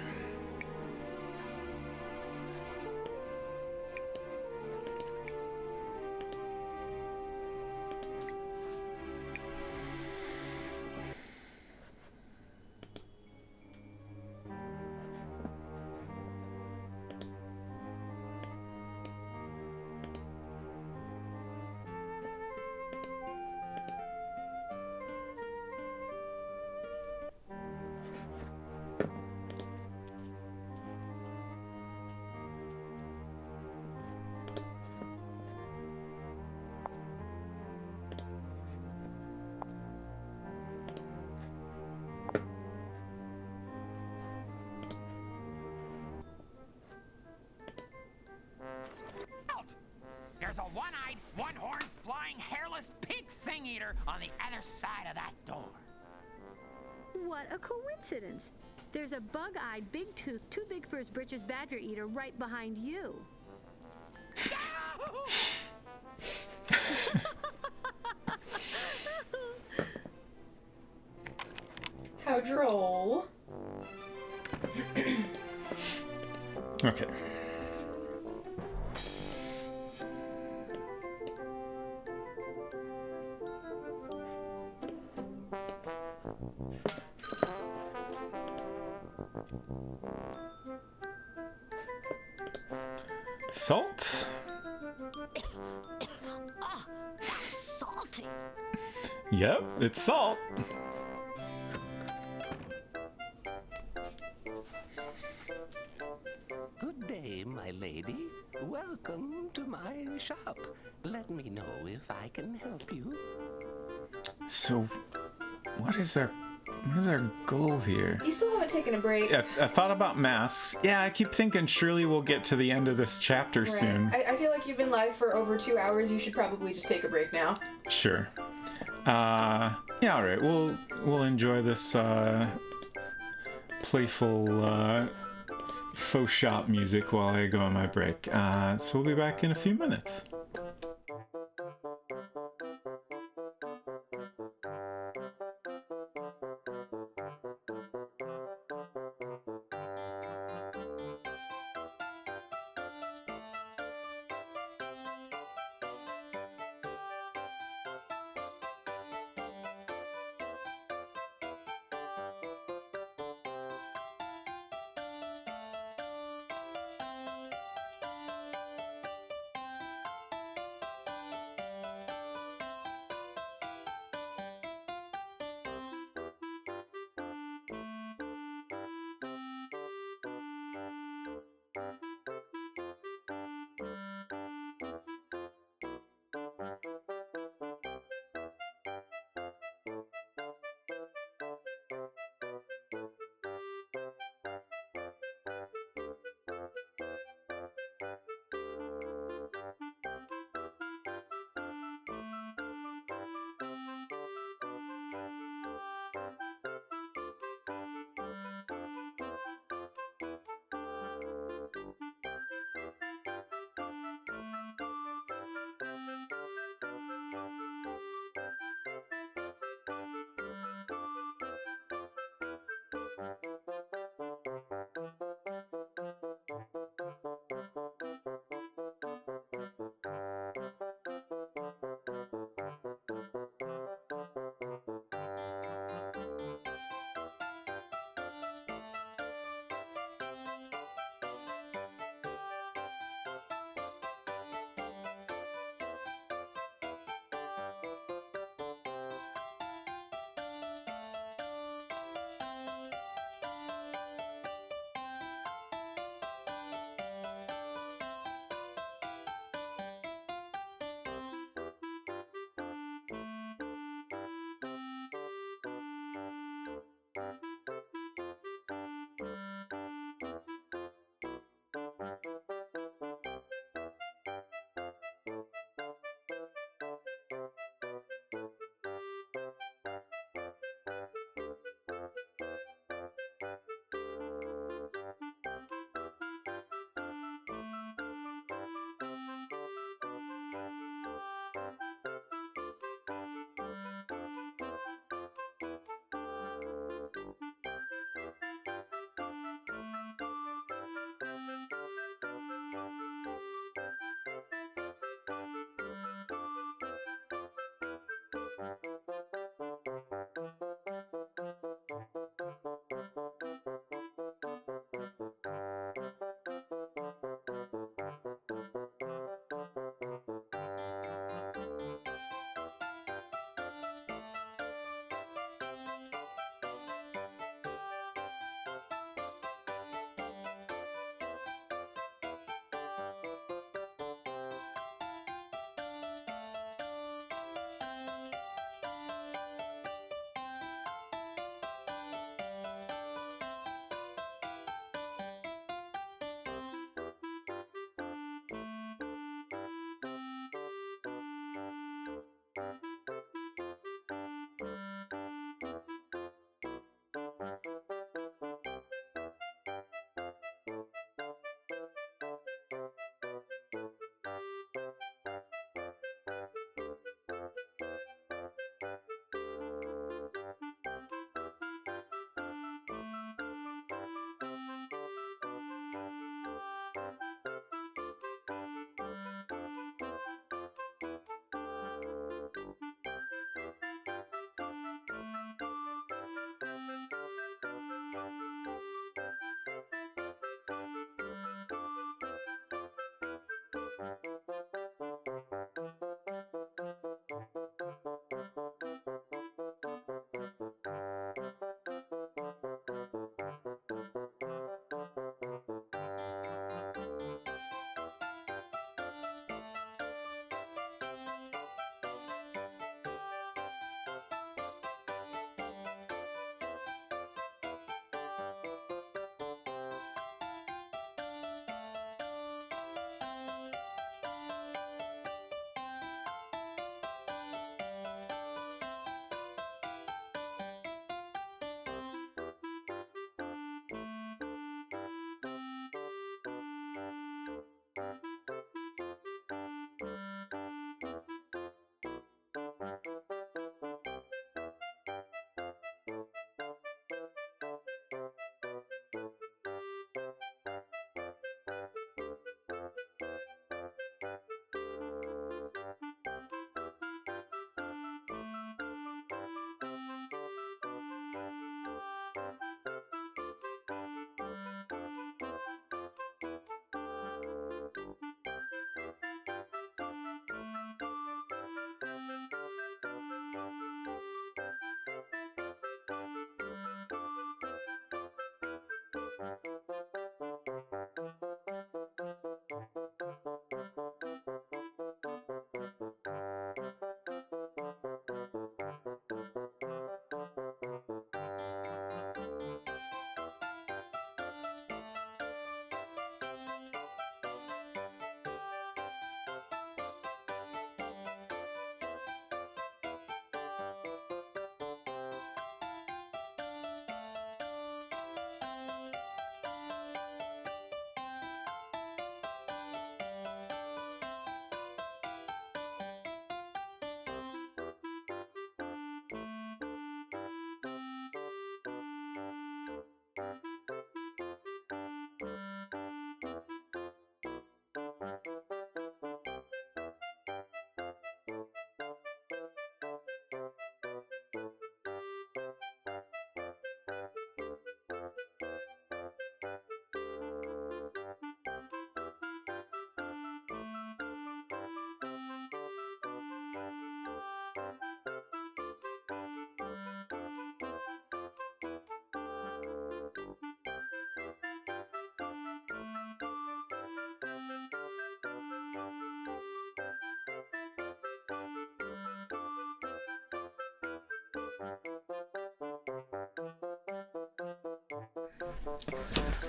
[SPEAKER 12] There's a one-eyed, one-horned, flying, hairless, pink thing-eater on the other side of that door.
[SPEAKER 1] What What a coincidence. There's a bug-eyed, big-toothed, too big for his britches badger eater right behind you.
[SPEAKER 3] How droll.
[SPEAKER 2] Okay. Salt?
[SPEAKER 6] Ah, that's salty.
[SPEAKER 2] Yep, it's salt.
[SPEAKER 13] Good day, my lady. Welcome to my shop. Let me know if I can help you.
[SPEAKER 2] So, what is our goal here?
[SPEAKER 3] You still haven't taken a break.
[SPEAKER 2] I thought about masks. Yeah, I keep thinking surely we'll get to the end of this chapter soon.
[SPEAKER 3] I feel like you've been live for over 2 hours. You should probably just take a break now.
[SPEAKER 2] Sure. Yeah, all right. We'll enjoy this playful faux shop music while I go on my break. So we'll be back in a few minutes.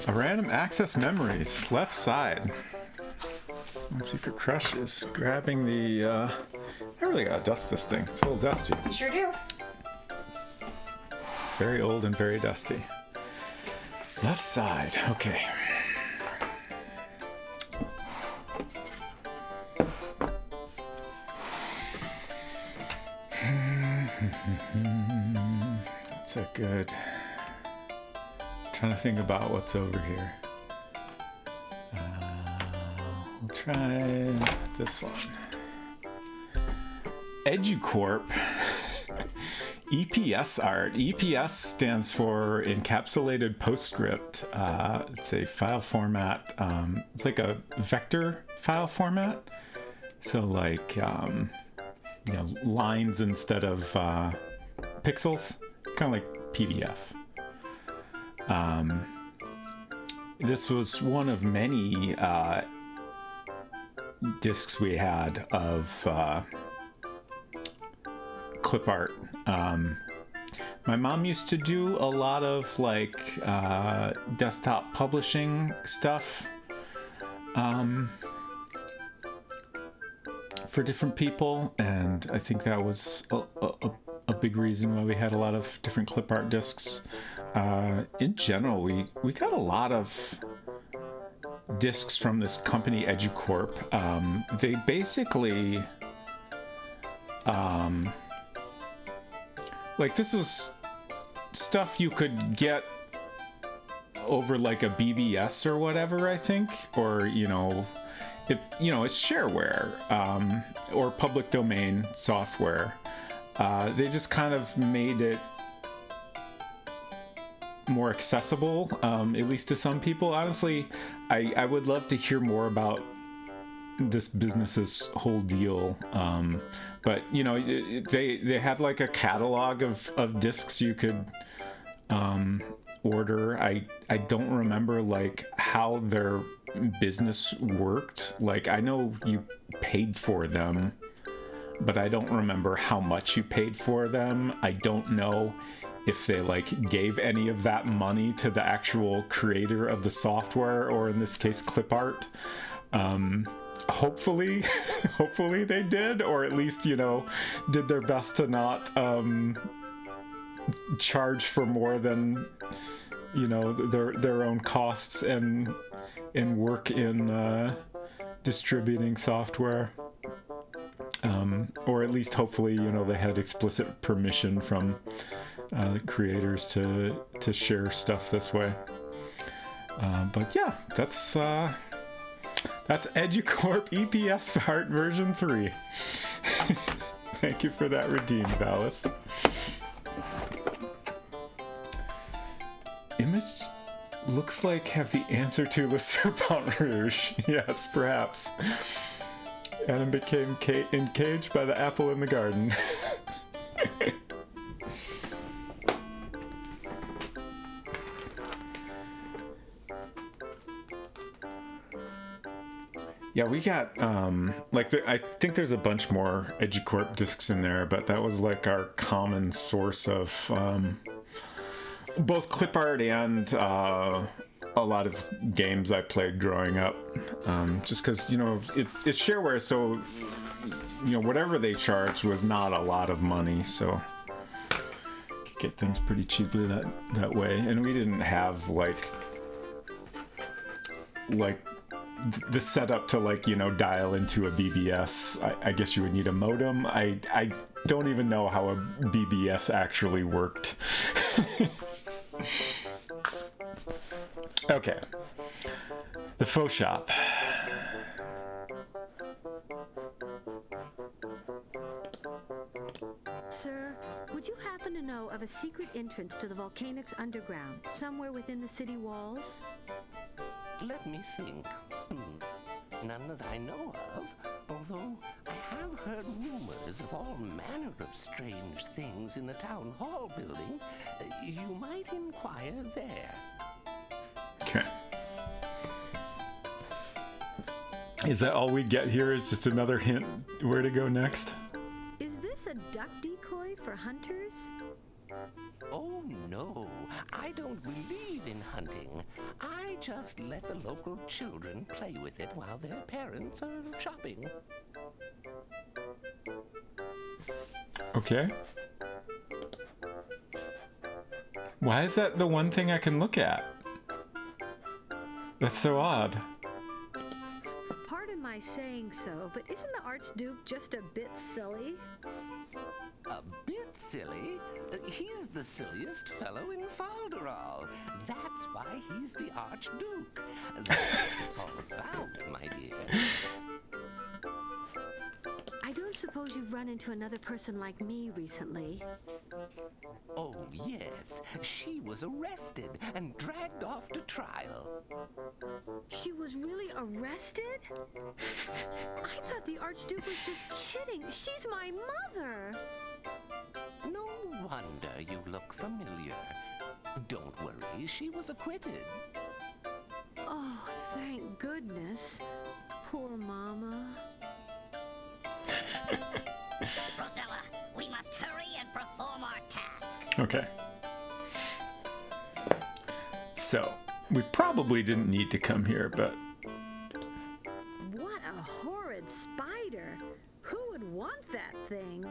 [SPEAKER 2] A random access memories, left side. One secret crush is grabbing the, I really gotta dust this thing. It's a little dusty.
[SPEAKER 3] You sure do.
[SPEAKER 2] Very old and very dusty. Left side, okay. That's a good... trying to think about what's over here. We'll try this one. EduCorp. EPS art. EPS stands for Encapsulated Postscript. It's a file format. It's like a vector file format. So like, you know, lines instead of pixels. Kind of like PDF. This was one of many discs we had of clip art. My mom used to do a lot of like desktop publishing stuff for different people, and I think that was a big reason why we had a lot of different clip art discs. In general, we got a lot of discs from this company EduCorp. They basically like, this was stuff you could get over like a BBS or whatever, I think, or you know, it's shareware or public domain software. They just kind of made it more accessible, at least to some people. Honestly, I would love to hear more about this business's whole deal, but you know, they had like a catalog of discs you could order. I don't remember like how their business worked. Like, I know you paid for them, but I don't remember how much you paid for them. I don't know if they like gave any of that money to the actual creator of the software, or in this case clip art. Hopefully they did, or at least, you know, did their best to not charge for more than, you know, their own costs and work in distributing software. Or at least hopefully, you know, they had explicit permission from creators to share stuff this way. But yeah, that's EduCorp EPS art version 3. Thank you for that redeem, Valis. Image looks like have the answer to Le Serpent Rouge. Yes, perhaps. Adam became encaged by the apple in the garden. Yeah, we got, I think there's a bunch more EduCorp discs in there, but that was like our common source of both clip art and a lot of games I played growing up. Just because, you know, it's shareware, so, you know, whatever they charged was not a lot of money, so could get things pretty cheaply that way. And we didn't have, like the setup to, like, you know, dial into a BBS. I guess you would need a modem. I don't even know how a BBS actually worked. Okay. The faux shop.
[SPEAKER 1] Sir, would you happen to know of a secret entrance to the Volcanics underground, somewhere within the city walls?
[SPEAKER 13] Let me think. None that I know of, although I have heard rumors of all manner of strange things in the town hall building. You might inquire there.
[SPEAKER 2] Okay. Is that all we get here? Is just another hint where to go next?
[SPEAKER 1] Is this a duck decoy for hunters?
[SPEAKER 13] Oh, no. I don't believe in hunting. I just let the local children play with it while their parents are shopping.
[SPEAKER 2] Okay. Why is that the one thing I can look at? That's so odd.
[SPEAKER 1] Pardon my saying so, but isn't the Archduke just a bit silly?
[SPEAKER 13] A bit silly? He's the silliest fellow in Falderall. That's why he's the Archduke. That's what it's all about, my dear.
[SPEAKER 1] I don't suppose you've run into another person like me recently.
[SPEAKER 13] Oh, yes. She was arrested and dragged off to trial.
[SPEAKER 1] She was really arrested? I thought the Archduke was just kidding. She's my mother.
[SPEAKER 13] No wonder you look familiar. Don't worry, she was acquitted.
[SPEAKER 1] Oh, thank goodness. Poor Mama.
[SPEAKER 10] Rosella, we must hurry and perform our task.
[SPEAKER 2] Okay. So, we probably didn't need to come here, but...
[SPEAKER 1] What a horrid spider. Who would want that thing?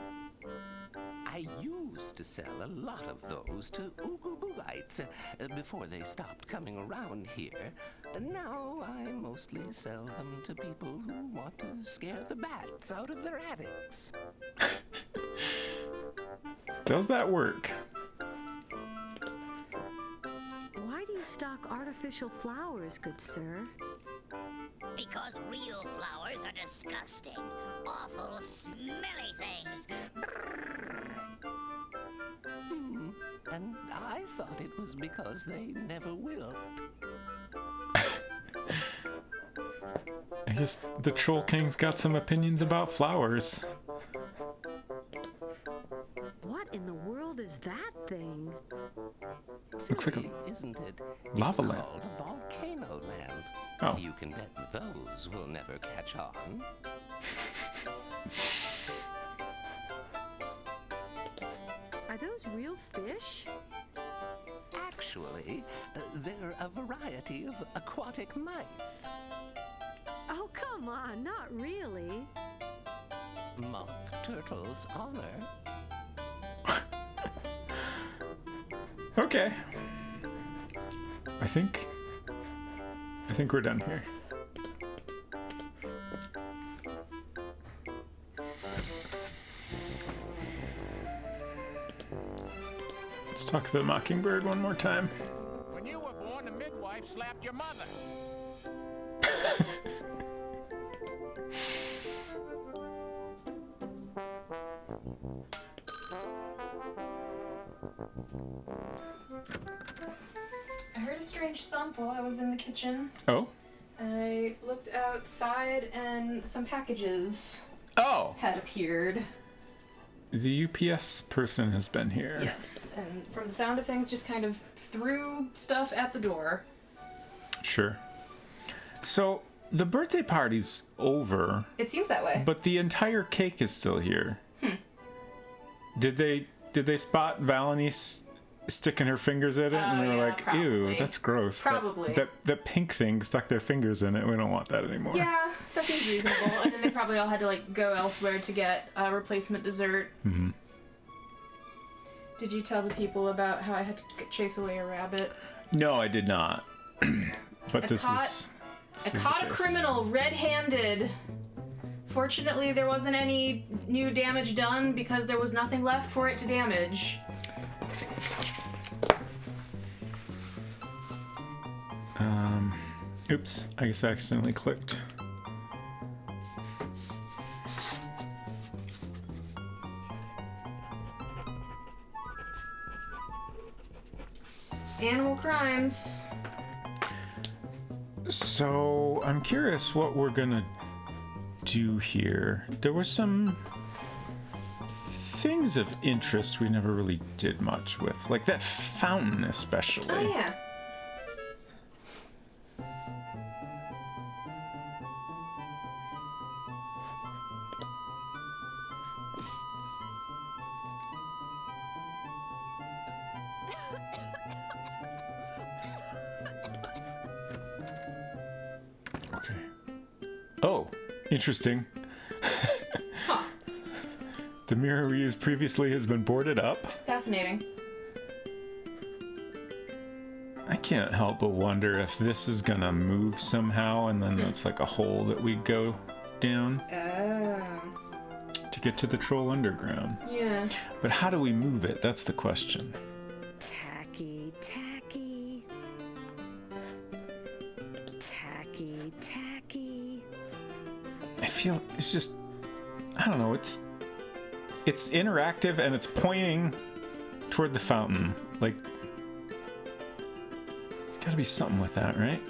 [SPEAKER 13] I used to sell a lot of those to Oogle-Boogites before they stopped coming around here. Now I mostly sell them to people who want to scare the bats out of their attics.
[SPEAKER 2] Does that work?
[SPEAKER 1] Why do you stock artificial flowers, good sir?
[SPEAKER 10] Because real flowers are disgusting, awful, smelly things.
[SPEAKER 13] And I thought it was because they never wilt.
[SPEAKER 2] I guess the Troll King's got some opinions about flowers.
[SPEAKER 1] What in the world is that thing?
[SPEAKER 2] Looks like a
[SPEAKER 13] isn't it?
[SPEAKER 2] lava
[SPEAKER 13] It's
[SPEAKER 2] lamp.
[SPEAKER 13] called a volcano lamp.
[SPEAKER 2] Oh.
[SPEAKER 13] You can bet those will never catch on.
[SPEAKER 1] Are those real fish?
[SPEAKER 13] Actually, they're a variety of aquatic mice.
[SPEAKER 1] Oh, come on, not really.
[SPEAKER 13] Mock turtle's honor.
[SPEAKER 2] Okay. I think we're done here. Let's talk to the mockingbird one more time.
[SPEAKER 12] When you were born, the midwife slapped your mother.
[SPEAKER 3] I heard a strange thump while I was in the kitchen.
[SPEAKER 2] Oh?
[SPEAKER 3] I looked outside and some packages
[SPEAKER 2] Oh!
[SPEAKER 3] had appeared.
[SPEAKER 2] The UPS person has been here.
[SPEAKER 3] Yes, and from the sound of things, just kind of threw stuff at the door.
[SPEAKER 2] Sure. So, the birthday party's over.
[SPEAKER 3] It seems that way.
[SPEAKER 2] But the entire cake is still here. Did they spot Valenice sticking her fingers in it, and they were like,
[SPEAKER 3] probably.
[SPEAKER 2] "Ew, that's gross."
[SPEAKER 3] Probably.
[SPEAKER 2] That pink thing stuck their fingers in it. We don't want that anymore.
[SPEAKER 3] Yeah, that seems reasonable. And then they probably all had to go elsewhere to get a replacement dessert.
[SPEAKER 2] Mm-hmm.
[SPEAKER 3] Did you tell the people about how I had to chase away a rabbit?
[SPEAKER 2] No, I did not. But this is
[SPEAKER 3] I caught a criminal red-handed. Fortunately, there wasn't any new damage done because there was nothing left for it to damage.
[SPEAKER 2] Oops, I guess I accidentally clicked.
[SPEAKER 3] Animal crimes.
[SPEAKER 2] So, I'm curious what we're gonna do here. There were some things of interest we never really did much with, like that fountain especially.
[SPEAKER 3] Oh, yeah.
[SPEAKER 2] Okay. Oh, interesting.
[SPEAKER 3] Huh.
[SPEAKER 2] The mirror we used previously has been boarded up.
[SPEAKER 3] Fascinating.
[SPEAKER 2] I can't help but wonder if this is gonna move somehow, and then that's like a hole that we go down to get to the troll underground.
[SPEAKER 3] Yeah.
[SPEAKER 2] But how do we move it? That's the question.
[SPEAKER 7] Tacky, tacky. Tacky, tacky.
[SPEAKER 2] I feel it's just, I don't know, it's interactive and it's pointing toward the fountain. Like, there's gotta be something with that, right?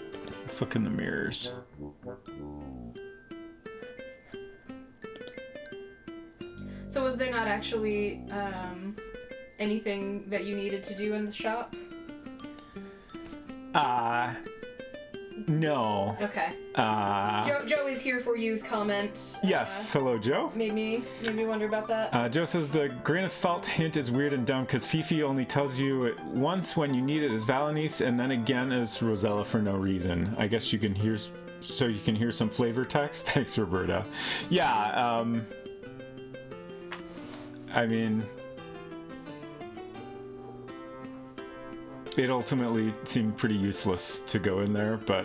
[SPEAKER 2] Let's look in the mirrors.
[SPEAKER 3] So was there not actually anything that you needed to do in the shop?
[SPEAKER 2] No.
[SPEAKER 3] Okay. Joe is here for you's comment.
[SPEAKER 2] Yes, hello, Joe.
[SPEAKER 3] Made me wonder about that.
[SPEAKER 2] Joe says the grain of salt hint is weird and dumb because Fifi only tells you it once when you need it as Valenice and then again as Rosella for no reason. I guess you can hear, so you can hear some flavor text. Thanks, Roberta. Yeah, I mean, it ultimately seemed pretty useless to go in there, but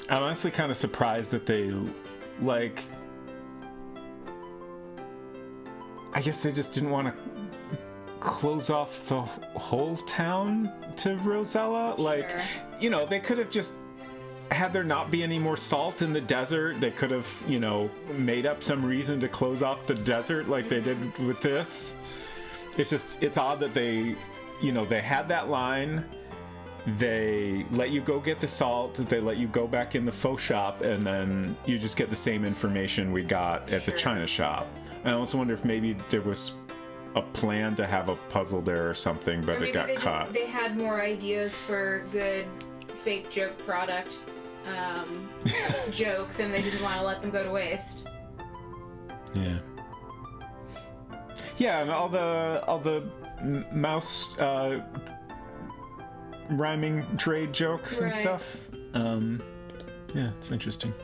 [SPEAKER 2] I'm honestly kind of surprised that they, like, I guess they just didn't want to close off the whole town to Rosella. Like, you know, they could have just, had there not be any more salt in the desert, they could have, you know, made up some reason to close off the desert like they did with this. It's just, it's odd that they, you know, they had that line, they let you go get the salt, they let you go back in the faux shop, and then you just get the same information we got at the China shop. I also wonder if maybe there was a plan to have a puzzle there or something, but it got cut.
[SPEAKER 3] They had more ideas for good fake joke product jokes, and they didn't want to let them go to waste.
[SPEAKER 2] Yeah. Yeah, and all the mouse rhyming trade jokes and stuff. Yeah, it's interesting.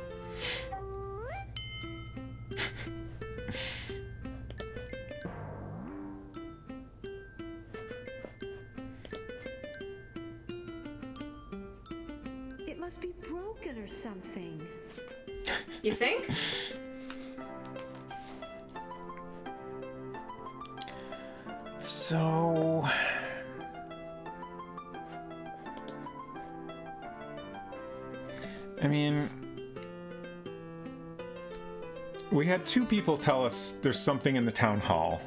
[SPEAKER 1] It must be broken or something.
[SPEAKER 3] You think?
[SPEAKER 2] So, I mean, we had two people tell us there's something in the town hall.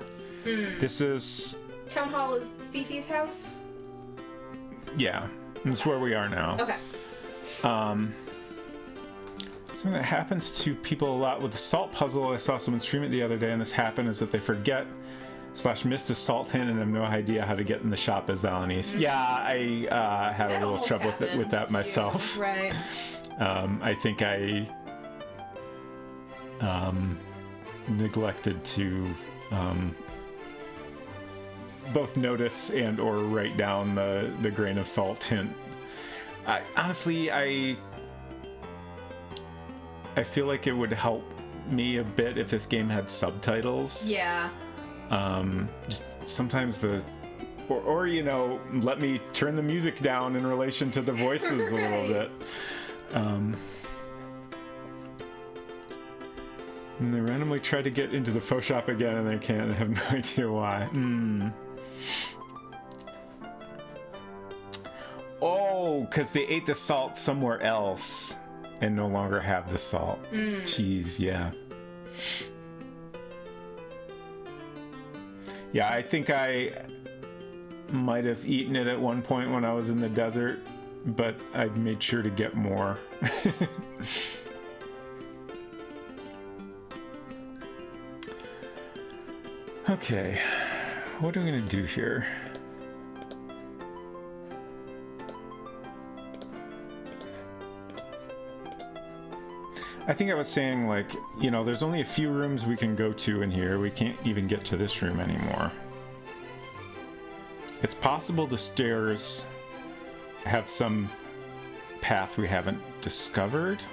[SPEAKER 2] This is...
[SPEAKER 3] Town hall is Fifi's house?
[SPEAKER 2] Yeah, that's where we are now.
[SPEAKER 3] Okay.
[SPEAKER 2] Something that happens to people a lot with the salt puzzle. I saw someone stream it the other day, and this happened, is that they forget / miss the salt hint and have no idea how to get in the shop as Valenice. Yeah, I had a little trouble with that myself.
[SPEAKER 3] Right.
[SPEAKER 2] I think I neglected to both notice and or write down the grain of salt hint. Honestly, I feel like it would help me a bit if this game had subtitles.
[SPEAKER 3] Yeah.
[SPEAKER 2] Just sometimes or you know, let me turn the music down in relation to the voices a little bit. And they randomly try to get into the faux shop again and they can't. I have no idea why. Oh, because they ate the salt somewhere else and no longer have the salt. Jeez, yeah. Yeah, I think I might have eaten it at one point when I was in the desert, but I made sure to get more. Okay, what are we gonna do here? I think I was saying, like, you know, there's only a few rooms we can go to in here. We can't even get to this room anymore. It's possible the stairs have some path we haven't discovered.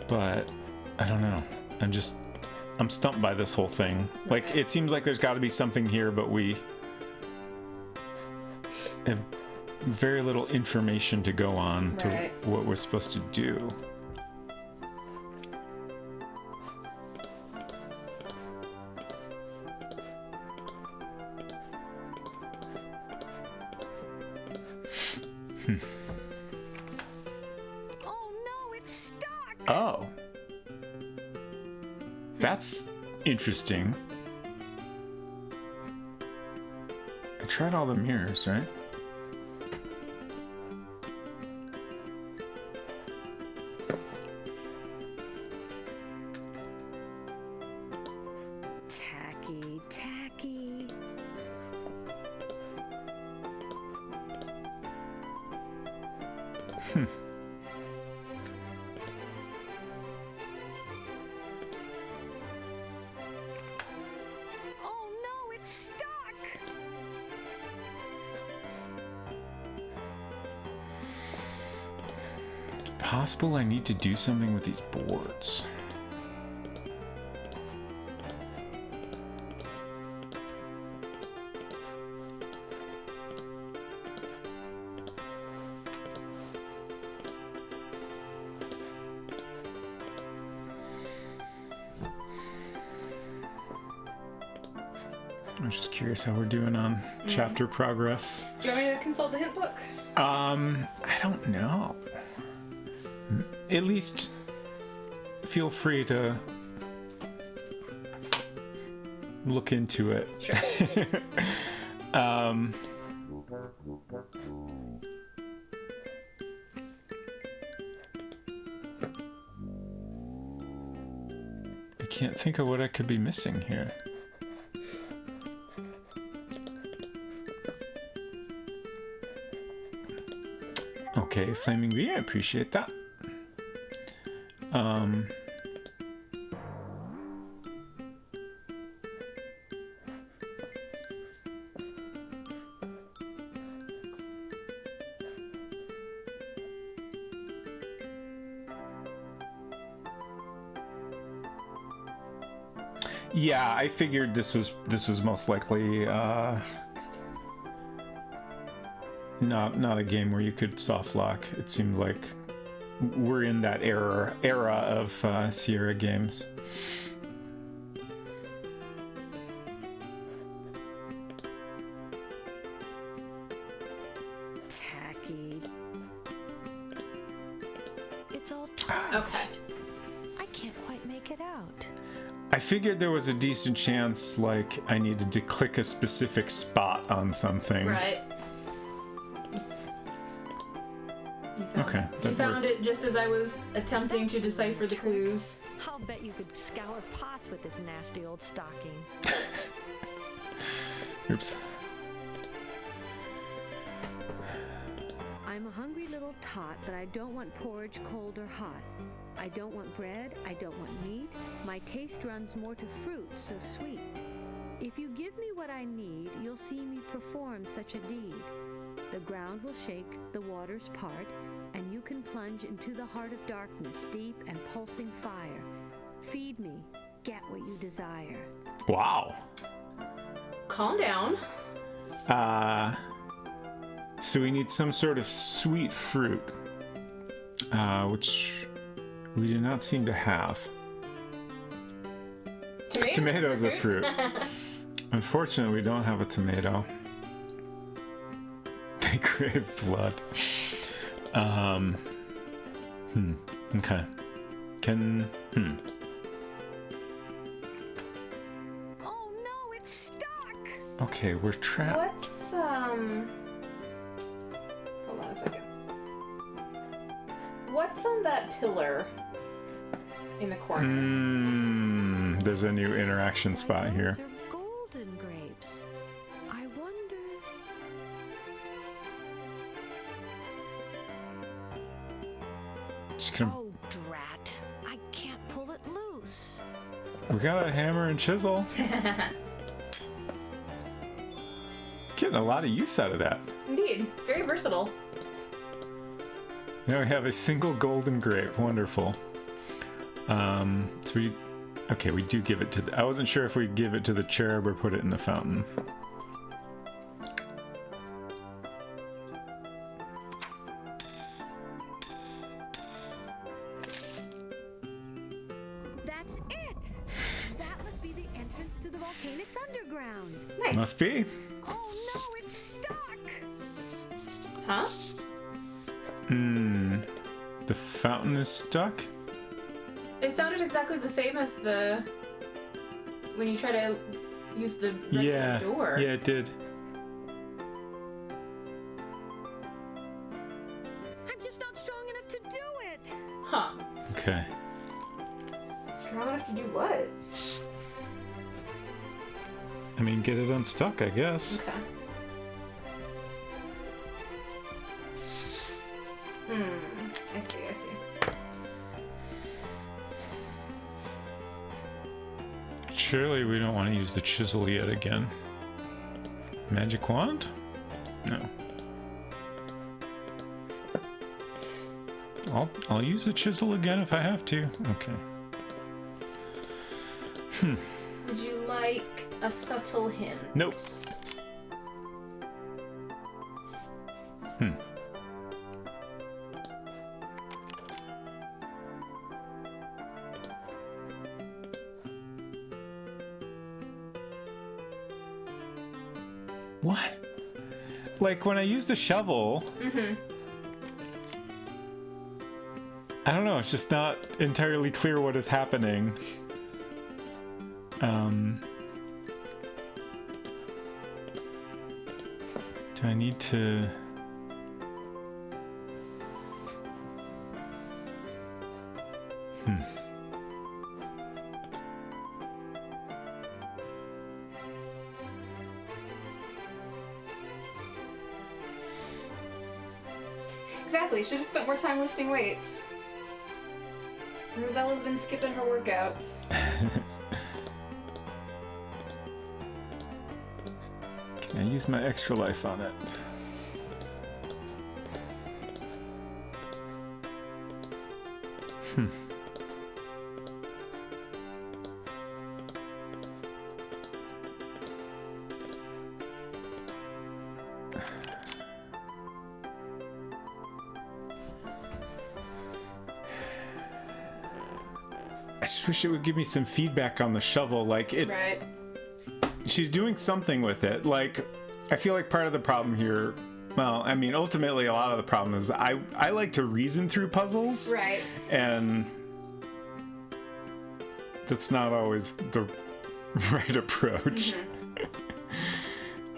[SPEAKER 2] But I don't know. I'm stumped by this whole thing. Like, it seems like there's got to be something here, but we have very little information to go on to what we're supposed to do.
[SPEAKER 1] Oh no, it's stuck!
[SPEAKER 2] Oh. That's interesting. I tried all the mirrors, right?
[SPEAKER 1] Tacky, tacky. Oh no, it's stuck!
[SPEAKER 2] Possible I need to do something with these boards. I'm just curious how we're doing on chapter progress.
[SPEAKER 3] Do you want me to consult the hint book?
[SPEAKER 2] I don't know. At least feel free to look into it.
[SPEAKER 3] Sure.
[SPEAKER 2] I can't think of what I could be missing here. Okay, Flaming Bee, I appreciate that. Yeah, I figured this was most likely not a game where you could soft lock. It seemed like we're in that era of Sierra games.
[SPEAKER 1] Tacky. It's all
[SPEAKER 3] Okay.
[SPEAKER 1] I can't quite make it out.
[SPEAKER 2] I figured there was a decent chance, like, I needed to click a specific spot on something.
[SPEAKER 3] Right.
[SPEAKER 2] Okay.
[SPEAKER 3] You found it just as I was attempting to decipher the clues.
[SPEAKER 1] I'll bet you could scour pots with this nasty old stocking.
[SPEAKER 2] Oops.
[SPEAKER 1] I'm a hungry little tot, but I don't want porridge cold or hot. I don't want bread, I don't want meat. My taste runs more to fruit so sweet. If you give me what I need, you'll see me perform such a deed. The ground will shake, the waters part, and you can plunge into the heart of darkness, deep and pulsing fire. Feed me, get what you desire.
[SPEAKER 2] Wow.
[SPEAKER 3] Calm down.
[SPEAKER 2] So we need some sort of sweet fruit, which we do not seem to have. Tomatoes are fruit. Unfortunately, we don't have a tomato. They crave blood. Okay.
[SPEAKER 1] Oh no, it's stuck!
[SPEAKER 2] Okay, we're trapped.
[SPEAKER 3] What's, hold on a second. What's on that pillar in the corner?
[SPEAKER 2] There's a new interaction spot here.
[SPEAKER 1] Those are golden grapes. I wonder...
[SPEAKER 2] Just gonna...
[SPEAKER 1] Oh, drat. I can't pull it loose.
[SPEAKER 2] We got a hammer and chisel. Getting a lot of use out of that.
[SPEAKER 3] Indeed. Very versatile.
[SPEAKER 2] Now we have a single golden grape. Wonderful. So we do give it to I wasn't sure if we give it to the cherub or put it in the fountain.
[SPEAKER 1] That's it! That must be the entrance to the volcanic's underground.
[SPEAKER 3] Nice.
[SPEAKER 2] Must be.
[SPEAKER 1] Oh no, it's stuck!
[SPEAKER 3] Huh?
[SPEAKER 2] The fountain is stuck?
[SPEAKER 3] It sounded exactly the same as when you try to use the regular door.
[SPEAKER 2] Yeah, it did.
[SPEAKER 1] I'm just not strong enough to do it!
[SPEAKER 3] Huh.
[SPEAKER 2] Okay.
[SPEAKER 3] Strong enough to do what?
[SPEAKER 2] I mean, get it unstuck, I guess.
[SPEAKER 3] Okay. I see.
[SPEAKER 2] Surely we don't want to use the chisel yet again. Magic wand? No. I'll use the chisel again if I have to. Okay.
[SPEAKER 3] Would you like a subtle hint?
[SPEAKER 2] Nope. What? Like when I use the shovel, I don't know, it's just not entirely clear what is happening. Do I need to...
[SPEAKER 3] Exactly. Should have spent more time lifting weights. Rosella's been skipping her workouts.
[SPEAKER 2] Can I use my extra life on it? I just wish it would give me some feedback on the shovel. Like it.
[SPEAKER 3] Right.
[SPEAKER 2] She's doing something with it. Like, I feel like part of the problem here, well, I mean, ultimately a lot of the problem is I like to reason through puzzles.
[SPEAKER 3] Right.
[SPEAKER 2] And that's not always the right approach.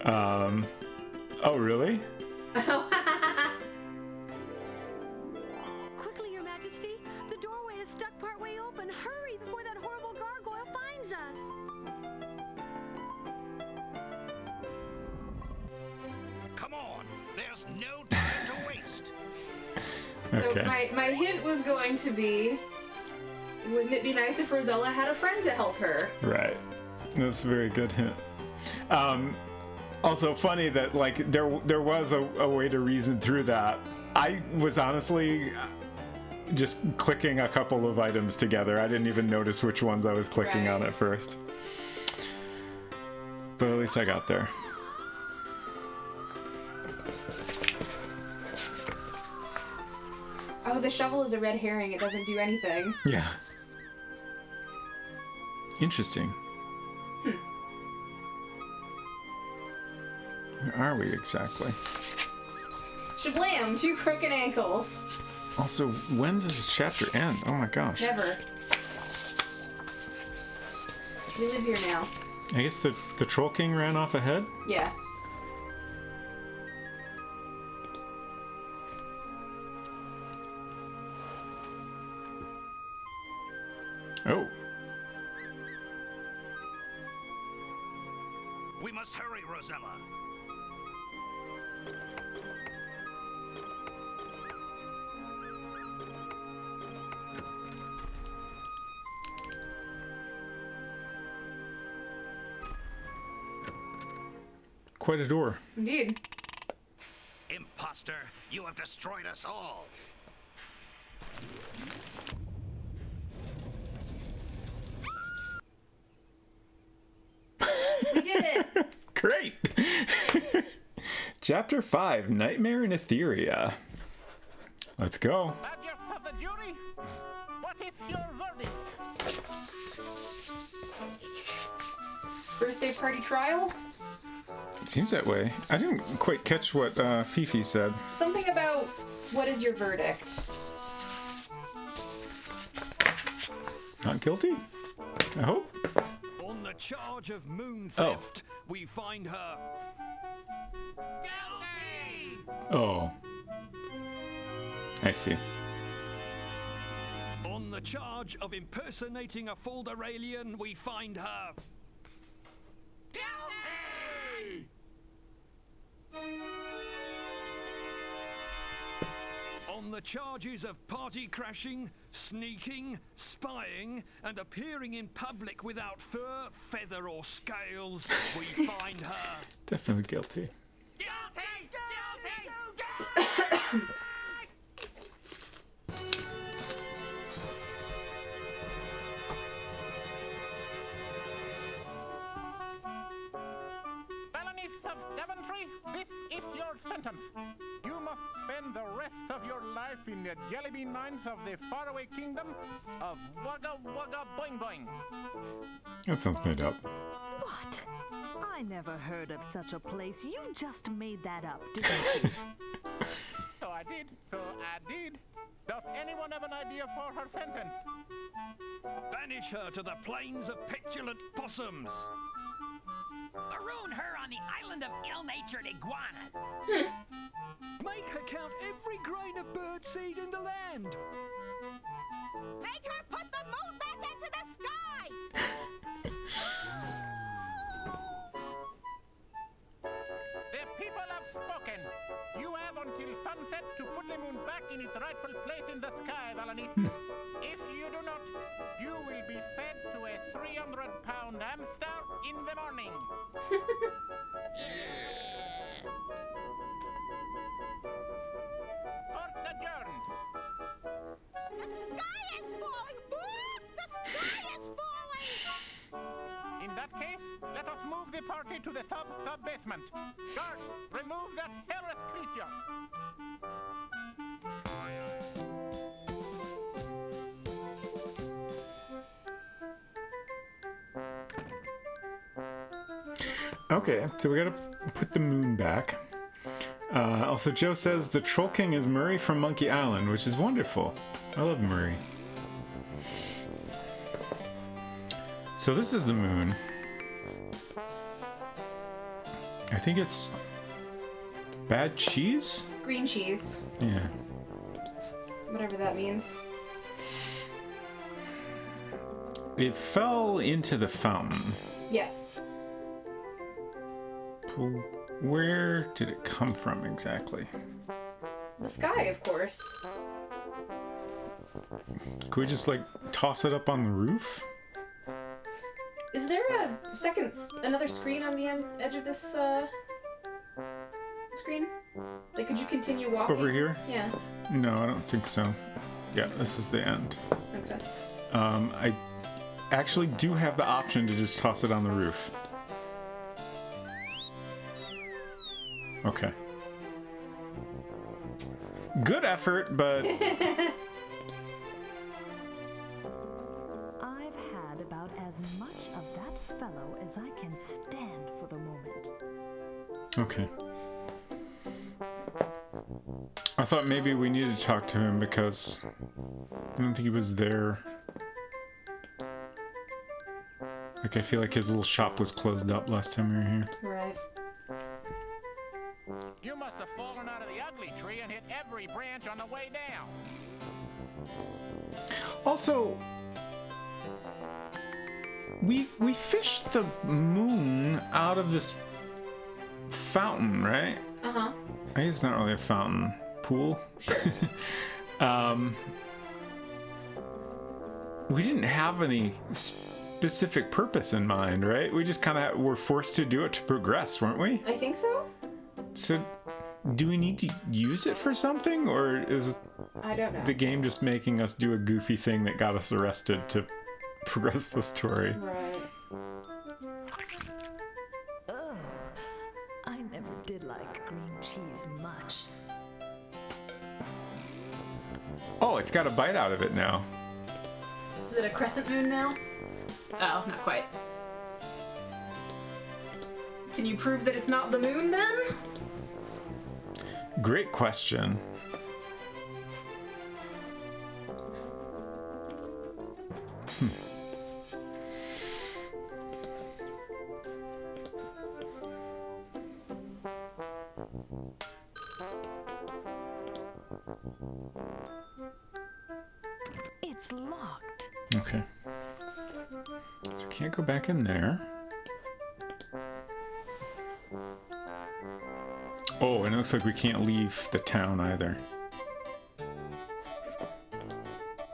[SPEAKER 2] Oh, really?
[SPEAKER 1] Quickly, Your Majesty! The doorway is stuck partway open. Hurry before that horrible gargoyle finds us!
[SPEAKER 4] Come on, there's no time to waste.
[SPEAKER 2] Okay.
[SPEAKER 3] So my hint was going to be, wouldn't it be nice if Rosella had a friend to help her?
[SPEAKER 2] Right. That's a very good hint. Also funny that like there was a way to reason through that. I was honestly just clicking a couple of items together. I didn't even notice which ones I was clicking on at first. But at least I got there.
[SPEAKER 3] Oh, the shovel is a red herring. It doesn't do anything.
[SPEAKER 2] Yeah. Interesting. Where are we exactly?
[SPEAKER 3] Shablam! 2 broken ankles.
[SPEAKER 2] Also, when does this chapter end? Oh my gosh.
[SPEAKER 3] Never. We live here now.
[SPEAKER 2] I guess the Troll King ran off ahead?
[SPEAKER 3] Yeah.
[SPEAKER 2] Oh.
[SPEAKER 4] We must hurry, Rosella.
[SPEAKER 2] quite a door.
[SPEAKER 3] Indeed.
[SPEAKER 4] Imposter, you have destroyed us all.
[SPEAKER 3] We did it!
[SPEAKER 2] Great! Chapter 5, Nightmare in Etheria. Let's go.
[SPEAKER 12] Badgers of the jury, what is your verdict?
[SPEAKER 3] Birthday party trial?
[SPEAKER 2] It seems that way. I didn't quite catch what Fifi said.
[SPEAKER 3] Something about what is your verdict?
[SPEAKER 2] Not guilty? I hope.
[SPEAKER 14] On the charge of moon theft, we find her guilty.
[SPEAKER 2] Oh. I see.
[SPEAKER 14] On the charge of impersonating a Folderalian, we find her guilty. On the charges of party crashing, sneaking, spying, and appearing in public without fur, feather, or scales, we find her
[SPEAKER 2] Definitely guilty.
[SPEAKER 14] guilty. Guilty.
[SPEAKER 12] Felonies of Daventry, this is your sentence. You must spend the rest of your life in the jellybean mines of the faraway kingdom of Wugga Wugga Boing Boing.
[SPEAKER 2] That sounds made up.
[SPEAKER 15] What? I never heard of such a place. You just made that up, didn't you?
[SPEAKER 12] So I did. Does anyone have an idea for her sentence?
[SPEAKER 14] Banish her to the plains of petulant possums.
[SPEAKER 10] Maroon her on the island of ill-natured iguanas.
[SPEAKER 14] Make her count every grain of birdseed in the land.
[SPEAKER 5] Make her put the moon back into the sky!
[SPEAKER 12] The people have spoken. You have until sunset to put the moon back in its rightful place in the sky, Valanice. If you do not, you will be fed to a 300-pound hamster in the morning. Court adjourned.
[SPEAKER 5] The sky is falling! The sky is falling!
[SPEAKER 12] In that case, let us move the party to the sub-basement. Guards, remove that hairless creature.
[SPEAKER 2] Okay, so we gotta put the moon back. Also, Joe says the Troll King is Murray from Monkey Island, which is wonderful. I love Murray. So this is the moon. I think it's bad cheese?
[SPEAKER 3] Green cheese.
[SPEAKER 2] Yeah.
[SPEAKER 3] Whatever that means.
[SPEAKER 2] It fell into the fountain.
[SPEAKER 3] Yes.
[SPEAKER 2] Where did it come from exactly?
[SPEAKER 3] The sky, of course.
[SPEAKER 2] Could we just like toss it up on the roof?
[SPEAKER 3] Is there another screen on the edge of this screen? Like, could you continue walking?
[SPEAKER 2] Over here?
[SPEAKER 3] Yeah.
[SPEAKER 2] No, I don't think so. Yeah, this is the end.
[SPEAKER 3] Okay.
[SPEAKER 2] I actually do have the option to just toss it on the roof. Okay. Good effort, but...
[SPEAKER 15] I've had about as much of that fellow as I can stand for the moment.
[SPEAKER 2] Okay. I thought maybe we needed to talk to him because I don't think he was there. Like, I feel like his little shop was closed up last time we were here.
[SPEAKER 3] Right.
[SPEAKER 12] You must have fallen out of the ugly tree and hit every branch on the way down.
[SPEAKER 2] Also, we fished the moon out of this fountain, right?
[SPEAKER 3] Uh-huh.
[SPEAKER 2] I guess it's not really a fountain. Pool?
[SPEAKER 3] Sure.
[SPEAKER 2] We didn't have any specific purpose in mind, right? We just kind of were forced to do it to progress, weren't we?
[SPEAKER 3] I think so.
[SPEAKER 2] So, do we need to use it for something, or is
[SPEAKER 3] I don't know.
[SPEAKER 2] the game just making us do a goofy thing that got us arrested to progress the story?
[SPEAKER 3] Right.
[SPEAKER 15] Oh, I never did like green cheese much.
[SPEAKER 2] Oh, it's got a bite out of it now.
[SPEAKER 3] Is it a crescent moon now? Oh, not quite. Can you prove that it's not the moon then?
[SPEAKER 2] Great question.
[SPEAKER 15] It's locked.
[SPEAKER 2] Okay. So we can't go back in there. Oh, and it looks like we can't leave the town either.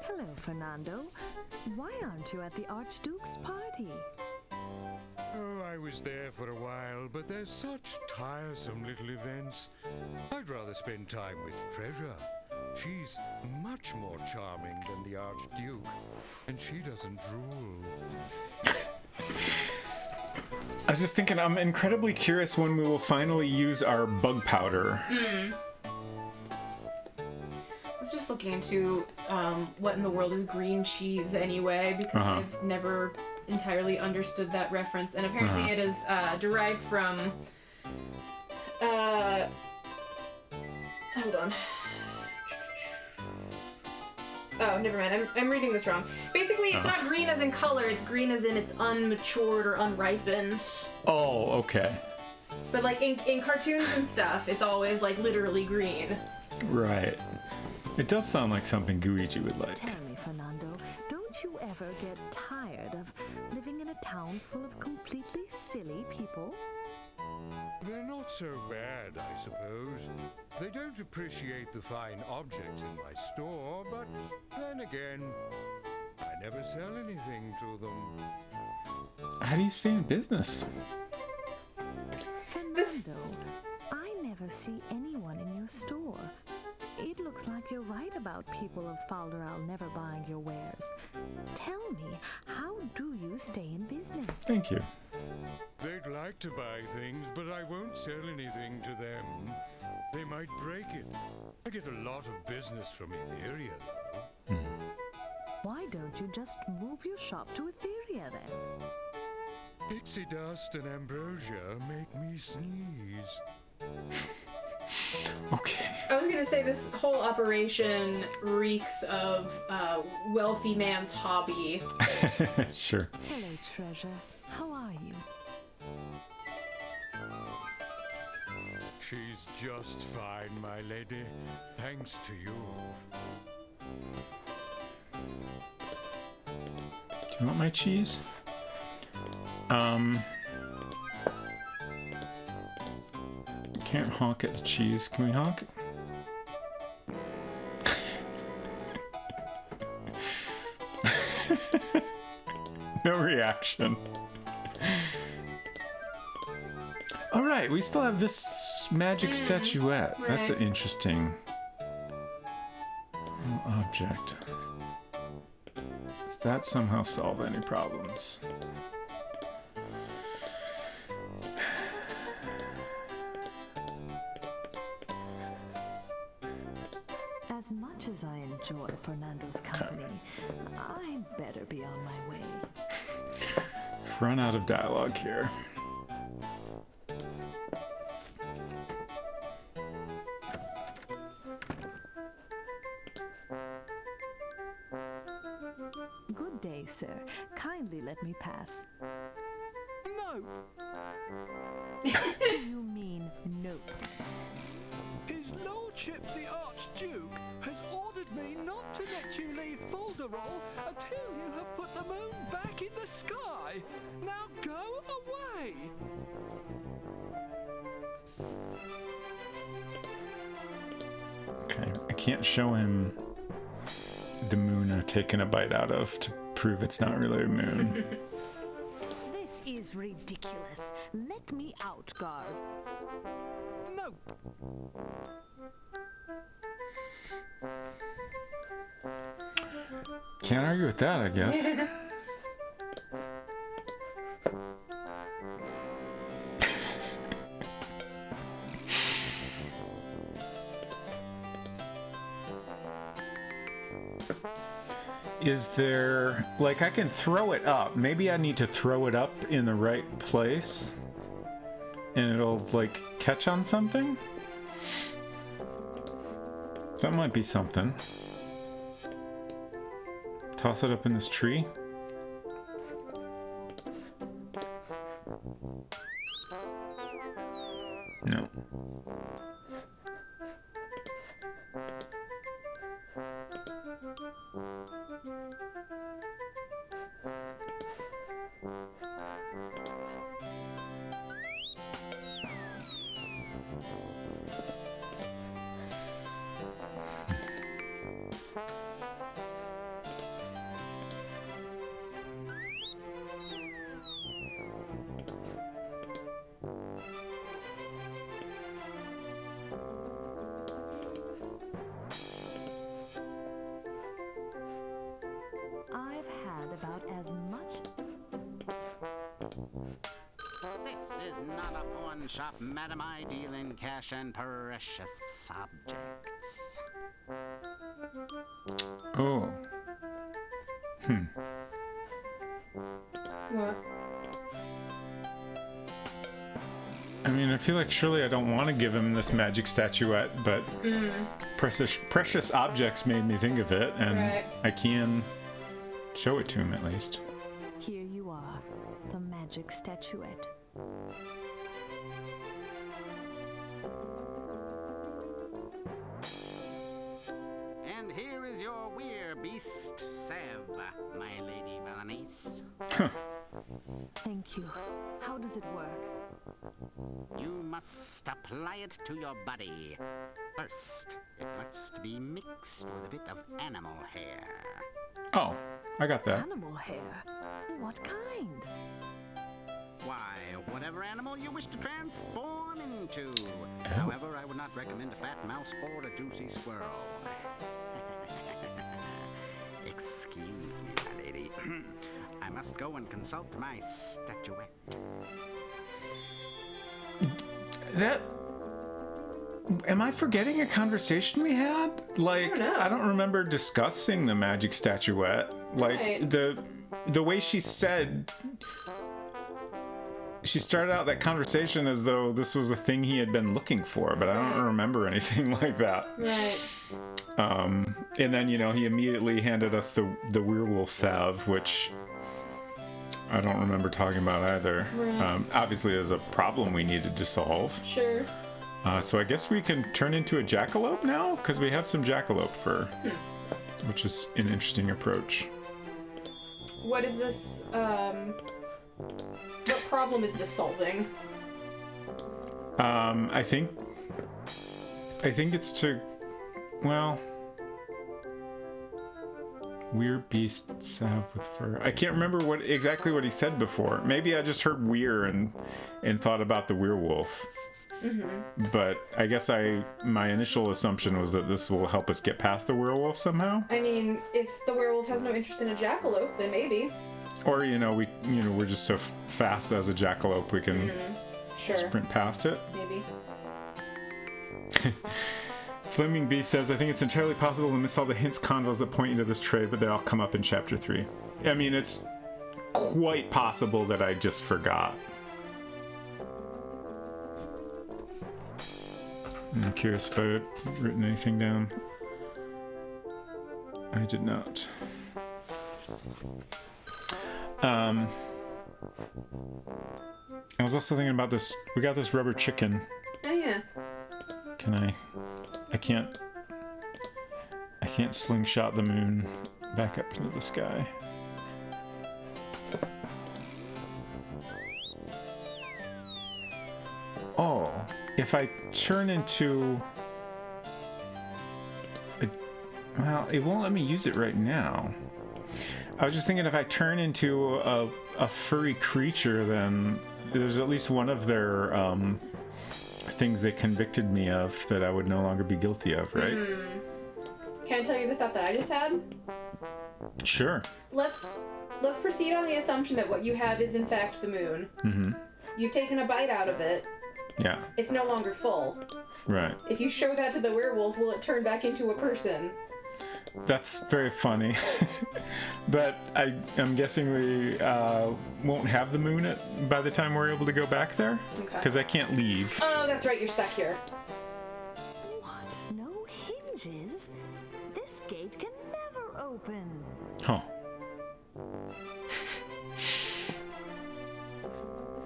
[SPEAKER 15] Hello, Fernando. Why aren't you at the Archduke's party?
[SPEAKER 11] Oh, I was there for a while, but there's such tiresome little events. I'd rather spend time with Treasure. She's much more charming than the Archduke, and she doesn't drool.
[SPEAKER 2] I was just thinking, I'm incredibly curious when we will finally use our bug powder.
[SPEAKER 3] I was just looking into what in the world is green cheese anyway, because I've never entirely understood that reference, and apparently it is derived from hold on. Oh, never mind. I'm reading this wrong. Basically, it's not green as in color, it's green as in it's unmatured or unripened.
[SPEAKER 2] Oh, okay.
[SPEAKER 3] But like in cartoons and stuff, it's always like literally green.
[SPEAKER 2] Right. It does sound like something Guiji would like.
[SPEAKER 15] Tell me, Fernando, don't you ever get tired of living in a town full of completely silly people?
[SPEAKER 11] They're not so bad, I suppose. They don't appreciate the fine objects in my store, but then again, I never sell anything to them.
[SPEAKER 2] How do you stay in business?
[SPEAKER 15] Fernando, I never see anyone in your store. It looks like you're right about people of Falderal never buying your wares. Tell me, how do you stay in business?
[SPEAKER 2] Thank you.
[SPEAKER 11] They'd like to buy things, but I won't sell anything to them. They might break it. I get a lot of business from Etheria, though.
[SPEAKER 15] Why don't you just move your shop to Etheria, then?
[SPEAKER 11] Pixie dust and ambrosia make me sneeze.
[SPEAKER 2] Okay.
[SPEAKER 3] I was gonna say this whole operation reeks of wealthy man's hobby.
[SPEAKER 2] Sure.
[SPEAKER 15] Hello, Treasure. How are you?
[SPEAKER 11] She's just fine, my lady. Thanks to you.
[SPEAKER 2] Do you want my cheese? Can't honk at the cheese. Can we honk? No reaction. Alright, we still have this magic statuette.
[SPEAKER 3] Right.
[SPEAKER 2] That's an interesting object. Does that somehow solve any problems?
[SPEAKER 15] As much as I enjoy Fernando's company, I better be on my way.
[SPEAKER 2] Run out of dialogue here.
[SPEAKER 15] Good day, sir. Kindly let me pass.
[SPEAKER 8] No!
[SPEAKER 15] Do you mean nope?
[SPEAKER 8] His Lordship the Archduke has ordered me not to let you leave Falderall until you have put the moon back in the sky. Now go away!
[SPEAKER 2] Okay, I can't show him the moon I've taken a bite out of to prove it's not really a moon.
[SPEAKER 15] This is ridiculous. Let me out, guard.
[SPEAKER 14] No.
[SPEAKER 2] Can't argue with that, I guess. Is there, like, I can throw it up. Maybe I need to throw it up in the right place and it'll, like, catch on something? That might be something. Toss it up in this tree. No.
[SPEAKER 15] I've had about as much.
[SPEAKER 16] This is not a pawn shop, madam. I deal in cash and precious objects.
[SPEAKER 2] Oh.
[SPEAKER 3] What?
[SPEAKER 2] I mean, I feel like surely I don't want to give him this magic statuette, but precious objects made me think of it, and
[SPEAKER 3] Right.
[SPEAKER 2] I can show it to him at least.
[SPEAKER 15] Here you are, the magic statuette.
[SPEAKER 16] And here is your weir beast, Sev, my lady Valanice.
[SPEAKER 15] Thank you. How does it work?
[SPEAKER 16] You must apply it to your body. First, it must be mixed with a bit of animal hair.
[SPEAKER 2] Oh, I got that.
[SPEAKER 15] Animal hair? What kind?
[SPEAKER 16] Why, whatever animal you wish to transform into. However, I would not recommend a fat mouse or a juicy squirrel. Excuse me, my lady. I must go and consult my statuette.
[SPEAKER 2] That... Am I forgetting a conversation we had? Like, I don't remember discussing the magic statuette. Like,
[SPEAKER 3] Right.
[SPEAKER 2] the way she said... She started out that conversation as though this was a thing he had been looking for, but I don't remember anything like that.
[SPEAKER 3] Right.
[SPEAKER 2] And then, you know, he immediately handed us the werewolf salve, which I don't remember talking about either.
[SPEAKER 3] Right.
[SPEAKER 2] Obviously, there's a problem we needed to solve.
[SPEAKER 3] Sure.
[SPEAKER 2] So I guess we can turn into a jackalope now, because we have some jackalope fur, which is an interesting approach.
[SPEAKER 3] What is this, what problem is this solving?
[SPEAKER 2] I think it's to, well, weird beast salve with fur. I can't remember exactly what he said before. Maybe I just heard weir and thought about the werewolf. But I guess my initial assumption was that this will help us get past the werewolf somehow.
[SPEAKER 3] I mean, if the werewolf has no interest in a jackalope, then maybe.
[SPEAKER 2] Or we're just so fast as a jackalope we can
[SPEAKER 3] Sure.
[SPEAKER 2] sprint past it.
[SPEAKER 3] Maybe.
[SPEAKER 2] Flaming Beast says, I think it's entirely possible to miss all the hints convos that point you to this trade, but they all come up in chapter 3. I mean, it's quite possible that I just forgot. I'm curious if I had written anything down. I did not. I was also thinking about this. We got this rubber chicken.
[SPEAKER 3] Oh yeah.
[SPEAKER 2] I can't slingshot the moon back up into the sky. Oh, if I turn into... Well, it won't let me use it right now. I was just thinking if I turn into a furry creature, then there's at least one of their things they convicted me of that I would no longer be guilty of, right?
[SPEAKER 3] Can I tell you the thought that I just had?
[SPEAKER 2] Sure.
[SPEAKER 3] Let's proceed on the assumption that what you have is in fact the moon.
[SPEAKER 2] Mm-hmm.
[SPEAKER 3] You've taken a bite out of it.
[SPEAKER 2] Yeah.
[SPEAKER 3] It's no longer full.
[SPEAKER 2] Right.
[SPEAKER 3] If you show that to the werewolf, will it turn back into a person?
[SPEAKER 2] That's very funny. But I'm guessing we won't have the moon by the time we're able to go back there?
[SPEAKER 3] Okay.
[SPEAKER 2] Because I can't leave.
[SPEAKER 3] Oh, that's right, you're stuck here.
[SPEAKER 15] What? No hinges? This gate can never open.
[SPEAKER 2] Huh.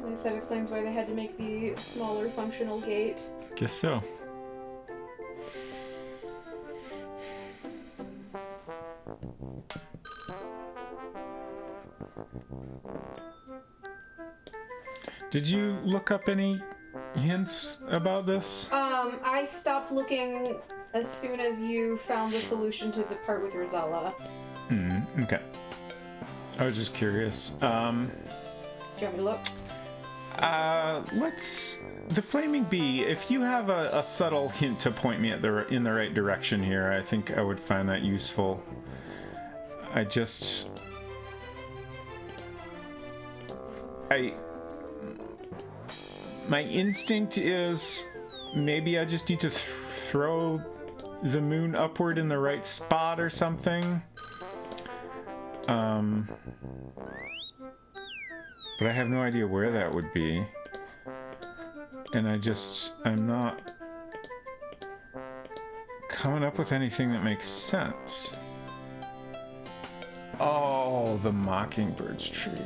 [SPEAKER 3] I guess that explains why they had to make the smaller functional gate.
[SPEAKER 2] Guess so. Did you look up any hints about this?
[SPEAKER 3] I stopped looking as soon as you found the solution to the part with Rosella.
[SPEAKER 2] Okay. I was just curious.
[SPEAKER 3] Do you want me to look?
[SPEAKER 2] The flaming bee, if you have a subtle hint to point me in the right direction here, I think I would find that useful. My instinct is maybe I just need to throw the moon upward in the right spot or something. But I have no idea where that would be. And I'm not coming up with anything that makes sense. Oh, the mockingbird's tree.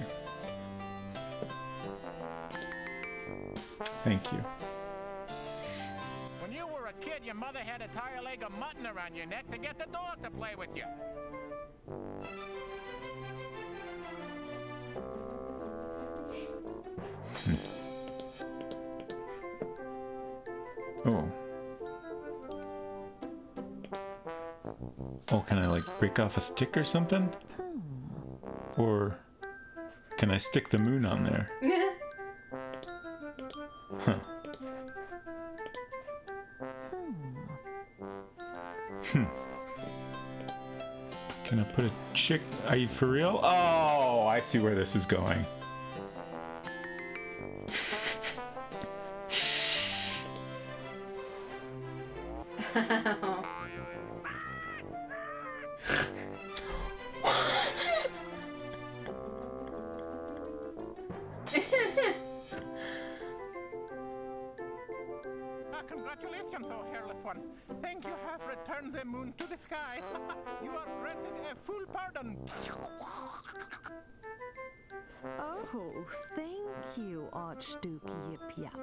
[SPEAKER 2] Thank you.
[SPEAKER 12] When you were a kid, your mother had a tire leg of mutton around your neck to get the dog to play with you.
[SPEAKER 2] Oh. Oh, can I like break off a stick or something? Or can I stick the moon on there? Huh. Can I put a chick? Are you for real? Oh, I see where this is going.
[SPEAKER 12] Congratulations, oh hairless one. Thank you have returned the moon to the sky. You are granted a full pardon.
[SPEAKER 15] Oh, thank you, Archduke Yip Yap.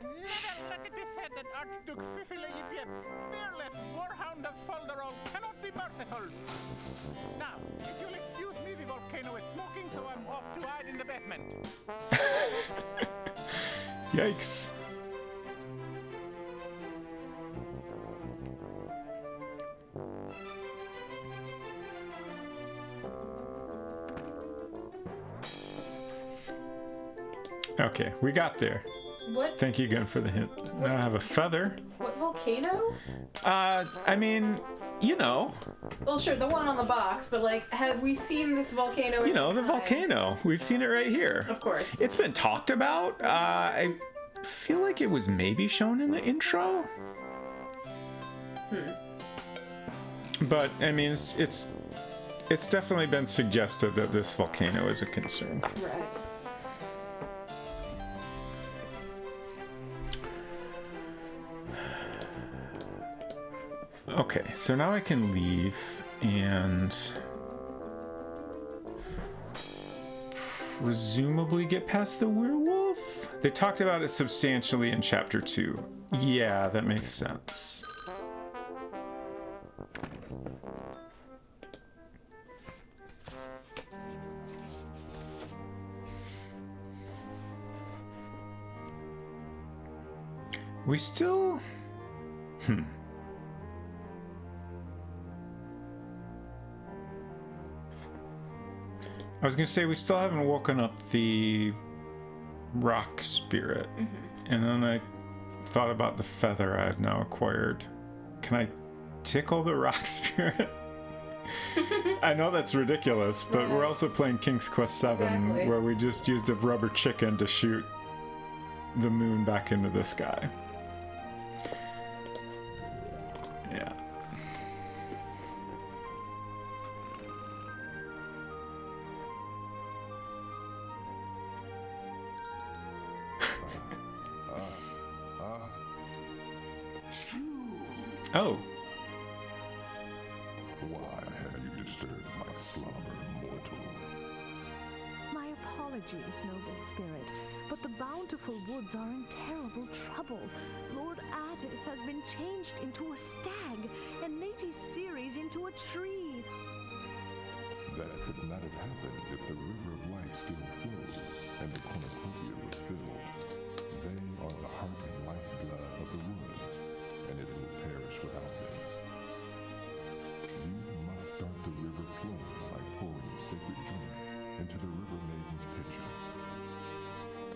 [SPEAKER 12] Never let it be said that Archduke Fiffile Yip Yip, fearless warhound of Folderol, cannot be merciful. Now, if you'll excuse me, the volcano is smoking, so I'm off to hide in the basement.
[SPEAKER 2] Yikes. Okay, we got there.
[SPEAKER 3] What?
[SPEAKER 2] Thank you again for the hint. Now I have a feather.
[SPEAKER 3] What volcano?
[SPEAKER 2] I mean, you know.
[SPEAKER 3] Well, sure, the one on the box, but like, have we seen this volcano?
[SPEAKER 2] You know, the volcano. We've seen it right here.
[SPEAKER 3] Of course.
[SPEAKER 2] It's been talked about. I feel like it was maybe shown in the intro. But I mean, it's definitely been suggested that this volcano is a concern.
[SPEAKER 3] Right.
[SPEAKER 2] Okay, so now I can leave and presumably get past the werewolf? They talked about it substantially in chapter 2. Yeah, that makes sense. We still... I was gonna say we still haven't woken up the rock spirit, and then I thought about the feather I have now acquired. Can I tickle the rock spirit? I know that's ridiculous, but we're also playing King's Quest VII, where we just used a rubber chicken to shoot the moon back into the sky. Yeah. Oh.
[SPEAKER 17] Why have you disturbed my slumber, mortal?
[SPEAKER 15] My apologies, noble spirit, but the bountiful woods are in terrible trouble. Lord Attis has been changed into a stag, and Lady Ceres into a tree.
[SPEAKER 17] That could not have happened if the river of life still flowed and the cornucopia was filled. They are the heart and lifeblood of the woods, and it will perish without them. You must start the river flowing by pouring sacred drink into the river maiden's pitcher.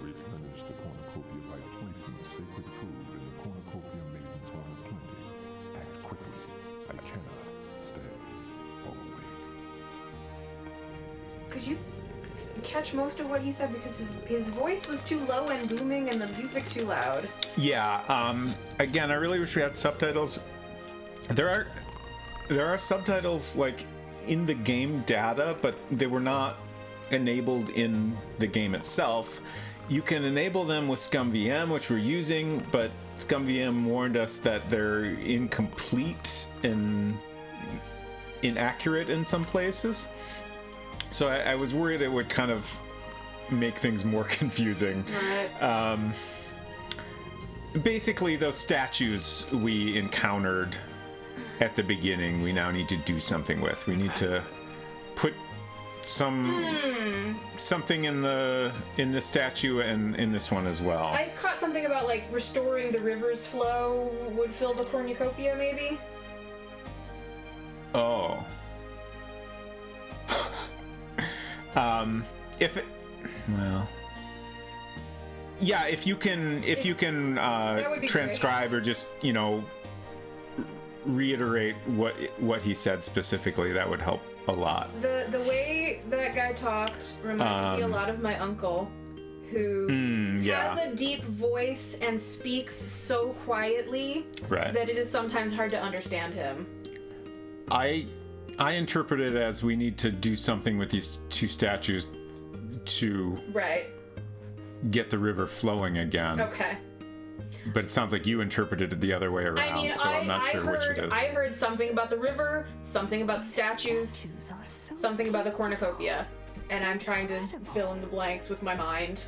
[SPEAKER 17] Replenish the cornucopia by placing sacred food in the cornucopia maiden's horn of plenty. Act quickly. I cannot stay awake.
[SPEAKER 3] Could you catch most of what he said, because his voice was too low and booming and the music too loud?
[SPEAKER 2] Yeah, again, I really wish we had subtitles. There are subtitles like in the game data, but they were not enabled in the game itself. You can enable them with ScumVM, which we're using, but ScumVM warned us that they're incomplete and inaccurate in some places. So I was worried it would kind of make things more confusing.
[SPEAKER 3] Right.
[SPEAKER 2] Basically, those statues we encountered at the beginning, we now need to do something with. We need to put something in the statue and in this one as well.
[SPEAKER 3] I caught something about like restoring the river's flow would fill the cornucopia, maybe.
[SPEAKER 2] Oh. If it, well, yeah, if you can transcribe
[SPEAKER 3] great.
[SPEAKER 2] or just, you know, reiterate what he said specifically, that would help a lot.
[SPEAKER 3] The way that guy talked reminded me a lot of my uncle, who has a deep voice and speaks so quietly that it is sometimes hard to understand him.
[SPEAKER 2] I interpret it as we need to do something with these two statues to get the river flowing again.
[SPEAKER 3] Okay.
[SPEAKER 2] But it sounds like you interpreted it the other way around, so I'm not sure which it is.
[SPEAKER 3] I heard something about the river, something about the statues, something about the cornucopia, and I'm trying to fill in the blanks with my mind.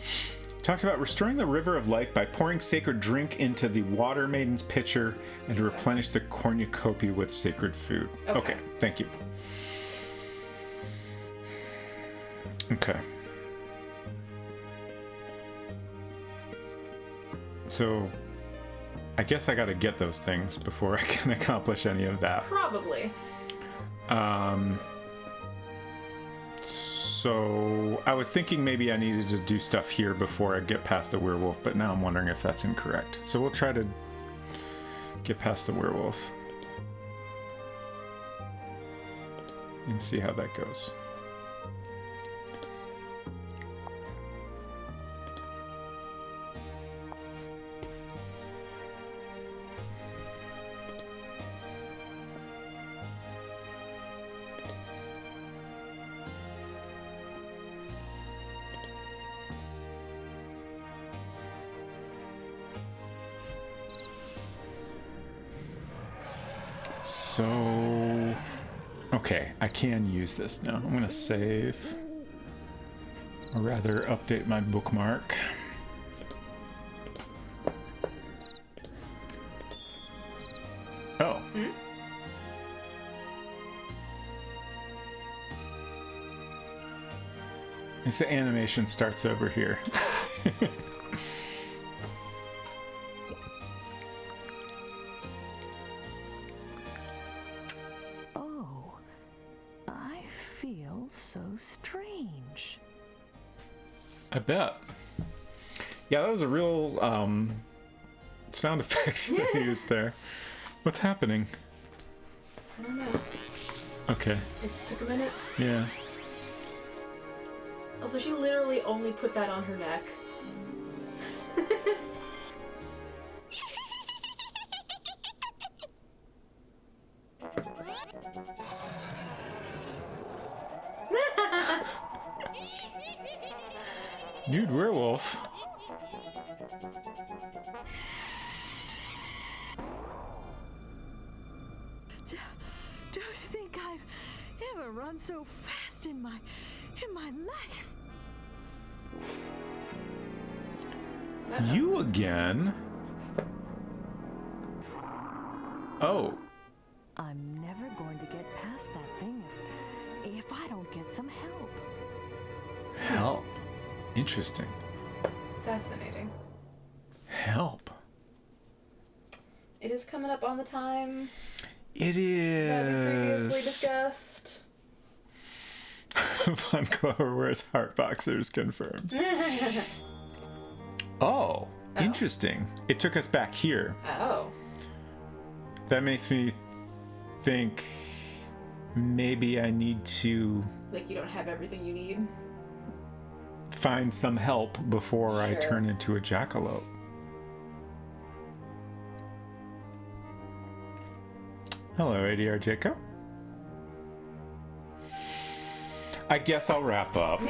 [SPEAKER 2] Talked about restoring the river of life by pouring sacred drink into the water maiden's pitcher and to replenish the cornucopia with sacred food. Okay, thank you. Okay. So, I guess I gotta get those things before I can accomplish any of that.
[SPEAKER 3] Probably.
[SPEAKER 2] So I was thinking maybe I needed to do stuff here before I get past the werewolf, but now I'm wondering if that's incorrect. So we'll try to get past the werewolf and see how that goes. So, okay, I can use this now. I'm gonna save, or rather update my bookmark. Oh. It's the animation starts over here.
[SPEAKER 15] Oh, I feel so strange.
[SPEAKER 2] I bet. Yeah, that was a real sound effects they used there. What's happening?
[SPEAKER 3] I don't know.
[SPEAKER 2] Okay.
[SPEAKER 3] It just took a minute.
[SPEAKER 2] Yeah.
[SPEAKER 3] Also, she literally only put that on her neck.
[SPEAKER 2] Nude werewolf.
[SPEAKER 15] Don't think I've ever run so fast in my life.
[SPEAKER 2] You again? Oh.
[SPEAKER 15] I'm never going to get past that thing if I don't get some help.
[SPEAKER 2] Help. Interesting.
[SPEAKER 3] Fascinating.
[SPEAKER 2] Help.
[SPEAKER 3] It is coming up on the time
[SPEAKER 2] It
[SPEAKER 3] that we previously
[SPEAKER 2] is.
[SPEAKER 3] discussed.
[SPEAKER 2] Von Clover wears heart boxers confirmed. Oh, interesting. It took us back here.
[SPEAKER 3] Oh.
[SPEAKER 2] That makes me think maybe I need to
[SPEAKER 3] Like you don't have everything you need?
[SPEAKER 2] find some help before I
[SPEAKER 3] Sure.
[SPEAKER 2] turn into a jackalope. Hello, ADR Jacob. I guess I'll wrap up.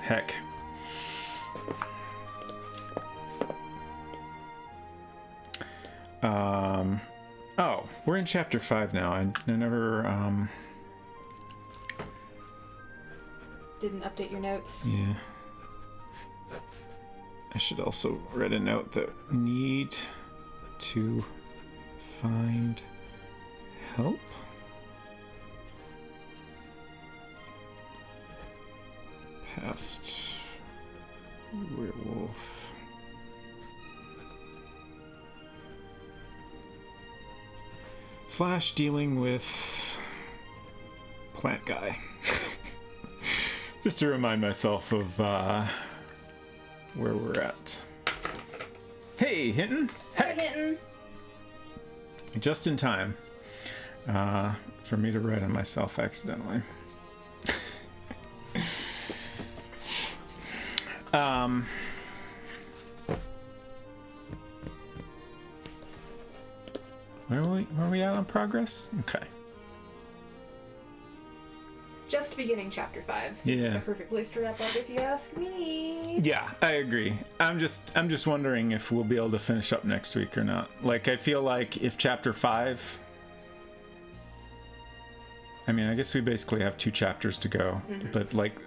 [SPEAKER 2] Heck. Oh, we're in chapter 5 now. I never,
[SPEAKER 3] Didn't update your notes.
[SPEAKER 2] yeah. I should also write a note that need to find help. Past werewolf. / dealing with plant guy. Just to remind myself of where we're at. Hey, Hinton! Heck!
[SPEAKER 3] Hi, Hinton.
[SPEAKER 2] Just in time for me to write on myself accidentally. Where are we at on progress? Okay.
[SPEAKER 3] Just beginning chapter 5. Seems
[SPEAKER 2] Yeah.
[SPEAKER 3] like a perfect place to wrap up if you ask me.
[SPEAKER 2] Yeah, I agree. I'm just wondering if we'll be able to finish up next week or not. Like, I feel like if chapter 5, I mean, I guess we basically have 2 chapters to go, but like,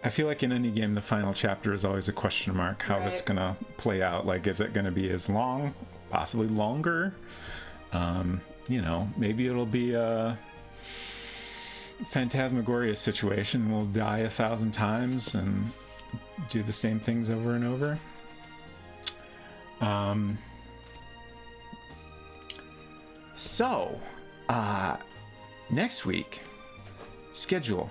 [SPEAKER 2] I feel like in any game, the final chapter is always a question mark how it's gonna play out. Like, is it gonna be as long, possibly longer? You know, maybe it'll be a phantasmagoria situation. We'll die 1,000 times and do the same things over and over. So, next week, schedule.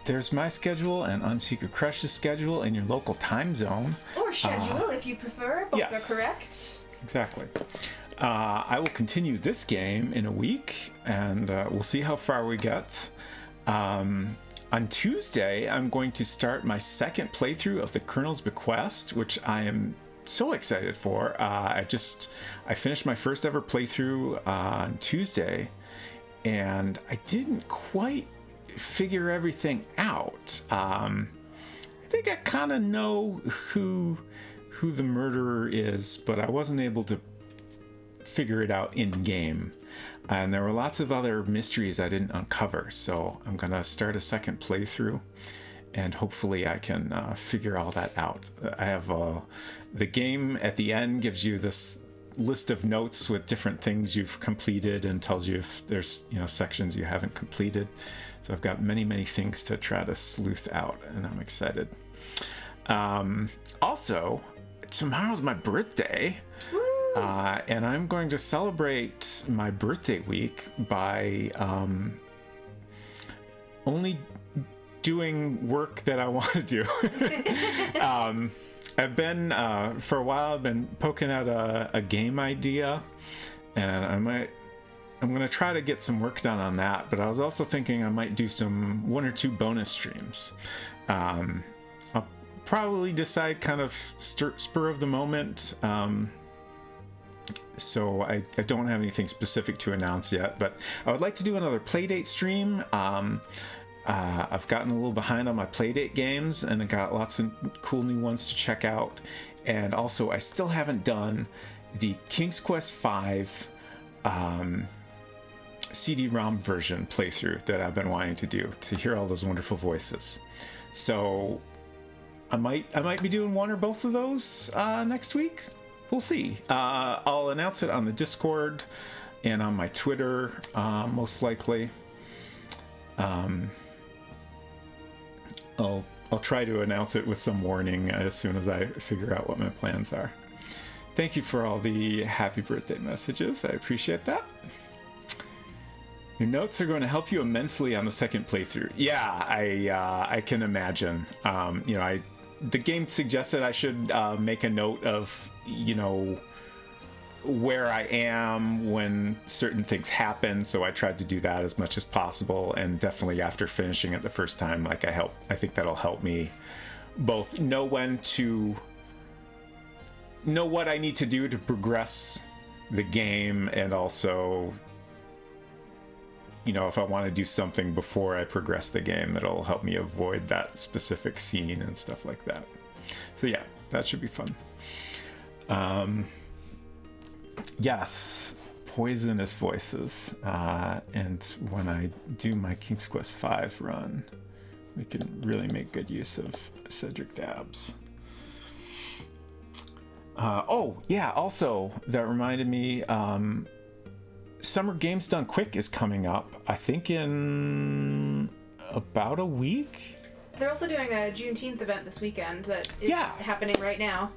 [SPEAKER 2] There's my schedule and Unsecret Crush's schedule in your local time zone.
[SPEAKER 3] Or schedule if you prefer. Both
[SPEAKER 2] yes.
[SPEAKER 3] are correct.
[SPEAKER 2] Exactly. I will continue this game in a week, and we'll see how far we get. On Tuesday, I'm going to start my second playthrough of the Colonel's Bequest, which I am so excited for. I finished my first ever playthrough on Tuesday, and I didn't quite figure everything out. I think I kind of know who the murderer is, but I wasn't able to figure it out in game, and there were lots of other mysteries I didn't uncover, so I'm gonna start a second playthrough and hopefully I can figure all that out. I have the game at the end gives you this list of notes with different things you've completed and tells you if there's sections you haven't completed, so I've got many things to try to sleuth out, and I'm excited. Also, tomorrow's my birthday. And I'm going to celebrate my birthday week by only doing work that I want to do. I've been, for a while, I've been poking at a game idea, and I'm going to try to get some work done on that, but I was also thinking I might do one or two bonus streams. I'll probably decide kind of spur of the moment, so I don't have anything specific to announce yet, but I would like to do another Playdate stream. I've gotten a little behind on my Playdate games, and I got lots of cool new ones to check out. And also, I still haven't done the King's Quest V CD-ROM version playthrough that I've been wanting to do, to hear all those wonderful voices. So I might be doing one or both of those next week. We'll see. I'll announce it on the Discord and on my Twitter, most likely. I'll try to announce it with some warning as soon as I figure out what my plans are. Thank you for all the happy birthday messages. I appreciate that. Your notes are going to help you immensely on the second playthrough. Yeah, I can imagine. The game suggested I should make a note of, where I am when certain things happen, so I tried to do that as much as possible, and definitely after finishing it the first time, I think that'll help me both know what I need to do to progress the game, and also if I want to do something before I progress the game, it'll help me avoid that specific scene and stuff like that. So yeah, that should be fun. Yes, poisonous voices. And when I do my King's Quest V run, we can really make good use of Cedric Dabbs. Also, that reminded me, Summer Games Done Quick is coming up, I think in about a week.
[SPEAKER 3] They're also doing a Juneteenth event this weekend that is happening right now.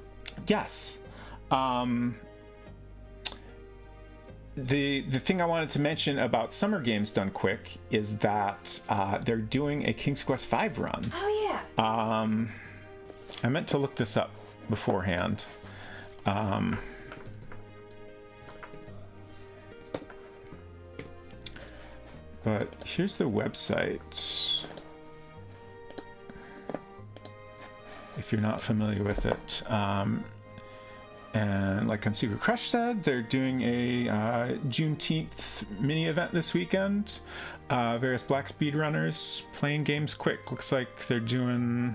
[SPEAKER 2] Yes. The thing I wanted to mention about Summer Games Done Quick is that they're doing a King's Quest V run.
[SPEAKER 3] Oh, yeah.
[SPEAKER 2] I meant to look this up beforehand. But here's the website, if you're not familiar with it. And like on Secret Crush said, they're doing a Juneteenth mini event this weekend. Various black speedrunners playing games quick. Looks like they're doing...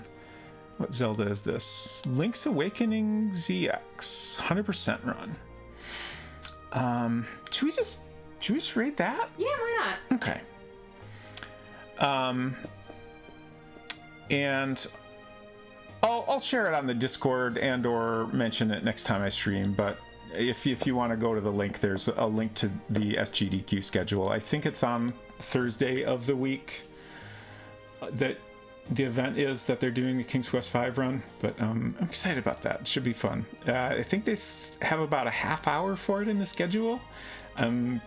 [SPEAKER 2] What Zelda is this? Link's Awakening ZX 100% run. Should we just raid that?
[SPEAKER 3] Yeah, why not?
[SPEAKER 2] Okay. And I'll share it on the Discord and or mention it next time I stream, but if you want to go to the link, there's a link to the SGDQ schedule. I think it's on Thursday of the week that the event is that they're doing the King's Quest V run, but I'm excited about that. It should be fun. I think they have about a half hour for it in the schedule. I'm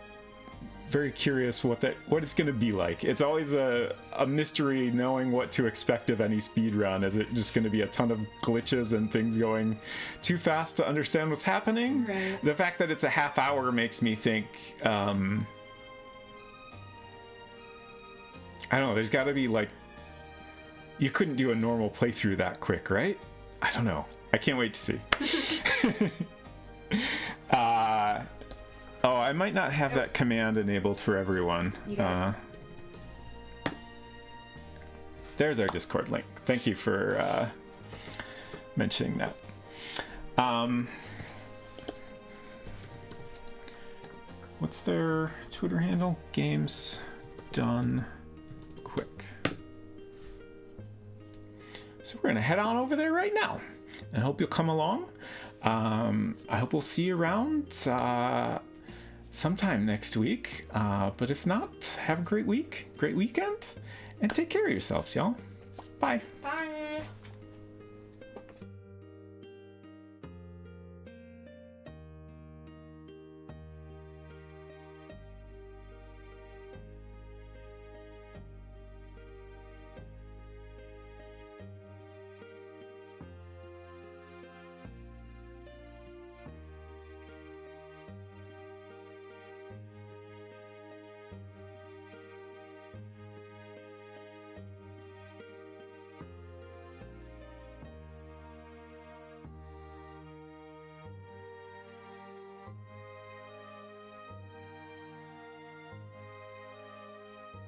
[SPEAKER 2] very curious what it's going to be like. It's always a mystery knowing what to expect of any speed run. Is it just going to be a ton of glitches and things going too fast to understand what's happening?
[SPEAKER 3] Right.
[SPEAKER 2] The fact that it's a half hour makes me think, I don't know, there's got to be you couldn't do a normal playthrough that quick, right? I don't know. I can't wait to see. I might not have that command enabled for everyone. There's our Discord link. Thank you for mentioning that. What's their Twitter handle? Games Done Quick. So we're gonna head on over there right now. I hope you'll come along. I hope we'll see you around sometime next week. But if not, have a great week, great weekend, and take care of yourselves, y'all. Bye.
[SPEAKER 3] Bye.